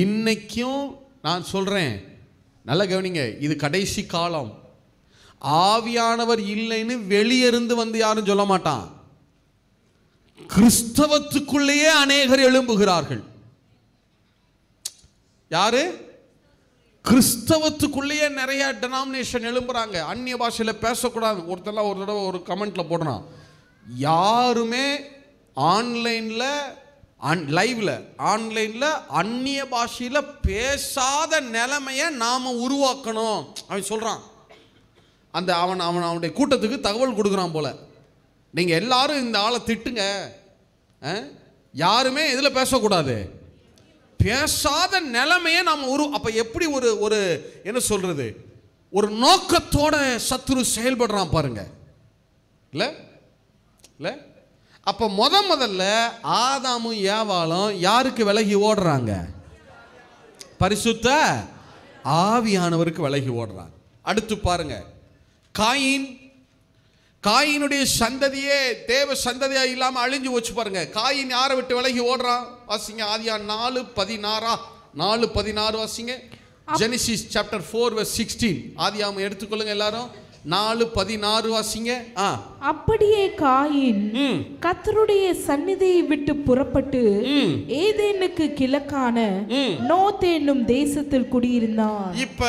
இன்னைக்கும் நான் சொல்றேன், நல்ல கவனிங்க, இது கடைசி காலம். ஆவியானவர் இல்லைன்னு வெளியிருந்து வந்து யாரும் சொல்ல மாட்டான். கிறிஸ்தவத்துக்குள்ளேயே அநேகர் எழும்புகிறார்கள். யாரு? கிறிஸ்தவத்துக்குள்ளேயே நிறைய டெனாமினேஷன் எழும்புறாங்க. அந்நிய பாஷையில பேசக்கூடாது. ஒருத்தர் ஒரு தடவை ஒரு கமெண்ட்ல போடுறான், யாருமே ஆன்லைன்ல லைவ்ல ஆன்லைன்ல அந்நிய பாஷையில பேசாத நிலைமையை நாம உருவாக்கணும் அவன் சொல்றான். அந்த அவனுடைய கூட்டத்துக்கு தகவல் கொடுக்குறான் போல, நீங்க எல்லாரும் இந்த ஆளை திட்டுங்க, யாருமே இதில் பேசக்கூடாது, பேசாத நிலைமையை நாம் அப்ப எப்படி ஒரு என்ன சொல்றது, ஒரு நோக்கத்தோட சத்துரு செயல்படுறான் பாருங்க. இல்ல இல்ல அப்ப முதல்ல ஆதாமும் ஏவாளும் யாருக்கு விலகி ஓடுறாங்க? பரிசுத்த ஆவியானவருக்கு விலகி ஓடுறாங்க. அடுத்து பாருங்க, காயினுடைய சந்ததியே தேவ சந்ததியா இல்லாம அழிஞ்சு வச்சு பாருங்க. காயின் யாரை விட்டு விலகி ஓடுறான்? வாசிங்க, ஆதியா 4:16 வாசிங்க. Genesis chapter 4:16. ஆதியாகமம் எடுத்துக்கொள்ளுங்க எல்லாரும். 4:16 வாசிங்க. அப்படியே காயின் கர்த்தருடைய சந்நிதியை விட்டு புறப்பட்டு ஏதேனுக்கு கிழக்கான நோத் என்னும் தேசத்தில் குடியிருந்தான். இப்ப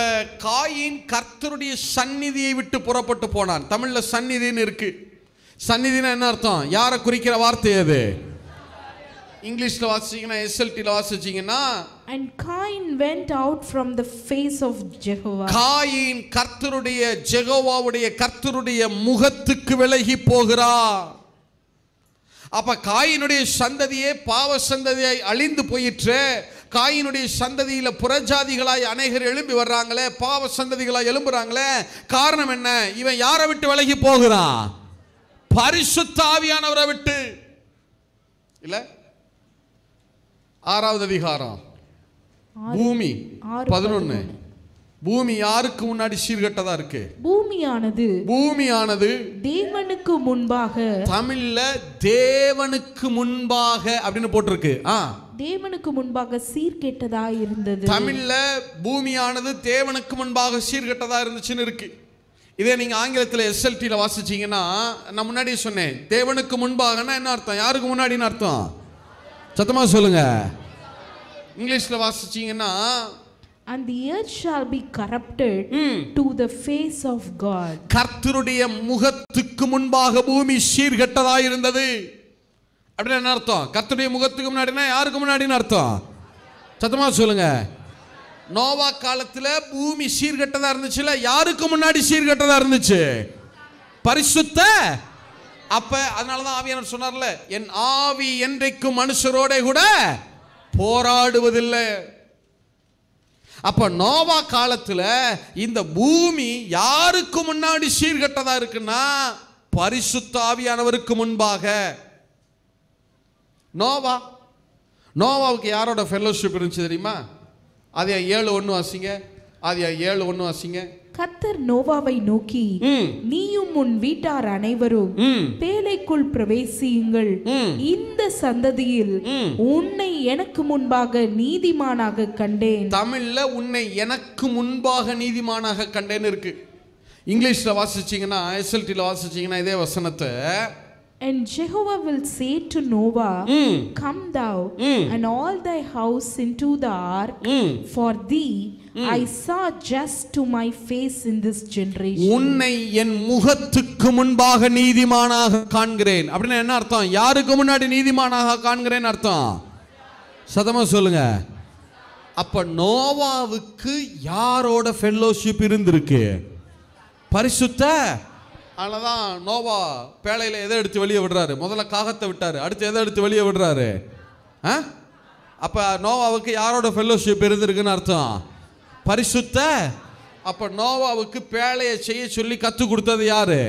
காயின் கர்த்தருடைய சந்நிதியை விட்டு புறப்பட்டு போனான். தமிழ்ல சந்நிதின்னு இருக்கு. சந்நிதினா என்ன அர்த்தம்? யாரை குறிக்கிற வார்த்தை அது? இங்கிலீஷ்ல வாசிச்சீங்கன்னா, எஸ்எல்டில வாசிச்சீங்கன்னா, And Cain went out from the face of Jehovah. Coin கர்த்தருடைய ஜெகோவாவுடைய கர்த்தருடைய முகத்துக்கு விலகி போகிறார். அப்ப காயினுடைய சந்ததியே பாவ சந்ததியாய் அழிந்து போயிற்று. காயினுடைய சந்ததியில புறஜாதிகளாய் அநேகர் எழும்பி வர்றாங்களே, பாவ சந்ததிகளாய் எழும்புறாங்களே. காரணம் என்ன? இவன் யாரை விட்டு விலகி போகிறான்? பரிசுத்த ஆவியானவரை விட்டு. இல்ல 6வது அதிகாரம் பூமி 11. பூமி யாருக்கு முன்னாடி சீர்கட்டதா இருக்கு? பூமியானது தேவனுக்கு முன்பாக, தமிழ்ல தேவனுக்கு முன்பாக அப்படின்னு போட்டிருக்கு. தேவனுக்கு முன்பாக சீர்கெட்டதா இருந்தது. தமிழ்ல பூமியானது தேவனுக்கு முன்பாக சீர்கெட்டதா இருந்துச்சுன்னு இருக்கு. இதே நீங்க ஆங்கிலத்தில் SLTல வாசிச்சீங்கன்னா, நான் முன்னாடியே சொன்னேன், தேவனுக்கு முன்பாகனா என்ன அர்த்தம்? யாருக்கு முன்னாடின்னு அர்த்தம்? சத்தமா சொல்லுங்க. இங்கிலீஷ்ல வாசிச்சீங்கன்னா, and the earth shall be corrupted to the face of God. கர்த்தருடைய முகத்துக்கு முன்பாக பூமி சீர்கெட்டதா இருந்தது. அப்படின்னா என்ன அர்த்தம்? கர்த்தருடைய முகத்துக்கு முன்னாடினா யாருக்கு முன்னாடின்னு அர்த்தம்? சத்தமா சொல்லுங்க. நோவா காலத்துல பூமி சீர்கெட்டதா இருந்துச்சுல, யாருக்கு முன்னாடி சீர்கெட்டதா இருந்துச்சு? பரிசுத்த. அப்ப அதனாலதான் ஆவியானவர் சொன்னார்ல, என் ஆவி என்றைக்கும் மனுஷரோட கூட போராடுவதில்லை. அப்ப நோவா காலத்துல இந்த பூமி யாருக்கு முன்னாடி சீர்கெட்டதா இருக்குன்னா, பரிசுத்த ஆவியானவருக்கு முன்பாக. நோவாவுக்கு யாரோட ஃபெல்லோஷிப் இருந்துச்சு தெரியுமா? ஆதியா 7:1 வாசிங்க. ஆதியா 7:1 வாசிங்க. கர்த்தர் நோவாவை நோக்கி, நீயும் உன் வீட்டார் அனைவரும் பேழைக்குள் பிரவேசியுங்கள். இந்த சந்ததியில் உன்னை எனக்கு முன்பாக நீதிமானாக கண்டேன். தமிழ்ல உன்னை எனக்கு முன்பாக நீதிமானாக கண்டேன் இருக்கு. இங்கிலீஷ்ல வாசிச்சீங்கன்னா, SLTல வாசிச்சீங்கன்னா இதே வசனத்தை, and Jehovah will say to Noah, come thou and all thy house into the ark, for thee I saw just to my face in this generation. உன்னை என் முகத்துக்கு முன்பாக நீதிமானாக காண்கிறேன். அப்படின்னா என்ன அர்த்தம்? யாருக்கு முன்னாடி நீதிமானாக காண்கிறேன் அர்த்தம்? சத்தமா சொல்லுங்க. அப்ப நோவாவுக்கு யாரோட ஃபெல்லோஷிப் இருந்திருக்கு? பரிசுத்த. அதனாலதான் நோவா பேழையில எதை எடுத்து வெளியே விடுறாரு? முதல்ல காகத்தை விட்டாரு, அடுத்து எதை எடுத்து வெளியே விடுறாரு? அப்ப நோவாவுக்கு யாரோட ஃபெல்லோஷிப் இருந்திருக்குன்னு அர்த்தம்? பரிசுத்த. அப்ப நோவாவுக்கு பேழையை செய்ய சொல்லி கத்து கொடுத்தது யாரு?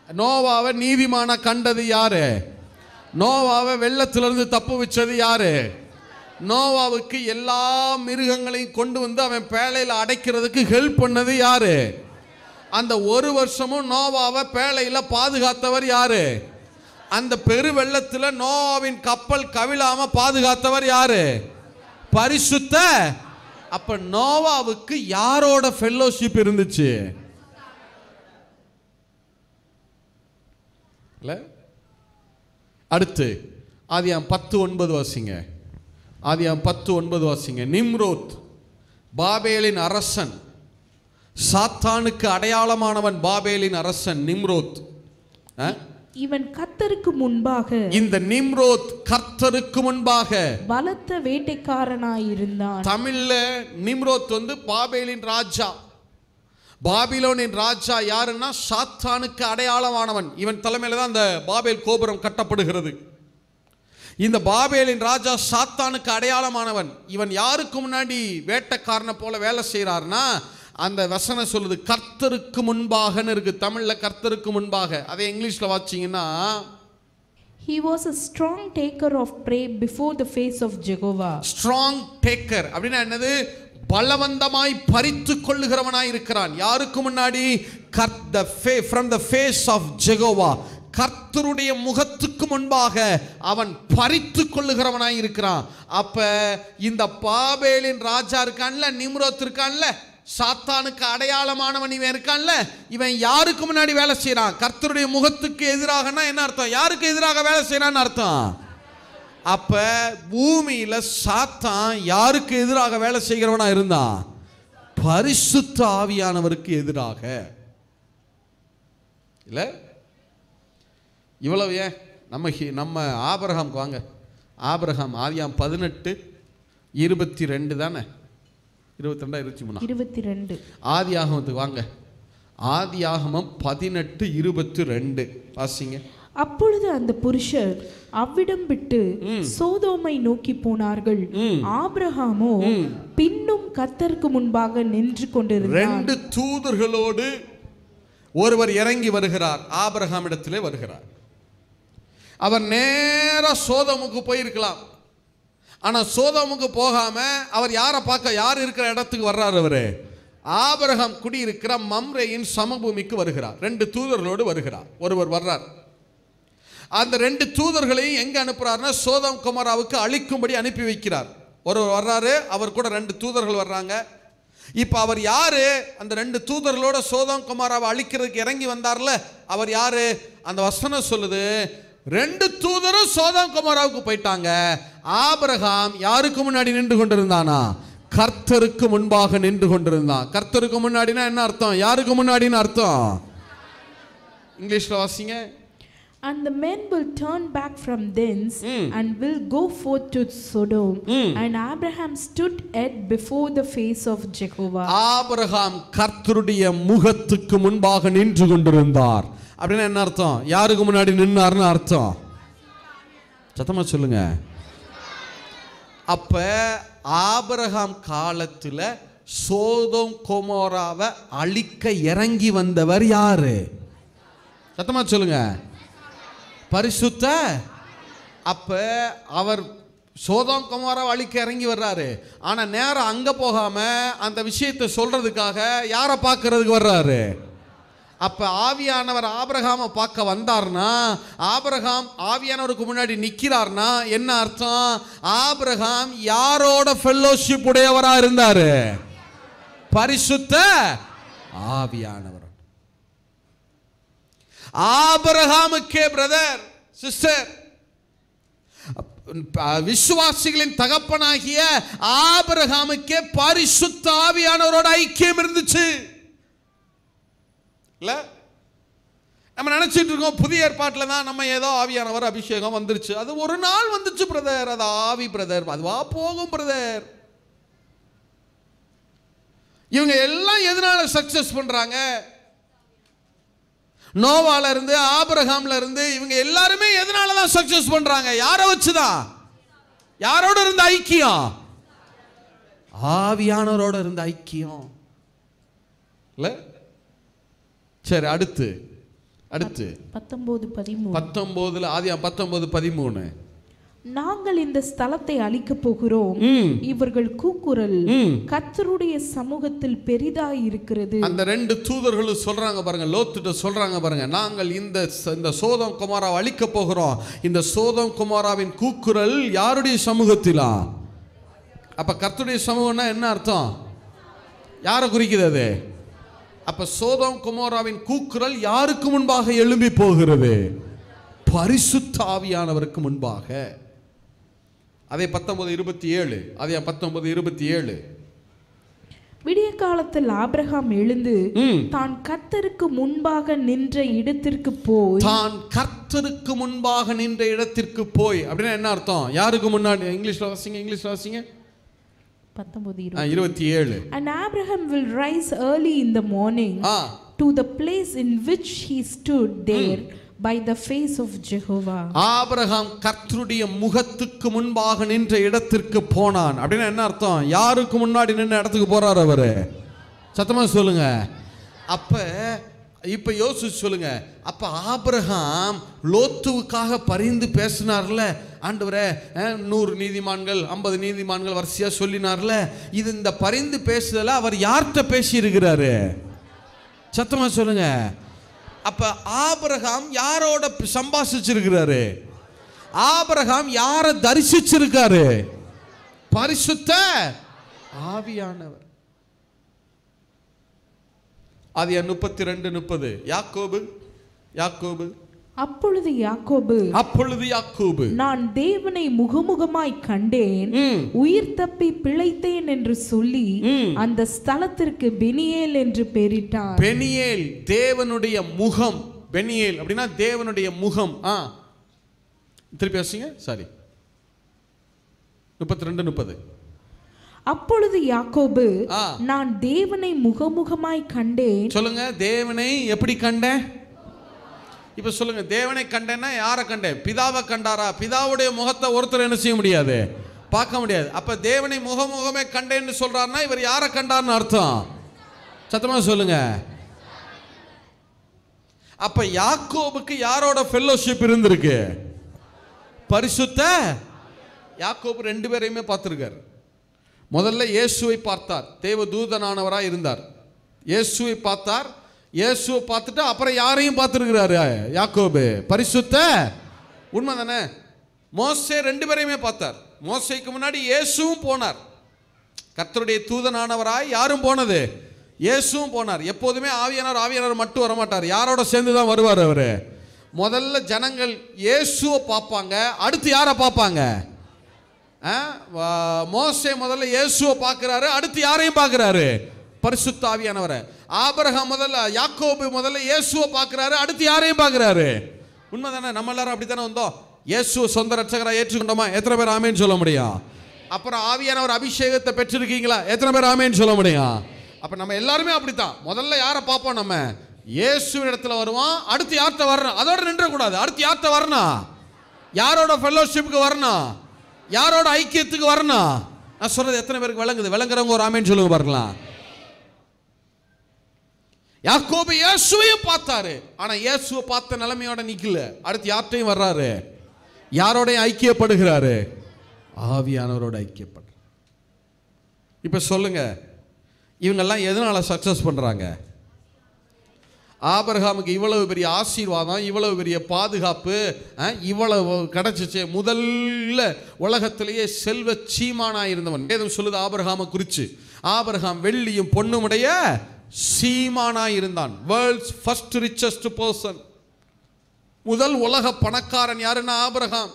நோவாவை நீதிமான கண்டது யாரு? நோவாவை வெள்ளத்திலிருந்து தப்பு வச்சது யாரு? நோவாவுக்கு எல்லா மிருகங்களையும் கொண்டு வந்து அவன் பேழையில அடைக்கிறதுக்கு ஹெல்ப் பண்ணது யாரு? அந்த 1 வருஷமும் நோவாவை பேழையில பாதுகாத்தவர் யாரு? அந்த பெரு வெள்ளத்துல நோவாவின் கப்பல் கவிழாம பாதுகாத்தவர் யாரு? பரிசுத்த. அப்ப நோவாவுக்கு யாரோட ஃபெல்லோஷிப் இருந்துச்சு? அடுத்து ஆதியாம் 10:9 வாசிங்க. ஆதியாம் 10:9 வாசிங்க. நிம்ரோத் பாபேலின் அரசன், சாத்தானுக்கு அடையாளமானவன். பாபேலின் அரசன் நிம்ரோத். இவன் கர்த்தருக்கு முன்பாக, இந்த நிம்ரோத் கர்த்தருக்கு முன்பாக பலத்த வேட்டைக்காரனாய் இருந்தான். தமிழ்ல நிம்ரோத் பாபேலின் ராஜா. பாபிலோனின் ராஜா யாருன்னா சாத்தானுக்கு அடையாளமானவன். இவன் தலைமையில தான் அந்த பாபேல் கோபுரம் கட்டப்படுகிறது. இந்த பாபேலின் ராஜா சாத்தானுக்கு அடையாளமானவன். இவன் யாருக்கு முன்னாடி வேட்டைக்காரனை போல வேலை செய்யறாருன்னா, அந்த வசனம் சொல்லுது கர்த்தருக்கு முன்பாகன்னு இருக்கு. தமிழ்ல கர்த்தருக்கு முன்பாக. அதே இங்கிலீஷ்ல வாசிச்சீங்கன்னா, he was a strong taker of prey before the face of Jehovah. strong taker அப்படினா என்னது? பலவந்தமாய் பறித்து கொள்ளுகிறவனாய் இருக்கிறான். யாருக்கு முன்னாடி? from the face of Jehovah. கர்த்தருடைய முகத்துக்கு முன்பாக அவன் பறித்து கொள்ளுகிறவனாய் இருக்கிறான். அப்ப இந்த பாபேலின் ராஜா இருக்கான்ல, நிம்ரோத் இருக்கான்ல, சாத்தானுக்கு அடையாளமானவன் இவன் இருக்கான்ல, இவன் யாருக்கு முன்னாடி வேலை செய்யறான்? கர்த்தருடைய முகத்துக்கு எதிராகனா என்ன அர்த்தம்? யாருக்கு எதிராக வேலை செய்யறான்னு அர்த்தம். அப்ப பூமியில சாத்தான் யாருக்கு எதிராக வேலை செய்கிறவனா இருந்தான்? பரிசுத்த ஆவியானவருக்கு எதிராக. இல்ல இவ்வளவு ஏன் நம்ம ஆபிரகாமுக்கு வாங்க. ஆபிரகாம் ஆதியாம் 18 22 தானே, 22 23 22. ஆதியாகமத்துக்கு வாங்க. ஆதியாகமம் 18:22 வாசிங்க. அப்பொழுது அந்த புருஷர் அவ்விடம் விட்டு சோதோமை நோக்கி போனார்கள். ஆபிரகாமோ பின்னும் கர்த்தருக்கு முன்பாக நின்று கொண்டிருந்தார். 2 தூதர்களோடு ஒருவர் இறங்கி வருகிறார், ஆபிரகாம் இடத்திலே வருகிறார். அவர் நேரா சோதோமுக்கு போயிருக்கலாம். ஆனா சோதோமுக்கு போகாம அவர் யாரை பார்க்க, யார் இருக்கிற இடத்துக்கு வர்றார்? அவரு ஆபிரகாம் குடியிருக்கிற மம்ரேயின் சமபூமிக்கு வருகிறார். 2 தூதர்களோடு வருகிறார். ஒருவர் வர்றார். அந்த 2 தூதர்களையும் எங்க அனுப்புறாருன்னா சோதோம் கொமோராவுக்கு அழிக்கும்படி அனுப்பி வைக்கிறார். ஒருவர் வர்றாரு, அவர் கூட 2 தூதர்கள் வர்றாங்க. இப்ப அவர் யாரு? அந்த 2 தூதர்களோட சோதோம் கொமோராவை அழிக்கிறதுக்கு இறங்கி வந்தார்ல, அவர் யாரு? அந்த வசனம் சொல்லுது, 2 தூதரும் சோதோம் கொமோராவுக்கு போயிட்டாங்க. ஆபிரகாம் யாருக்கு முன்னாடி நின்று கொண்டிருந்தானா? கர்த்தருக்கு முன்பாக நின்று கொண்டிருந்தான். கர்த்தருக்கு முன்னாடினா என்ன அர்த்தம்? யாருக்கு முன்னாடின்னு அர்த்தம்? இங்கிலீஷ்ல வாசிங்க. And the men will turn back from thence and will go forth to Sodom. And Abraham stood yet before the face of Jehovah. Abraham கர்த்தருடைய முகத்துக்கு முன்பாக நின்று கொண்டிருந்தார். அப்படின்னா என்ன அர்த்தம்? யாருக்கு முன்னாடி நின்னார்னு அர்த்தம்? சத்தமா சொல்லுங்க. அப்ப ஆபிரகாம் காலத்துல சோதோம் கொமோராவை அழிக்க இறங்கி வந்தவர் யாரு? சத்தமா சொல்லுங்க. பரிசுத்த. அப்ப அவர் சோதோம் கொமோராவை அழிக்க இறங்கி வர்றாரு. ஆனா நேரம் அங்க போகாம அந்த விஷயத்தை சொல்றதுக்காக யாரை பார்க்கறதுக்கு வர்றாரு? அப்ப ஆவியானவர் ஆபிரகாமை பார்க்க வந்தார்னா, ஆபிரகாம் ஆவியானவருக்கு முன்னாடி நிக்கிறார்னா என்ன அர்த்தம்? ஆபிரகாம் யாரோட ஃபெல்லோஷிப் உடையவரா இருந்தாரு? பரிசுத்த ஆவியானவர். ஆபிரகாமுக்கே பிரதர் சிஸ்டர், விசுவாசிகளின் தகப்பனாகிய ஆபிரகாமுக்கே பரிசுத்த ஆவியானவரோட ஐக்கியம் இருந்துச்சு. இல்ல நம்ம நினைச்சிட்டு இருக்கோம் புதிய ஏற்பாட்டில் தான் நம்ம ஏதோ ஆவியானவர் அபிஷேகம் வந்துருச்சு. அது ஒரு நாள் வந்துச்சு பிரதர், அது ஆவி பிரதர், அதுவா போகும் பிரதர். இவங்க எல்லாம் எதனால சக்சஸ் பண்றாங்க? நோவால இருந்து ஆபிரகாம்ல இருந்து இவங்க எல்லாருமே எதனால தான் சக்சஸ் பண்றாங்க? யாரை வச்சுதான்? யாரோட இருந்த ஐக்கியம்? ஆவியானவரோட இருந்த ஐக்கியம். இல்ல சரி, அடுத்து 19 ஆதியாகமம் 19:13 நாங்கள் இந்த ஸ்தலத்தை அழிக்க போகிறோம், இவர்கள் கூக்குரல் கர்த்தருடைய சமூகத்தில் பெரிதாய் இருக்கிறது. அந்த 2 தூதர்களும் சொல்றாங்க பாருங்க, லோத்துட்ட சொல்றாங்க பாருங்க, நாங்கள் இந்த சோதோம் கொமோராவை அழிக்க போகிறோம். இந்த சோதோம் கொமோராவின் கூக்குரல் யாருடைய சமூகத்திலா? அப்ப கர்த்தருடைய சமூகம்னா என்ன அர்த்தம்? யாரை குறிக்குது அது? அப்ப சோதோம் கொமோராவின் கூக்குரல் யாருக்கு முன்பாக எழும்பி போகிறது? பரிசுத்த ஆவியானவருக்கு முன்பாக. அதே 19:27 அதே 19:27 விடிய காலத்தில் ஆபிரகாம் எழுந்து தான் கர்த்தருக்கு முன்பாக நின்ற இடத்திற்கு போய் அப்படின்னா என்ன அர்த்தம்? யாருக்கு முன்னாடி? இங்கிலீஷ்ல வாசிங்க 19:27 And Abraham will rise early in the morning to the place in which he stood there by the face of Jehovah. Abraham கர்த்தருடைய முகத்துக்கு முன்பாக நின்ற இடத்திற்கு போனான். அப்படின்னா என்ன அர்த்தம்? யாருக்கு முன்னாடி நின்ற இடத்துக்கு போறார் அவரு? சத்தமா சொல்லுங்க. அப்ப இப்ப யோசிச்சு சொல்லுங்க. அப்ப ஆபிரகாம் லோத்துவுக்காக பரிந்து பேசினார்ல, ஆண்டவரே 100 நீதிமான்கள் 50 நீதிமான்கள் வரிசையா சொல்லினார்ல, இது இந்த பரிந்து பேசுதல அவர் யார்கிட்ட பேசி இருக்கிறாரு? சத்தமா சொல்லுங்க. அப்ப ஆபிரகாம் யாரோட சம்பாஷிச்சிருக்கிறாரு? ஆபிரகாம் யாரை தரிசிச்சிருக்காரு? பரிசுத்த ஆவியானவர். அது 32:30 யாக்கோபு அப்பொழுது யாக்கோபு நான் தேவனை முகமுகமாய் கண்டேன், உயிர் தப்பி பிழைத்தேன் என்று சொல்லி அந்த ஸ்தலத்திற்கு பெனியேல் என்று பெயரிட்டான். பெனியேல் தேவனுடைய முகம். பெனியேல் அப்படின்னா தேவனுடைய முகம். திருப்பி வாசிங்க. சாரி 32:30 அப்பொழுது யாக்கோபு, நான் தேவனை முகமுகமாய் கண்டேன். சொல்லுங்க, தேவனை எப்படி கண்டேன்? இப்ப சொல்லுங்க, தேவனை கண்டேன்னா யாரை கண்டேன்? பிதாவை கண்டாரா? பிதாவுடைய முகத்தை ஒருத்தர் என்ன செய்ய முடியாது, பார்க்க முடியாது. அப்ப தேவனை முகமுகமே கண்டேன்னு சொல்றாருன்னா இவர் யாரை கண்டார்னு அர்த்தம்? சத்தமா சொல்லுங்க. அப்ப யாக்கோபுக்கு யாரோட ஃபெல்லோஷிப் இருந்திருக்கு? பரிசுத்த யாக்கோபு 2 பேரையுமே பார்த்திருக்கார். முதல்ல இயேசுவை பார்த்தார், தேவ தூதனானவராக இருந்தார். இயேசுவை பார்த்தார், இயேசுவை பார்த்துட்டு அப்புறம் யாரையும் பார்த்துருக்கிறாரு யாக்கோபு? பரிசுத்த, உண்மை தானே? மோசே 2 பேரையுமே பார்த்தார். மோசேக்கு முன்னாடி இயேசுவும் போனார். கர்த்தருடைய தூதனானவராய் யாரும் போனது? இயேசுவும் போனார். எப்போதுமே ஆவியானவர் மட்டும் வரமாட்டார், யாரோட சேர்ந்து தான் வருவார் அவரு. முதல்ல ஜனங்கள் இயேசுவை பார்ப்பாங்க, அடுத்து யாரை பார்ப்பாங்க? மோசே முதல்ல இயேசுவை பார்க்கிறாரு, அடுத்து யாரையும் பார்க்கிறாரு? பரிசுத்த ஆவியானவரை. ஆபிரகாம் யாக்கோபு முதல்ல இயேசுவை பார்க்கிறாரு, அடுத்து யாரையும் பார்க்கிறாரு. உண்மைதானே? நம்ம எல்லாரும் அப்படித்தானே வந்தோம். இயேசுவை சொந்த ரட்சகரை ஏற்றுக்கொண்டோமா? எத்தனை பேர் ஆமேன்னு சொல்ல முடியும்? அப்புறம் ஆவியானவர் அபிஷேகத்தை பெற்றிருக்கீங்களா? எத்தனை பேர் ஆமேன்னு சொல்ல முடியும்? அப்ப நம்ம எல்லாருமே அப்படித்தான். முதல்ல யாரை பார்ப்போம்? நம்ம இயேசுவின் இடத்துல வருவோம், அடுத்து யார்கிட்ட வரணும்? அதோட நின்றக்கூடாது. அடுத்து யார்கிட்ட வரணும்? யாரோட ஃபெல்லோஷிப்புக்கு வரணும்? யாரோட ஐக்கியத்துக்கு வரணும்? நான் சொல்றது எத்தனை பேருக்கு விளங்குது? விளங்குறவங்க ஒரு ஆமேன்னு சொல்லுங்க பார்க்கலாம். யாக்கோபு இயேசுவையும் பார்த்தாரு, ஆனா இயேசுவை பார்த்த நிலைமையோட நிக்கல. அடுத்து யார்கிட்டையும் வர்றாரு? யாரோட ஐக்கியப்படுகிறாரு? ஆவியானவரோட ஐக்கியப்படுற. இப்ப சொல்லுங்க, இவங்கெல்லாம் எதனால சக்சஸ் பண்றாங்க? ஆபிரகாமுக்கு இவ்வளவு பெரிய ஆசீர்வாதம், இவ்வளவு பெரிய பாதுகாப்பு, இவ்வளவு கிடைச்சிச்சு. முதல்ல உலகத்திலேயே செல்வ சீமானா இருந்தவன். வேதம் சொல்லுது ஆபிரகாமை குறிச்சு, ஆபிரகாம் வெள்ளியும் பொன்னுமுடைய சீமானா இருந்தான். World's first richest person. முதல் உலக பணக்காரன் யாருன்னா ஆபிரகாம்.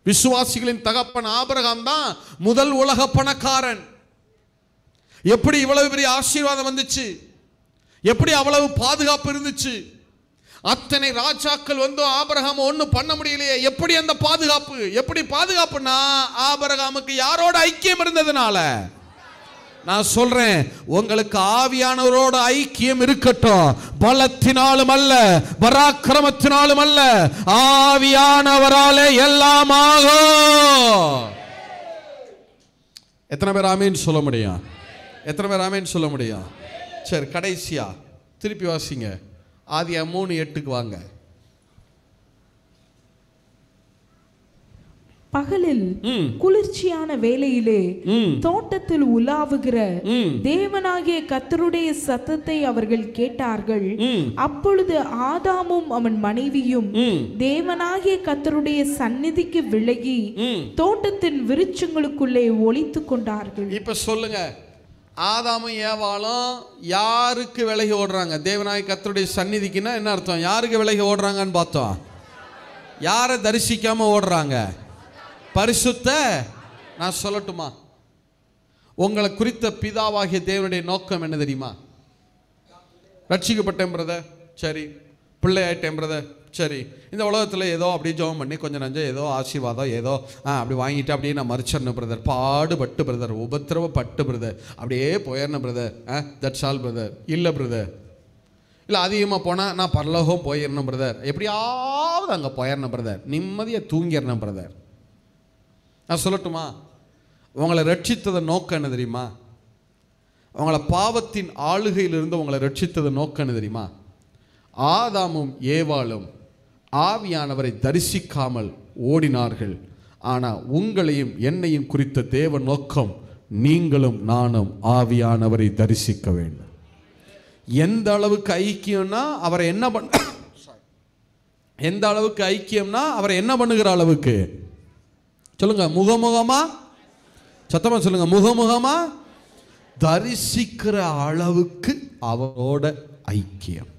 விசுவாசிகளின் தகப்பன் ஆபிரகாம் தான் முதல் உலக பணக்காரன். எப்படி இவ்வளவு பெரிய ஆசீர்வாதம் வந்துச்சு? எப்படி அவ்வளவு பாதுகாப்பு இருந்துச்சு? அத்தனை ராஜாக்கள் வந்து ஆபிரகாம் ஒன்றும் பண்ண முடியலையே. எப்படி அந்த பாதுகாப்பு? எப்படி பாதுகாப்புனா ஆபிரகாமுக்கு யாரோட ஐக்கியம் இருந்ததுனால. நான் சொல்றேன், உங்களுக்கு ஆவியானவரோட ஐக்கியம் இருக்கட்டும். பலத்தினாலும் அல்ல, பராக்கிரமத்தினாலும் அல்ல, ஆவியானவராலே எல்லாம் ஆகும். எத்தனை பேர் ஆமீன் சொல்ல முடியும்? எத்தனை பேர் ஆமீன் சொல்ல முடியும்? சரி, கடைசியா திருப்பி வாசிங்க. ஆதியா 3:8 வாங்க. பகலில் குளிர்ச்சியான வேளையிலே தோட்டத்தில் உலாவுகிற தேவனாகிய கர்த்தருடைய சத்தத்தை அவர்கள் கேட்டார்கள். அப்பொழுது ஆதாமும் அவன் மனைவியும் தேவனாகிய கர்த்தருடைய சந்நிதிக்கு விலகி தோட்டத்தின் விருட்சங்களுக்குள்ளே ஒளித்துக் கொண்டார்கள். இப்ப சொல்லுங்க, ஆதாமும் ஏவாளும் யாருக்கு விலகி ஓடுறாங்க? தேவனாகிய கர்த்தருடைய சந்நிதிக்குன்னா என்ன அர்த்தம்? யாருக்கு விலகி ஓடுறாங்கன்னு பார்த்தோம். யாரை தரிசிக்காம ஓடுறாங்க? பரிசுத்த. நான் சொல்லட்டுமா, உங்களை குறித்த பிதாவாகிய தேவனுடைய நோக்கம் என்ன தெரியுமா? ரட்சிக்கப்பட்டேன் பிரதர், சரி. பிள்ளையாயிட்டேன் பிரதர், சரி. இந்த உலகத்தில் ஏதோ அப்படியே ஜெபம் பண்ணி கொஞ்சம் நஞ்சம் ஏதோ ஆசீர்வாதம் ஏதோ அப்படி வாங்கிட்டு அப்படியே நான் மறிச்சிடணும் பிரதர், பாடுபட்டு பிரதர், உபத்திரவப்பட்டு பிரதர், அப்படியே போயிடணும் பிரதர், தட்ஸ் ஆல் பிரதர். இல்லை பிரதர், இல்லை அதிகமாக போனால் நான் பரலோகம் போயிடணும் பிரதர், எப்படியாவது அங்கே போயிடணும் பிரதர், நிம்மதியாக தூங்கிடணும் பிரதர். நான் சொல்லட்டுமா, உங்களை ரட்சித்ததை நோக்கம் என்ன தெரியுமா? உங்களை பாவத்தின் ஆளுகையிலிருந்து உங்களை ரட்சித்ததை நோக்கம் என்ன தெரியுமா? ஆதாமும் ஏவாளும் ஆவியானவரை தரிசிக்காமல் ஓடினார்கள். ஆனால் உங்களையும் என்னையும் குறித்த தேவ நோக்கம், நீங்களும் நானும் ஆவியானவரை தரிசிக்க வேண்டும். எந்த அளவுக்கு ஐக்கியம்னா அவரை என்ன எந்த அளவுக்கு ஐக்கியம்னா அவரை என்ன பண்ணுகிற அளவுக்கு சொல்லுங்க, முகமுகமா, சத்தமா சொல்லுங்க, முகமுகமா தரிசிக்கிற அளவுக்கு அவரோட ஐக்கியம்.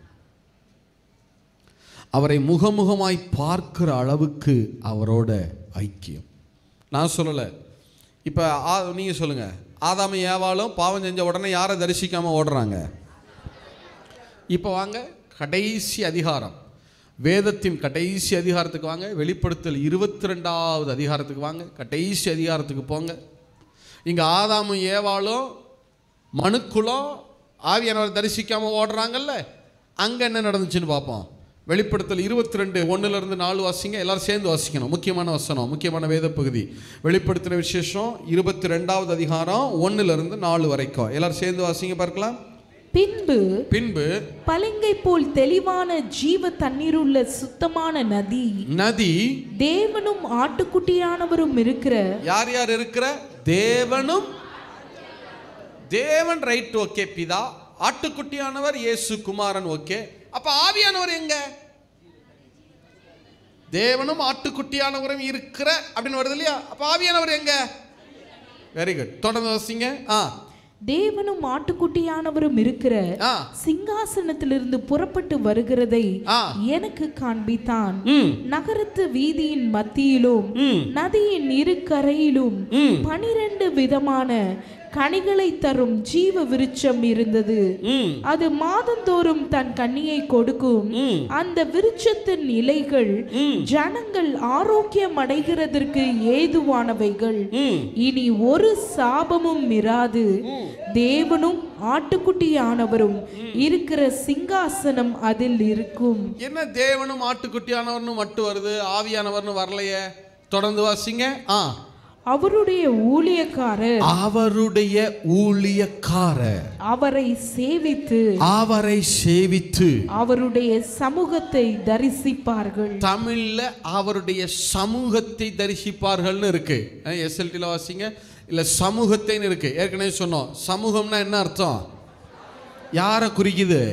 அவரை முகமுகமாய் பார்க்கிற அளவுக்கு அவரோட ஐக்கியம். நான் சொல்லலை. இப்போ நீங்கள் சொல்லுங்கள், ஆதாமும் ஏவாளும் பாவம் செஞ்ச உடனே யாரை தரிசிக்காமல் ஓடுறாங்க? இப்போ வாங்க கடைசி அதிகாரம், வேதத்தின் கடைசி அதிகாரத்துக்கு வாங்க. வெளிப்படுத்தல் 22வது அதிகாரத்துக்கு வாங்க. கடைசி அதிகாரத்துக்கு போங்க. இங்கே ஆதாமும் ஏவாளும் மனுக்குலம் ஆவியானவர் தரிசிக்காமல் ஓடுறாங்கல்ல, அங்கே என்ன நடந்துச்சுன்னு பார்ப்போம். வெளிப்படுத்தல் 22:1-4 வாசிங்க. எல்லாரும் சேர்ந்து வாசிக்கணும். முக்கியமான வசனம், முக்கியமான வேத பகுதி. வெளிப்படுத்தின விசேஷம் 22வது அதிகாரம் 1-4 வரைக்கும். எல்லாரும் சேர்ந்து வாசிங்க பார்க்கலாம். பின்பு பளிங்கை போல் தெளிவான ஜீவ தண்ணீருள்ள சுத்தமான நதி தேவனும் ஆட்டுக்குட்டியானவரும் இருக்கிற. யார் யார் இருக்கிற? தேவனும். தேவன் ரைட், ஓகே. பிதா, ஆட்டுக்குட்டியானவர் இயேசு குமாரன், ஓகே. அப்ப ஆவியானவர் எங்க? தேவனும் ஆட்டுக்குட்டியானவரும் இருக்கிற அப்படின்னு வருது இல்லையா? அப்ப ஆவியானவர் எங்க? வெரி குட், தொடர்ந்து வாசிங்க. தேவனும் ஆட்டுக்குட்டியானவரும் இருக்கிற சிங்காசனத்திலிருந்து புறப்பட்டு வருகிறதை எனக்கு காண்பித்தான். நகரத்து வீதியின் மத்தியிலும் நதியின் இரு கரையிலும் 12 விதமான கனிகளை தரும் ஜீவ விருட்சம் இருந்தது. அது மாதந்தோறும் தன் கனியை கொடுக்கும். அந்த விருட்சத்தின் இலைகள் ஜனங்கள் ஆரோக்கியம் அடைகிறதற்கு ஏதுவானவைகள். இனி ஒரு சாபமும் இராது. தேவனும் ஆட்டுக்குட்டியானவரும் இருக்கிற சிங்காசனம் அதில் இருக்கும். என்ன தேவனும் ஆட்டுக்குட்டியானவர்னு மட்டும் வருது, ஆவியானவர்னு வரலையே? தொடர்ந்து வாசிங்க. அவருடைய ஊழியக்காரர் அவரை சேவித்து அவருடைய சமூகத்தை தரிசிப்பார்கள். தமிழ்ல அவருடைய சமூகத்தை தரிசிப்பார்கள்னு இருக்கு. எஸ்எல்டில வாசிங்க. இல்ல சமூகத்தை இருக்கு. ஏற்கனவே சொன்னோம், சமூகம்னா என்ன அர்த்தம்? யாரை குறிக்குது?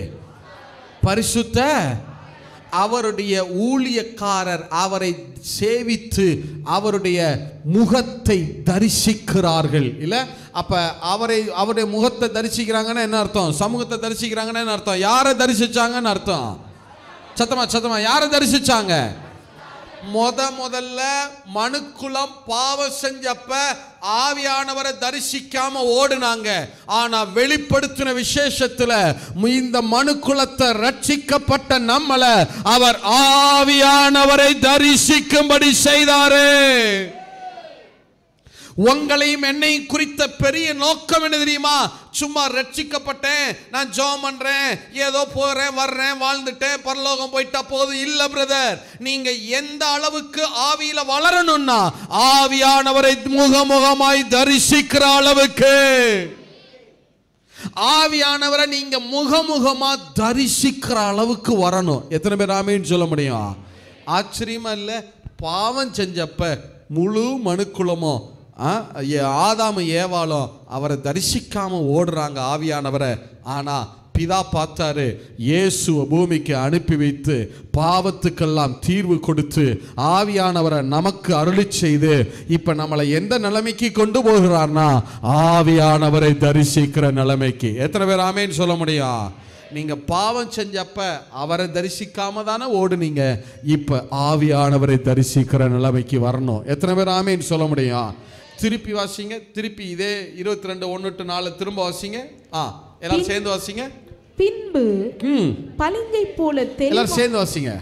பரிசுத்த. அவருடைய ஊழியக்காரர் அவரை சேவித்து அவருடைய முகத்தை தரிசிக்கிறார்கள். இல்ல, அப்ப அவருடைய முகத்தை தரிசிக்கிறாங்கன்னா என்ன அர்த்தம்? சமூகத்தை தரிசிக்கிறாங்கன்னா என்ன அர்த்தம்? யாரை தரிசிச்சாங்கன்னு அர்த்தம்? சத்தமா யாரை தரிசிச்சாங்க? முதல்ல மனுக்குலம் பாவம் செஞ்சப்ப ஆவியானவரை தரிசிக்காம ஓடுனாங்க. ஆனா வெளிப்படுத்தின விசேஷத்துல இந்த மனுக்குலத்தை ரட்சிக்கப்பட்ட நம்மள அவர் ஆவியானவரை தரிசிக்கும்படி செய்தாரு. உங்களையும் என்னையும் குறித்த பெரிய நோக்கம் என்ன தெரியுமா? சும்மா ரட்சிக்கப்பட்டேன், நான் ஜெபம் பண்றேன், ஏதோ போறேன் வர்றேன் வாழ்ந்துட்டேன் பரலோகம் போயிட்டா போதும் இல்ல பிரதர். நீங்க எந்த அளவுக்கு ஆவியில வளரணும்னா ஆவியானவரை முகமுகமாய் தரிசிக்கிற அளவுக்கு. ஆவியானவரை நீங்க முகமுகமா தரிசிக்கிற அளவுக்கு வரணும். எத்தனை பேர் ஆமீன் சொல்ல முடியும்? ஆச்சரியமா இல்ல? பாவம் செஞ்சப்ப முழு மனுக்குலமோ ஆதாம ஏவாளும் அவரை தரிசிக்காம ஓடுறாங்க ஆவியானவரை. ஆனா பிதா பார்த்தாரு, இயேசுவை பூமிக்கு அனுப்பி வைத்து பாவத்துக்கெல்லாம் தீர்வு கொடுத்து ஆவியானவரை நமக்கு அருளி செய்து இப்ப நம்மளை எந்த நிலைமைக்கு கொண்டு போகிறார்னா ஆவியானவரை தரிசிக்கிற நிலைமைக்கு. எத்தனை பேர் ஆமேன்னு சொல்ல முடியும்? நீங்க பாவம் செஞ்சப்ப அவரை தரிசிக்காம தானே ஓடுனீங்க, இப்ப ஆவியானவரை தரிசிக்கிற நிலைமைக்கு வரணும். எத்தனை பேர் ஆமேன்னு சொல்ல முடியும்? திருப்பி வாசிங்க. திருப்பி இதே 22:1-4 திரும்ப வாசிங்க. எல்லாரும் சேர்ந்து வாசிங்க. பின்பு பளிங்கை போல எல்லாரும் சேர்ந்து வாசிங்க.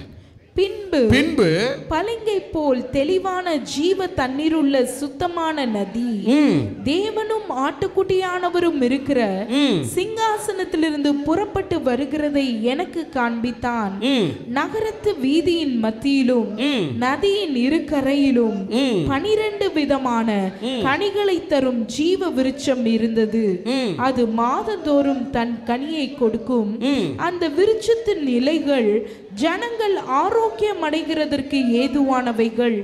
பின்பு பளிங்கை போல் தெளிவான ஜீவ தண்ணீருள்ள சுத்தமான நதி தேவனும் ஆட்டுக்குட்டியானவரும் இருக்கிற சிங்காசனத்திலிருந்து புறப்பட்டு வருகிறதை எனக்கு காண்பித்தான். நகரத்து வீதியின் மத்தியிலும் நதியின் இரு கரையிலும் 12 விதமான கனிகளை தரும் ஜீவ விருட்சம் இருந்தது. அது மாதந்தோறும் தன் கனியை கொடுக்கும். அந்த விருட்சத்தின் இலைகள் ஜனங்கள் ஆரோக்கியம் அடைகிறதற்கு ஏதுவானவைகள்.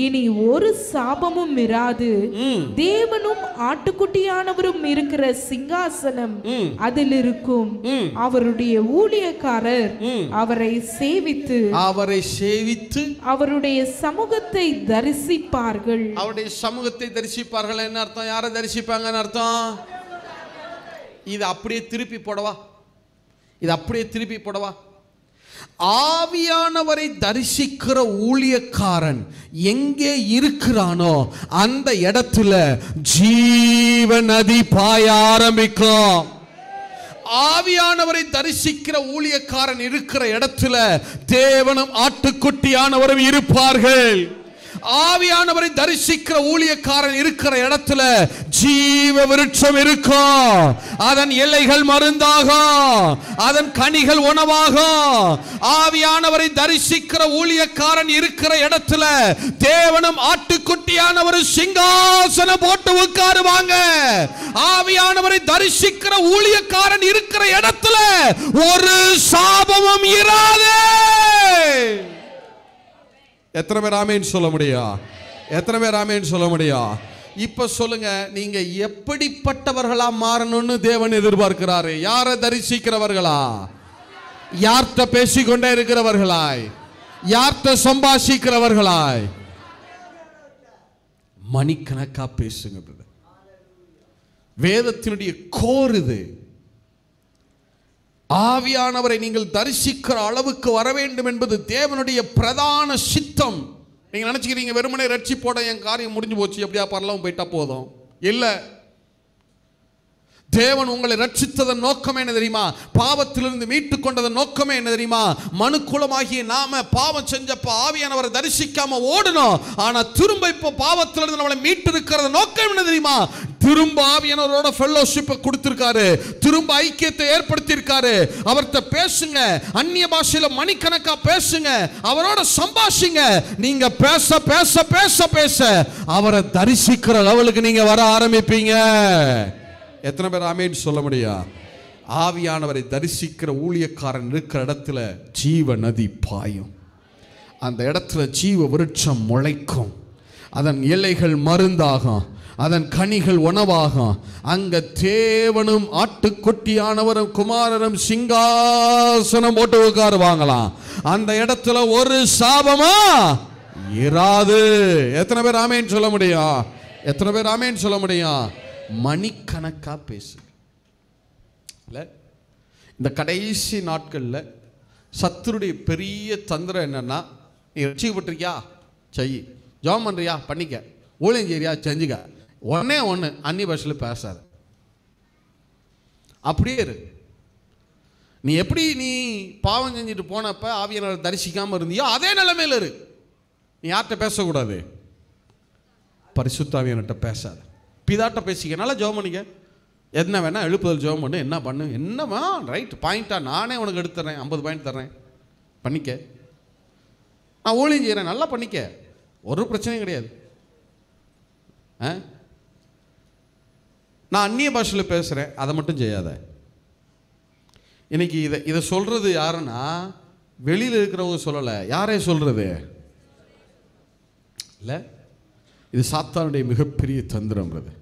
இனி ஒரு சாபமும் இராது. தேவனும் ஆட்டுக்குட்டியானவரும் இருக்கிற சிங்காசனம் அதில் இருக்கும். அவருடைய ஊழியக்காரர் அவரை சேவித்து அவருடைய சமூகத்தை தரிசிப்பார்கள். அவருடைய சமூகத்தை தரிசிப்பார்கள் என்ன அர்த்தம்? யாரை தரிசிப்பாங்கன்னு அர்த்தம்? இது அப்படியே திருப்பி போடவா? ஆவியானவரை தரிசிக்கிற ஊழியக்காரன் எங்கே இருக்கிறானோ அந்த இடத்துல ஜீவ நதி பாய ஆரம்பிக்கும். ஆவியானவரை தரிசிக்கிற ஊழியக்காரன் இருக்கிற இடத்துல தேவனும் ஆட்டுக்குட்டியானவரும் இருப்பார்கள். ஆவியானவரை தரிசிக்கிற ஊழியக்காரன் இருக்கிற இடத்துல ஜீவ விருட்சம் இருக்கும். அதன் இலைகள் மருந்தாகும், அதன் கனிகள் உணவாகும். ஆவியானவரை தரிசிக்கிற ஊழியக்காரன் இருக்கிற இடத்துல தேவனும் ஆட்டுக்குட்டியானவர் சிங்காசனம் போட்டு உட்காருவாங்க. ஆவியானவரை தரிசிக்கிற ஊழியக்காரன் இருக்கிற இடத்துல ஒரு சாபமும் இராது. எத்தனை பேர் ஆமென் சொல்ல முடியும்? எத்தனை பேர் ஆமென் சொல்ல முடியும்? இப்ப சொல்லுங்க, நீங்க எப்படிப்பட்டவர்களா மாறணும்னு தேவன் எதிர்பார்க்கிறாரு? யாரை தரிசிக்கிறவர்களா? யார்கிட்ட பேசிக்கொண்டே இருக்கிறவர்களாய்? யார்கிட்ட சம்பாஷிக்கிறவர்களாய்? மணிக்கணக்கா பேசுங்க. வேதத்தினுடைய கோர் இது. ஆவியானவரை நீங்கள் தரிசிக்கிற அளவுக்கு வர வேண்டும் என்பது தேவனுடைய பிரதான சித்தம். நீங்க நினைச்சுக்கிறீங்க வெறுமனே ரட்சிப்போட என் காரியம் முடிஞ்சு போச்சு, எப்படியா பரலோகம் போயிட்டா போதும். இல்லை, தேவன் உங்களை ரட்சித்ததன் நோக்கமே என்ன தெரியுமா? பாவத்திலிருந்து மீட்டு கொண்டதன் நோக்கமே என்ன தெரியுமா? மனுக்குலமாகிய நாம பாவம் செஞ்சப்ப ஆவியானவரை தரிசிக்காம ஓடணும். ஆனா திரும்ப இப்போ பாவத்திலிருந்து நம்மளை மீட்டு இருக்கிறத நோக்கம் என்ன தெரியுமா? திரும்ப ஆவியானவரோட ஃபெல்லோஷிப்பை கொடுத்திருக்காரு, திரும்ப ஐக்கியத்தை ஏற்படுத்தி இருக்காரு. அவர்கிட்ட பேசுங்க, அந்நிய பாஷையில மணிக்கணக்கா பேசுங்க, அவரோட சம்பாஷிங்க. நீங்க பேச பேச பேச பேச அவரை தரிசிக்கிற லெவலுக்கு நீங்க வர ஆரம்பிப்பீங்க. எத்தனை பேர் ஆமென் சொல்ல முடியும்? ஆவியானவரை தரிசிக்கிற ஊழியக்காரன் இருக்கிற இடத்துல ஜீவ நதி பாயும். அந்த இடத்துல ஜீவ விருட்சம் முளைக்கும், அதன் இலைகள் மருந்தாகும், அதன் கனிகள் உணவாகும். அங்க தேவனும் ஆட்டுக்குட்டியானவரும் குமாரரும் சிங்காசனம் போட்டு உட்காருவாங்களாம். அந்த இடத்துல ஒரு சாபமா இராது. எத்தனை பேர் ஆமென் சொல்ல முடியும்? எத்தனை பேர் ஆமென் சொல்ல முடியும்? மணிக்கணக்கா பேசு. இந்த கடைசி நாட்களில் சத்துருடைய பெரிய தந்திரம் என்னன்னா, நீ ரட்சிக்கப்பட்டிருக்கியா செய், ஜெபம் பண்றியா பண்ணிக்க, ஊழியம் செய்றியா செஞ்சுக்க, ஒன்னே ஒன்று அந்நிய பாஷையில் பேசாத, அப்படியே இரு. நீ எப்படி நீ பாவம் செஞ்சுட்டு போனப்ப ஆவியானவரை தரிசிக்காமல் இருந்தியோ அதே நிலைமையில் இரு. நீ யார்கிட்ட பேசக்கூடாது? பரிசுத்த ஆவியானவர்கிட்ட பேசாத. பிதாட்ட பேசிக்க, நல்லா ஜெபம் பண்ணிக்க, என்ன வேணா எழுப்புதல் ஜெபம் பண்ணு, என்ன பண்ணு, என்னமா ரைட் பாயிண்டா நானே உனக்கு எடுத்துறேன், 50 பாயிண்ட் தர்றேன், பண்ணிக்க. நான் ஊழியம் செய்கிறேன், நல்லா பண்ணிக்க, ஒரு பிரச்சனையும் கிடையாது. நான் அந்நிய பாஷையில் பேசுகிறேன், அதை மட்டும் செய்யாத. இன்னைக்கு இதை சொல்கிறது யாருன்னா வெளியில் இருக்கிறவங்க சொல்லலை, யாரே சொல்கிறது இல்லை. இது சாத்தானுடைய மிகப்பெரிய தந்திரம்ன்றது.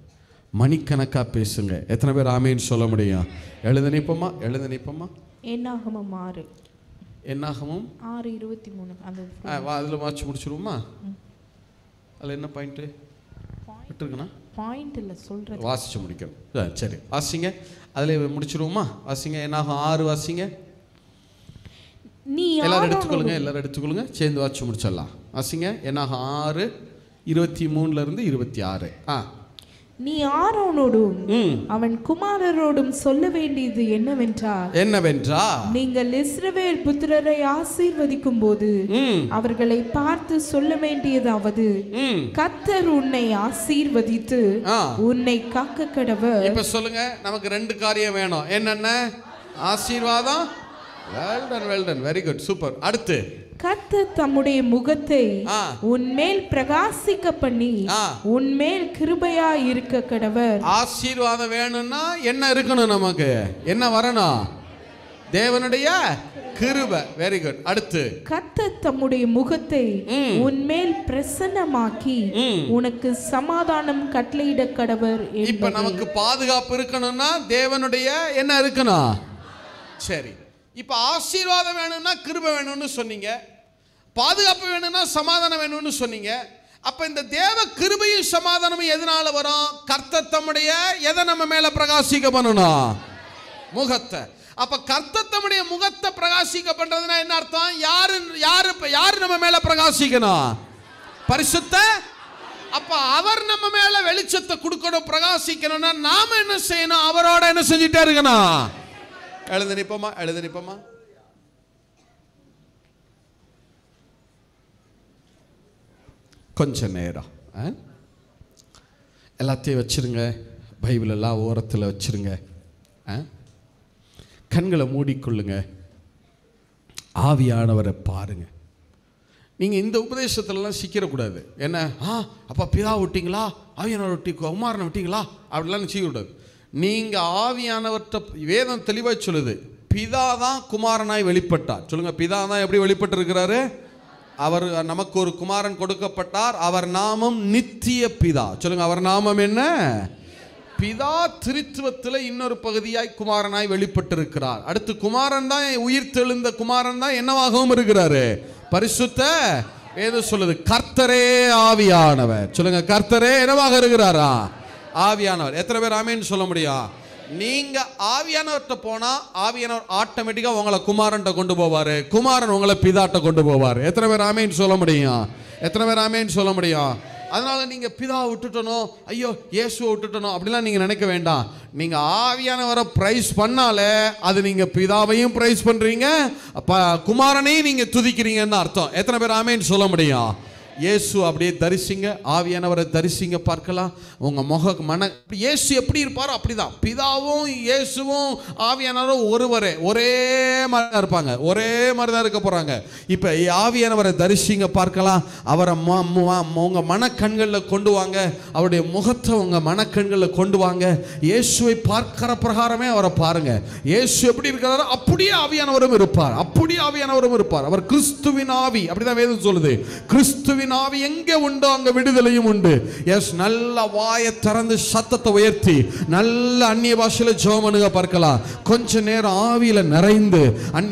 மணிக்கணக்கா பேசுங்க. எத்தனை பேர் ஆமேன்னு சொல்ல முடியும்? எழுத நிப்போமா? எழுத நிப்போமா? என்னாகமம் 6. என்னாகமம் 6:23. அந்த அதில் வாட்சி முடிச்சிருவோமா? அதில் என்ன பாயிண்ட்டு விட்டுருக்குண்ணா? பாயிண்ட் இல்லை, சொல்கிறேன், வாசிச்சு முடிக்கணும். சரி வாசிங்க, அதில் முடிச்சிருவோமா? வாசிங்க, என்னாகும் 6 வாசிங்க. நீ எல்லாரும் எடுத்துக்கொள்ளுங்க, எல்லாரும் எடுத்துக்கொள்ளுங்க, சேர்ந்து வாட்சி முடிச்சிடலாம். வாசிங்க, என்னாகும் 6:23 26. நீ ஆரோனோடும் அவன் குமாரரோடும் சொல்ல வேண்டியது என்னவென்றால், நீங்கள் இஸ்ரவேல் புத்திரரை ஆசீர்வதிக்கும் போது அவர்களை பார்த்து சொல்ல வேண்டியதாவது, கர்த்தர் உன்னை ஆசீர்வதித்து உன்னை காக்க கடவர். இப்ப சொல்லுங்க, நமக்கு 2 காரியம் வேணும். என்னென்ன? ஆசீர்வாதம். Well done, very good, super. அடுத்து, கர்த்தர் தம்முடைய முகத்தை உன்மேல் பிரகாசிக்க பண்ணி உன்மேல் கிருபையா இருக்க கடவர். ஆசீர்வாதம் வேணும்னா என்ன இருக்கணும்? நமக்கு என்ன வரணும்? தேவனுடைய கிருபை. Very good. அடுத்து, கர்த்தர் தம்முடைய முகத்தை உன்மேல் பிரசன்னமாக்கி உனக்கு சமாதானம் கட்டளையிட கடவர். இப்ப நமக்கு பாதுகாப்பு இருக்கணும்னா தேவனுடைய என்ன இருக்கணும்? சரி, இப்ப ஆசீர்வாதம் வேணும்னா கிருபை வேணும்னு சொன்னீங்க, பாதுகாப்பு வேணும்னா சமாதானம் வேணும்னு சொன்னீங்க. அப்ப இந்த தேவ கிருபையும் சமாதானமும் எதனால வரும்? கர்த்தர் தம்முடைய எதை நம்ம மேல பிரகாசிக்க பண்ணணும்? முகத்தை. அப்ப கர்த்தர் தம்முடைய முகத்தை பிரகாசிக்க பண்றதுன்னா என்ன அர்த்தம்? யாரு நம்ம மேல பிரகாசிக்கணும்? பரிசுத்த. அப்ப அவர் நம்ம மேல வெளிச்சத்தை கொடுக்கணும், பிரகாசிக்கணும்னா நாம என்ன செய்யணும்? அவரோட என்ன செஞ்சுட்டே இருக்கணும்? எழுத நிப்போமா? எழுத நிப்போமா? கொஞ்ச நேரம் எல்லாத்தையும் வச்சுருங்க, பைபிள் எல்லாம் ஓரத்தில் வச்சுருங்க, கண்களை மூடிக்கொள்ளுங்க, ஆவியானவரை பாருங்க. நீங்கள் இந்த உபதேசத்துலலாம் சிக்கிடக்கூடாது. என்ன அப்பா பிதா விட்டீங்களா, ஆவியானவர் விட்டி, குமாரனை விட்டீங்களா அப்படிலாம் சிக்கக்கூடாது. நீங்கள் ஆவியானவர்கிட்ட வேதம் தெளிவாக சொல்லுது, பிதா தான் குமாரனாய் வெளிப்பட்டார். சொல்லுங்கள், பிதா தான் எப்படி வெளிப்பட்டிருக்கிறாரு? அவர் நமக்கு ஒரு குமாரன் கொடுக்கப்பட்டார், அவர் நாமம் நித்திய பிதா. சொல்லுங்க, அவர் நாமம் என்ன? பிதா திரித்துவத்தில் இன்னொரு பகுதியாய் குமாரனாய் வெளிப்பட்டிருக்கிறார். அடுத்து குமாரன் தான் உயிர் தெழுந்த குமாரன் தான் என்னவாகவும் இருக்கிறாரு? பரிசுத்த வேதம் சொல்லுது கர்த்தரே ஆவியானவர். சொல்லுங்க, கர்த்தரே என்னவாக இருக்கிறாரா? ஆவியானவர். எத்தனை பேர் ஆமேன்னு சொல்ல முடியும்? நீங்க ஆவியானவர்கிட்ட போனா ஆவியானவர் ஆட்டோமேட்டிக்கா உங்களை குமாரன்ட்ட கொண்டு போவாரு, குமாரன் உங்களை பிதாட்ட கொண்டு போவார். எத்தனை பேர் ஆமேன்னு சொல்ல முடியும்? எத்தனை பேர் ஆமேன்னு சொல்ல முடியும்? அதனால நீங்க பிதாவை விட்டுட்டணும், ஐயோ இயேசுவை விட்டுட்டணும் அப்படிலாம் நீங்க நினைக்க வேண்டாம். நீங்க ஆவியானவரை பிரைஸ் பண்ணாலே அது நீங்க பிதாவையும் பிரைஸ் பண்றீங்க, குமாரனையும் நீங்க துதிக்கிறீங்கன்னு அர்த்தம். எத்தனை பேர் ஆமேன்னு சொல்ல முடியும்? இயேசு அப்படியே தரிசிங்க, ஆவியானவரை தரிசிங்க, பார்க்கலாம் உங்க மன இயேசு எப்படி இருப்பாரோ அப்படிதான். பிதாவும் இயேசுவும் ஆவியானவரும் ஒருவரே, ஒரே மாதிரி தான் இருப்பாங்க, ஒரே மாதிரி தான் இருக்க போறாங்க. இப்ப ஆவியானவரை தரிசிங்க, பார்க்கலாம். அவரை உங்க மனக்கண்களில் கொண்டு வாங்க, அவருடைய முகத்தை உங்க மனக்கண்களில் கொண்டு வாங்க. இயேசுவை பார்க்கிற பிரகாரமே அவரை பாருங்க. இயேசு எப்படி இருக்கிறாரோ அப்படியே ஆவியானவரும் இருப்பார், அப்படியே ஆவியானவரும் இருப்பார். அவர் கிறிஸ்துவின் ஆவி, அப்படிதான் வேதம் சொல்லுது. கிறிஸ்துவின் ஆவி எங்கே உண்டோ அங்க விடுதலையும் உண்டு. எஸ், நல்ல வாயை திறந்து சத்தத்தை உயர்த்தி நல்ல அந்நிய பாஷையில ஜெபம் பண்ணுங்க, பார்க்கலாம். கொஞ்ச நேரம் ஆவியில நிறைந்து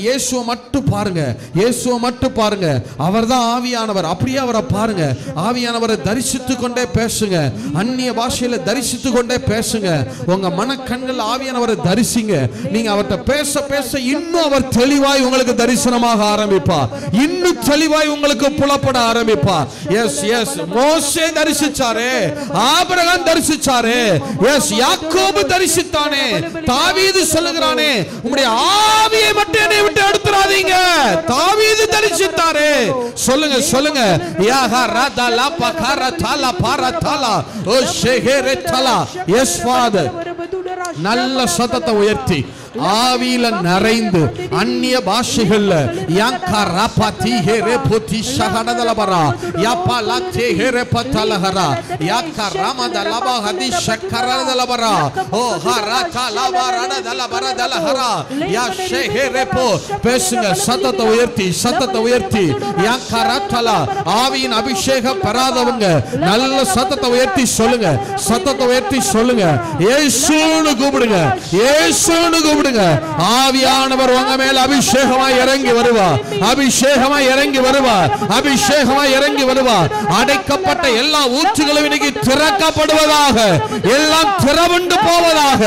இயேசுவை மட்டும் பாருங்க, இயேசுவை மட்டும் பாருங்க. அவர்தான் ஆவியானவர், அப்படியே அவரை பாருங்க. ஆவியானவரை தரிசித்து கொண்டே பேசுங்க, அந்நிய பாஷையில தரிசித்து கொண்டே பேசுங்க. உங்க மனக்கண்கள் ஆவியானவரை தரிசிங்க. நீங்க அவர்கிட்ட பேச பேச இன்னும் அவர் தெளிவாய் உங்களுக்கு தரிசனமாக ஆரம்பிப்பார், இன்னும் தெளிவாய் உங்களுக்கு புலப்பட ஆரம்பிப்பார். எஸ் எஸ், மோசே தரிசிச்சாரே, ஆபிரகாம் தரிசிச்சாரே, எஸ் யாக்கோபு தரிசித்தானே, தாவீது சொல்லுகிறானே, உம்முடைய ஆவியை மட்டும் என்னை விட்டு எடுத்துறாதீங்க. தாவீது தரிசித்தாரே. சொல்லுங்க சொல்லுங்க, யாஹா ரதலா பகர தலா பரதலா ஓ ஷெஹரே தலா. எஸ் ஃபாதர், நல்ல சத்தத்தை உயர்த்தி ஆவியில நிறைந்து அந்நிய பாஷைகள்ல யாங்கா ராபாதி ஹேரே போதி ஷஹனதலபரா யாபாலா தேஹேரே பதலஹரா யாக்கா ராமதலபா ஹதி ஷக்கரதலபரா ஓ ஹராதா லபரதலபரா தலஹரா யா ஷெஹரே போ. பேசுங்க, சத்தத்தை உயர்த்தி, சத்தத்தை உயர்த்தி. யாங்கா ராதலா, ஆவியின் அபிஷேகம் பெறாதவங்க நல்ல சத்தத்தை உயர்த்தி சொல்லுங்க, சத்தத்தை உயர்த்தி சொல்லுங்க. இயேசுன்னு கூப்பிடுங்க, இயேசுன்னு கூப்பிடுங்க. ஆவியானவர் உங்க மேல் அபிஷேகமாய் இறங்கி வருவார், அபிஷேகமாய் இறங்கி வருவார், அபிஷேகமாய் இறங்கி வருவார். அடைக்கப்பட்ட எல்லா ஊற்றுகளும் இன்னைக்கு திறக்கப்படுவதாக, எல்லாம் திறவுண்டு போவதாக.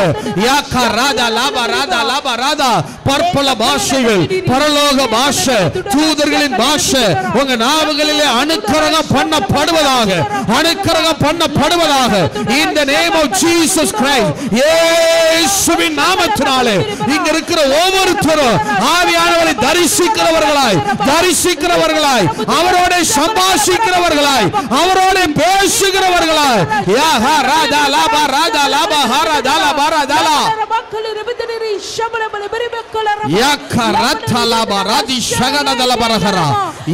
யாக்கா ராதா லாபா ராதா லாபா ராதா. பற்பல பாஷைகள், பரலோக பாஷை, தூதர்களின் பாஷை உங்க நாவுகளிலே அனுக்கிரகம் பண்ணப்படுவதாக, அனுக்கிரகம் பண்ணப்படுவதாக. In the name of Jesus Christ, இயேசுவின் நாமத்தினாலே இங்க இருக்கிற ஒவ்வொருத்தரும் ஆவியானவரை தரிசிக்கிறவர்களாய், தரிசிக்கிறவர்களாய், அவரோட சம்பாஷிக்கிறவர்களாய், அவரோட பேசுகிறவர்களாய். யாஹா ராதா லாபா ராதா லாபா ஹாரா தாலா பாரா தாலா யாக்கா ரத்தா லாபா ராதி ஷகனதல பரஹரா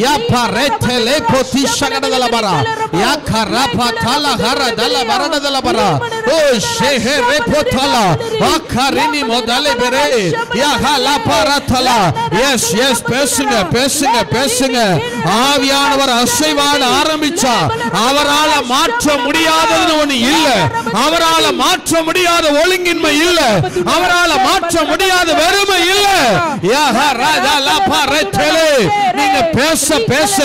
யாப்பா ரெத்தலே போதி ஷகனதல பரா யாக்கா ராபா தாலா ஹரா தல பரதல பரா ஓ ஷெஹரே போதலா ஆக்கரினி மோதலே பெரே யாஹா லாபா ரத்தலா. எஸ் எஸ், பேசுங்க பேசுங்க பேசுங்க. ஆவியானவர் அசைவாட ஆரம்பிச்சா அவரால மாற்ற முடியாதது ஒண்ணு இல்ல, அவரால மாற்ற முடியாத ஒழுங்கின்மை இல்ல, அவரால மாற்ற முடியாத வெறுமை இல்ல. யாஹா ராஜா லாபா ரெத்தலே. நீங்க பேச பேச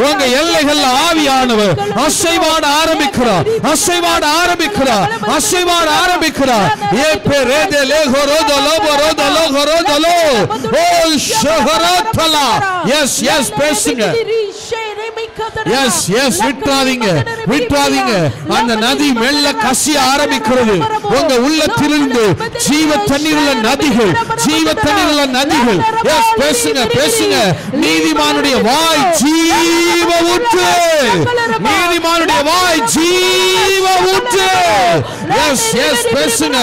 உங்க எல்லைகள் ஆவியானவர் அசைவாட ஆரம்பிக்கிறார், அசைவாட ஆரம்பிக்கிறார், அசைவாட ஆரம்பிக்கிறார். ஏ பெரேதே லேஹோரோதோ லோபரோதோ லோஹரோதோ ஓ ஷஹரத்தலா. எஸ் எஸ், பேசுங்க. எஸ் எஸ், விட்டுறாதீங்க விட்டுறாதீங்க. அந்த நதி மெல்ல கசிய ஆரம்பிக்கிறது. உங்க உள்ளத்திலிருந்து ஜீவ தண்ணீருள்ள நதிகள், ஜீவ தண்ணீருள்ள நதிகள். எஸ், பேசுங்க பேசுங்க. நீதிமானுடைய வாய் ஜீவ ஊற்று. நீதிமானுடைய வாய் ஜீவ ஊற்று. எஸ் எஸ், பேசுங்க.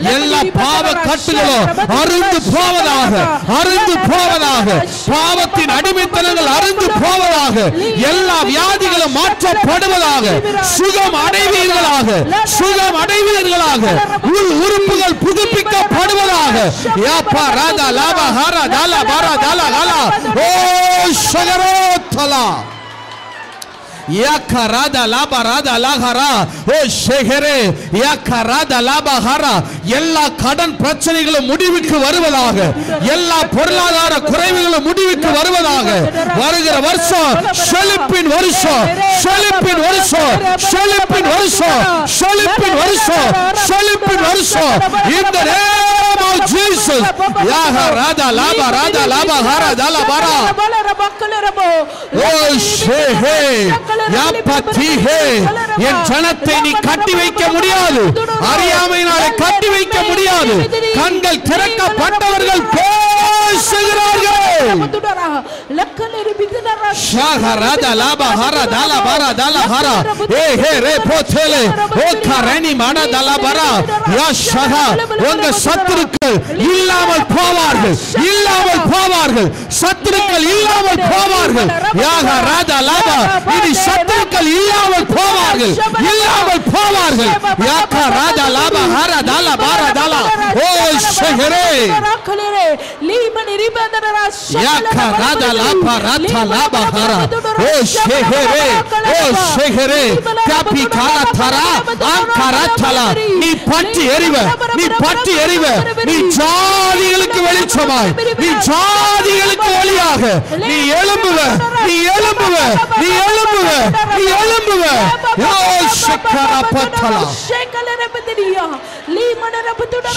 எல்லா பாவ கட்டுகளும் அருந்து போவதாக, அருந்து போவதாக. பாவத்தின் அடிமைத்தனங்கள் அருந்து போவதாக. எல்லா வியாதிகளும் மாற்றப்படுவதாக. சுகம் அடைவீர்களாக, சுகம் அடைவீர்களாக. உறுப்புகள் புதுப்பிக்கப்படுவதாக. யாப்பா ராதா லாபா ஹாரா தாலா பாரா தாலா காலா ஓ ஷகரோ தலா யாக்கராதா லாபராதா லாகரா ஓ ஷெஹரே யாக்கராதா லாபஹரா. எல்லா கடன் பிரச்சனைகளும் முடிவுக்கு வருவதாக. எல்லா பொருளாதார குறைவுகளும் முடிவுக்கு வருவதாக. வருகிற வருஷம் செழிப்பின் வருஷம், செழிப்பின் வருஷம், செழிப்பின் வருஷம், செழிப்பின் வருஷம், செழிப்பின் வருஷம். In the name of Jesus. யாகராதா லாபராதா லாபஹரா தாலா பாரா ஓ ஷெஹே யாப்பதிஹே. என் ஜனத்தை நீ கட்டி வைக்க முடியாது, அறியாமையினாலே கட்டி வைக்க முடியாது. கண்கள் திறக்கப்பட்டவர்கள் பேசுகிறார்கள். ஷாகராதா லாபஹரா தாலா பாரா தாலா ஹரா ஏ ஹே ரே போதேலே ஓ கரணி மானா தாலா பாரா யா ஷஹா. உங்க சத்துருக்கள் இல்லாமல் போவார்கள், இல்லாமல் போவார்கள். சத்துருக்கள் இல்லாமல் போவார்கள். யாகராதா லாபா. இனி சத்துருக்கள் இல்லாமல் போவார்கள், இல்லாமல் போவார்கள். யாகராதா லாபா ஹரா தாலா பாரா தாலா ஓ ஷெஹரே யாகராதா லாபா ராதா லாபா ஹரா ஓ ஷெஹரே ஓ ஷெஹரே காபி காலா தரா ஆங்கரா தலா. நீ பற்றி எரிவ, நீ பற்றி எரிவ. நீ ஜாதிகளுக்கு வெளிச்சமாய், நீ ஜாதிகளுக்கு ஒளியாக நீ எழும்புவ, நீ எழும்புவ, நீ எழும்புவ, நீ எழும்புவ. ஓ ஷக்கரா பத்தலா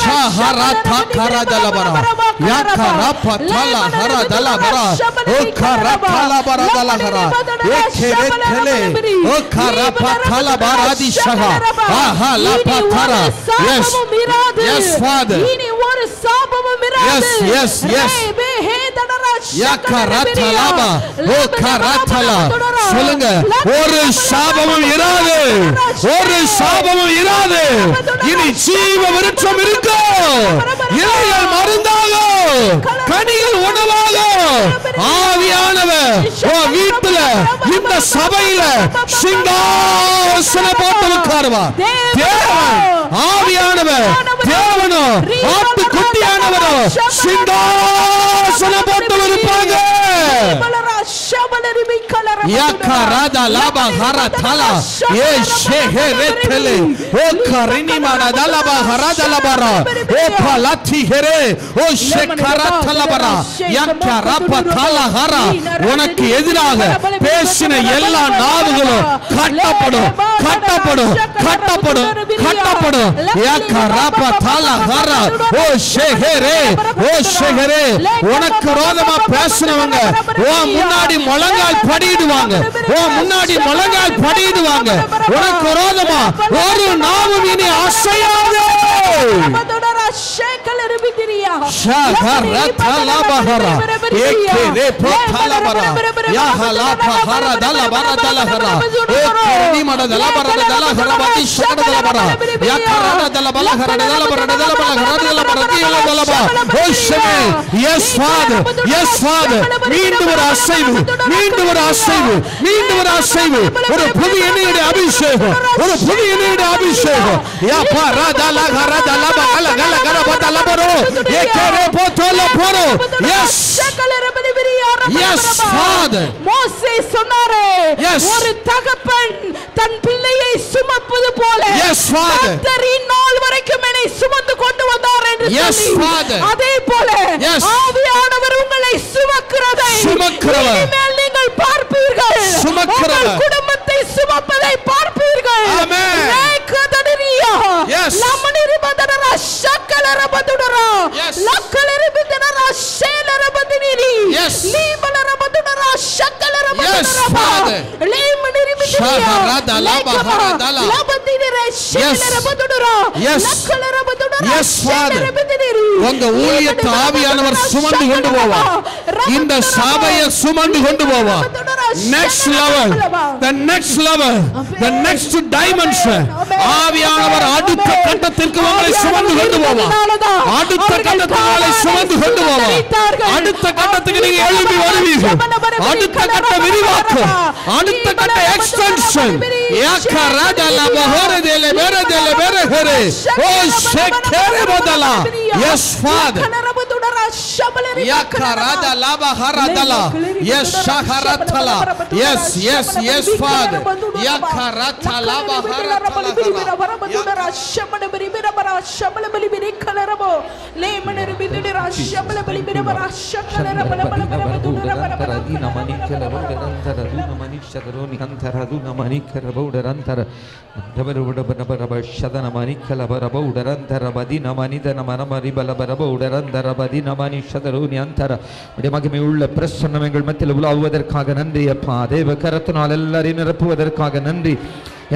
ஷஹரா தகரா தலபரா யாக்கரா பத்தலா ஹரா தலபரா ஓ கரா தலபரா தலஹரா ஏகரே தலே ஓ கரா பத்தலா பாராதி ஷஹா ஆஹா லா பத்தரா. Yes yes father. Yes, yes, yes. யாக்கராத்தலாபா ஓ கராத்தலா. சொல்லுங்க, ஒரு சாபமும் இராது, ஒரு சாபமும் இராது. இனி ஜீவ விருட்சம் இருக்கும். இலைகள் மருந்தாகும், கனிகள் உணவாகும். ஆவியானவர் ஓ வீட்டுல, இந்த சபையில சிங்காசனம் போட்டு உட்காருவார். தேவன் ஆவியானவர், தேவனோ ஆட்டுக்குட்டியானவரோ சிங்காசனம் போட்டு இருப்பாங்க. யாக்கராதா லாபா ஹரா தலா ஏ ஷெஹரே தலே ஓ கரினி மானா தலபா ஹரா தலபரா ஓ பலத்தி ஹரே ஓ ஷெக்கரா தலபரா யாக்கராபா தலா ஹரா. உனக்கு எதிராக பேசின எல்லா நாவுகளும் கட்டப்படும், கட்டப்படும், கட்டப்படும், கட்டப்படும். யாக்கராபா தலா ஹரா ஓ ஷெஹரே ஓ ஷெஹரே. உனக்கு விரோதமா பேசினவங்க உன் முன்னாடி முழங்கால் படிடுவாங்க, உன் முன்னாடி முழங்கால் படிடுவாங்க. உனக்கு விரோதமா ஒரு நாவும் இனி அசையாது. மீண்டும் ஒரு அசைவு, மீண்டும் ஒரு அசைவு, மீண்டும் ஒரு அசைவு. ஒரு புது எண்ணெயுடைய அபிஷேகம், ஒரு புது எண்ணெயுடைய அபிஷேகம். Yes, Father. மோசே சொன்னாரே, ஒரு தகப்பன் தன் பிள்ளையை சுமப்பது போல கர்த்தர் இந்நாள் வரைக்கும் என்னை சுமந்து கொண்டு வந்தார் என்று சொல்லி, அதே போல ஆவியானவர் உங்களை சுமக்கிறதை இனிமேல் நீங்கள் பார்ப்பீர்கள். உங்கள் குடும்பத்தை சுமப்பதை பார்ப்பீர்கள். Yes, Father. Yes. Yes, Father. உங்க ஊழியத்தை ஆவியானவர் சுமந்து கொண்டு போவார். இந்த சபையை சுமந்து கொண்டு போவார். Next level, the next level, the next dimension. ஆவியானவர் அடுத்த கட்டத்திற்கு உங்களை சுமந்து கொண்டு போவார். அடுத்த கட்டத்துக்கு உங்களை சுமந்து கொண்டு போவார். அடுத்த கட்டத்துக்கு நீங்க எழுப்பி வருவீர்கள். அடுத்த கட்ட விரிவாக்கம், அடுத்த கட்ட எக்ஸ்டென்ஷன். யாக்கராடலா பஹரதேலே பெரதேலே பெரஹரே. ஓ ஷெக்கரே பதலா. Yes, Father. Yakarada baharadala. Yes, shaharatala. Yes, yes, yes, Father. Yakarata laba haratala. மகிமையுள்ள பிரசன்னம் எங்கள் மத்தியில் உலாவுவதற்காக நன்றி அப்பா. தேவ கரத்தினால் எல்லாரையும் நிரப்புவதற்காக நன்றி.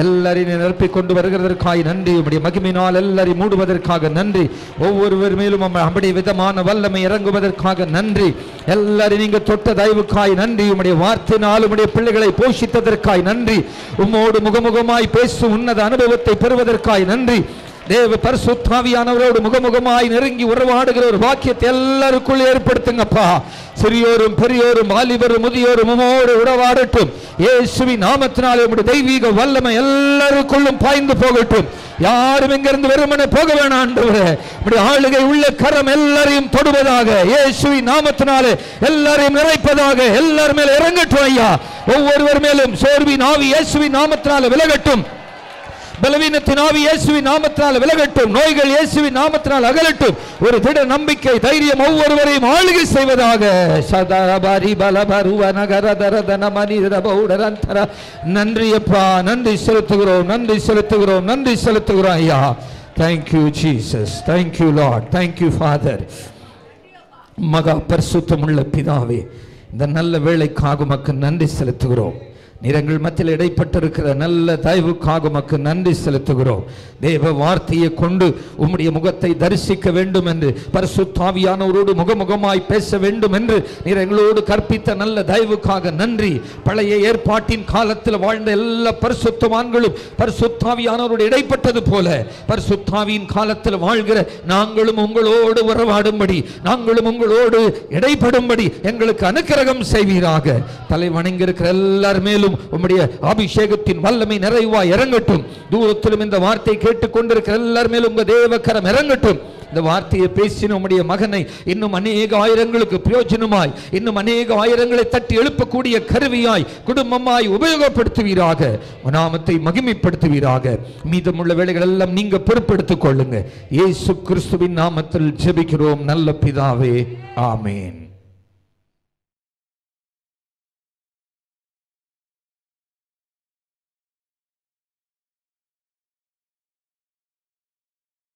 எல்லாரையும் நிரப்பிக் கொண்டு வருகிறதற்காக நன்றி. உம்முடைய மகிமையினால் எல்லாரையும் மூடுவதற்காக நன்றி. ஒவ்வொருவர் மேலும் அப்படி விதமான வல்லமை இறங்குவதற்காக நன்றி. எல்லாரையும் நீங்க தொட்ட தயவுக்காய் நன்றி. உம்முடைய வார்த்தையினால் உம்முடைய பிள்ளைகளை போஷித்ததற்காய் நன்றி. உம்மோடு முகமுகமாய் பேசும் உன்னத அனுபவத்தை பெறுவதற்காய் நன்றி. தேவ பரிசுத்த ஆவியானவரோடு முகமுகமாய் நெருங்கி உறவாடுகிற ஒரு வாக்கியத்தை எல்லாருக்குள் ஏற்படுத்துங்கப்பா. சிறியோரும் பெரியோரும் வாலிபரும் முதியோரும் உம்மோடு உறவாடட்டும். இயேசுவின் நாமத்தினாலே உம்முடைய தெய்வீக வல்லமை எல்லாருக்குள்ளும் பாய்ந்து போகட்டும். யாரும் இங்கிருந்து வெறுமனே போக வேணாம் ஆண்டவரே. உம்முடைய ஆளுகை உள்ள கரம் எல்லாரையும் தொடுவதாக. இயேசுவின் நாமத்தினாலே எல்லாரையும் நிறைப்பதாக. எல்லார் மேல இறங்கட்டும் ஐயா. ஒவ்வொருவர் மேலும் சோர்வின் ஆவி இயேசுவின் நாமத்தினாலே விலகட்டும். பலவீனத்தின் ஆவி இயேசுவின் நாமத்தினால் விலகட்டும். நோய்கள் இயேசுவின் நாமத்தினால் அகலட்டும். ஒரு திட நம்பிக்கை தைரியம் ஒவ்வொருவரையும் ஆளுகை செய்வதாக. நன்றி அப்பா, நன்றி செலுத்துகிறோம், நன்றி செலுத்துகிறோம், நன்றி செலுத்துகிறோம் ஐயா. Thank you Jesus, thank you Lord, thank you father. மகா பரிசுத்தமுள்ள பிதாவே, இந்த நல்ல வேளைக்காக உமக்கு நன்றி செலுத்துகிறோம். நீரங்கள் மத்தியில் இடைப்பட்டிருக்கிற நல்ல தயவுக்காக உமக்கு நன்றி செலுத்துகிறோம். தேவ வார்த்தையை கொண்டு உம்முடைய முகத்தை தரிசிக்க வேண்டும் என்று, பரிசுத்த ஆவியானவரோடு முகமுகமாய் பேச வேண்டும் என்று நீர் எங்களோடு கற்பித்த நல்ல தயவுக்காக நன்றி. பழைய ஏற்பாட்டின் காலத்தில் வாழ்ந்த எல்லா பரிசுத்தவான்களும் பரிசுத்த ஆவியானவரோடு இடைப்பட்டது போல பரிசுத்த ஆவியின் காலத்தில் வாழ்கிற நாங்களும் உங்களோடு உறவாடும்படி, நாங்களும் உங்களோடு இடைப்படும்படி எங்களுக்கு அனுக்கிரகம் செய்வீராக. தலை வணங்கியிருக்கிற எல்லார் மேலும் உம்முடைய அபிஷேகத்தின் வல்லமை நிறைவாய் இறங்கட்டும். தூரத்திலும் இந்த வார்த்தை கேட்டுக்கொண்டிருக்கிற எல்லார் மேலும் உங்க தேவக்கரம் இறங்கட்டும். இந்த வார்த்தையை பேசின உம்முடைய மகனை இன்னும் அநேக ஆயிரங்களுக்கு பிரயோஜனமாய், இன்னும் அநேக ஆயிரங்களை தட்டி எழுப்பக்கூடிய கருவியாய், குடும்பமாய் உபயோகப்படுத்துவீராக. நாமத்தை மகிமைப்படுத்துவீராக. மீதமுள்ள வேலைகள் எல்லாம் நீங்க பொறுப்பெடுத்துக் கொள்ளுங்க. இயேசு கிறிஸ்துவின் நாமத்தில் ஜெபிக்கிறோம் நல்ல பிதாவே, ஆமென்.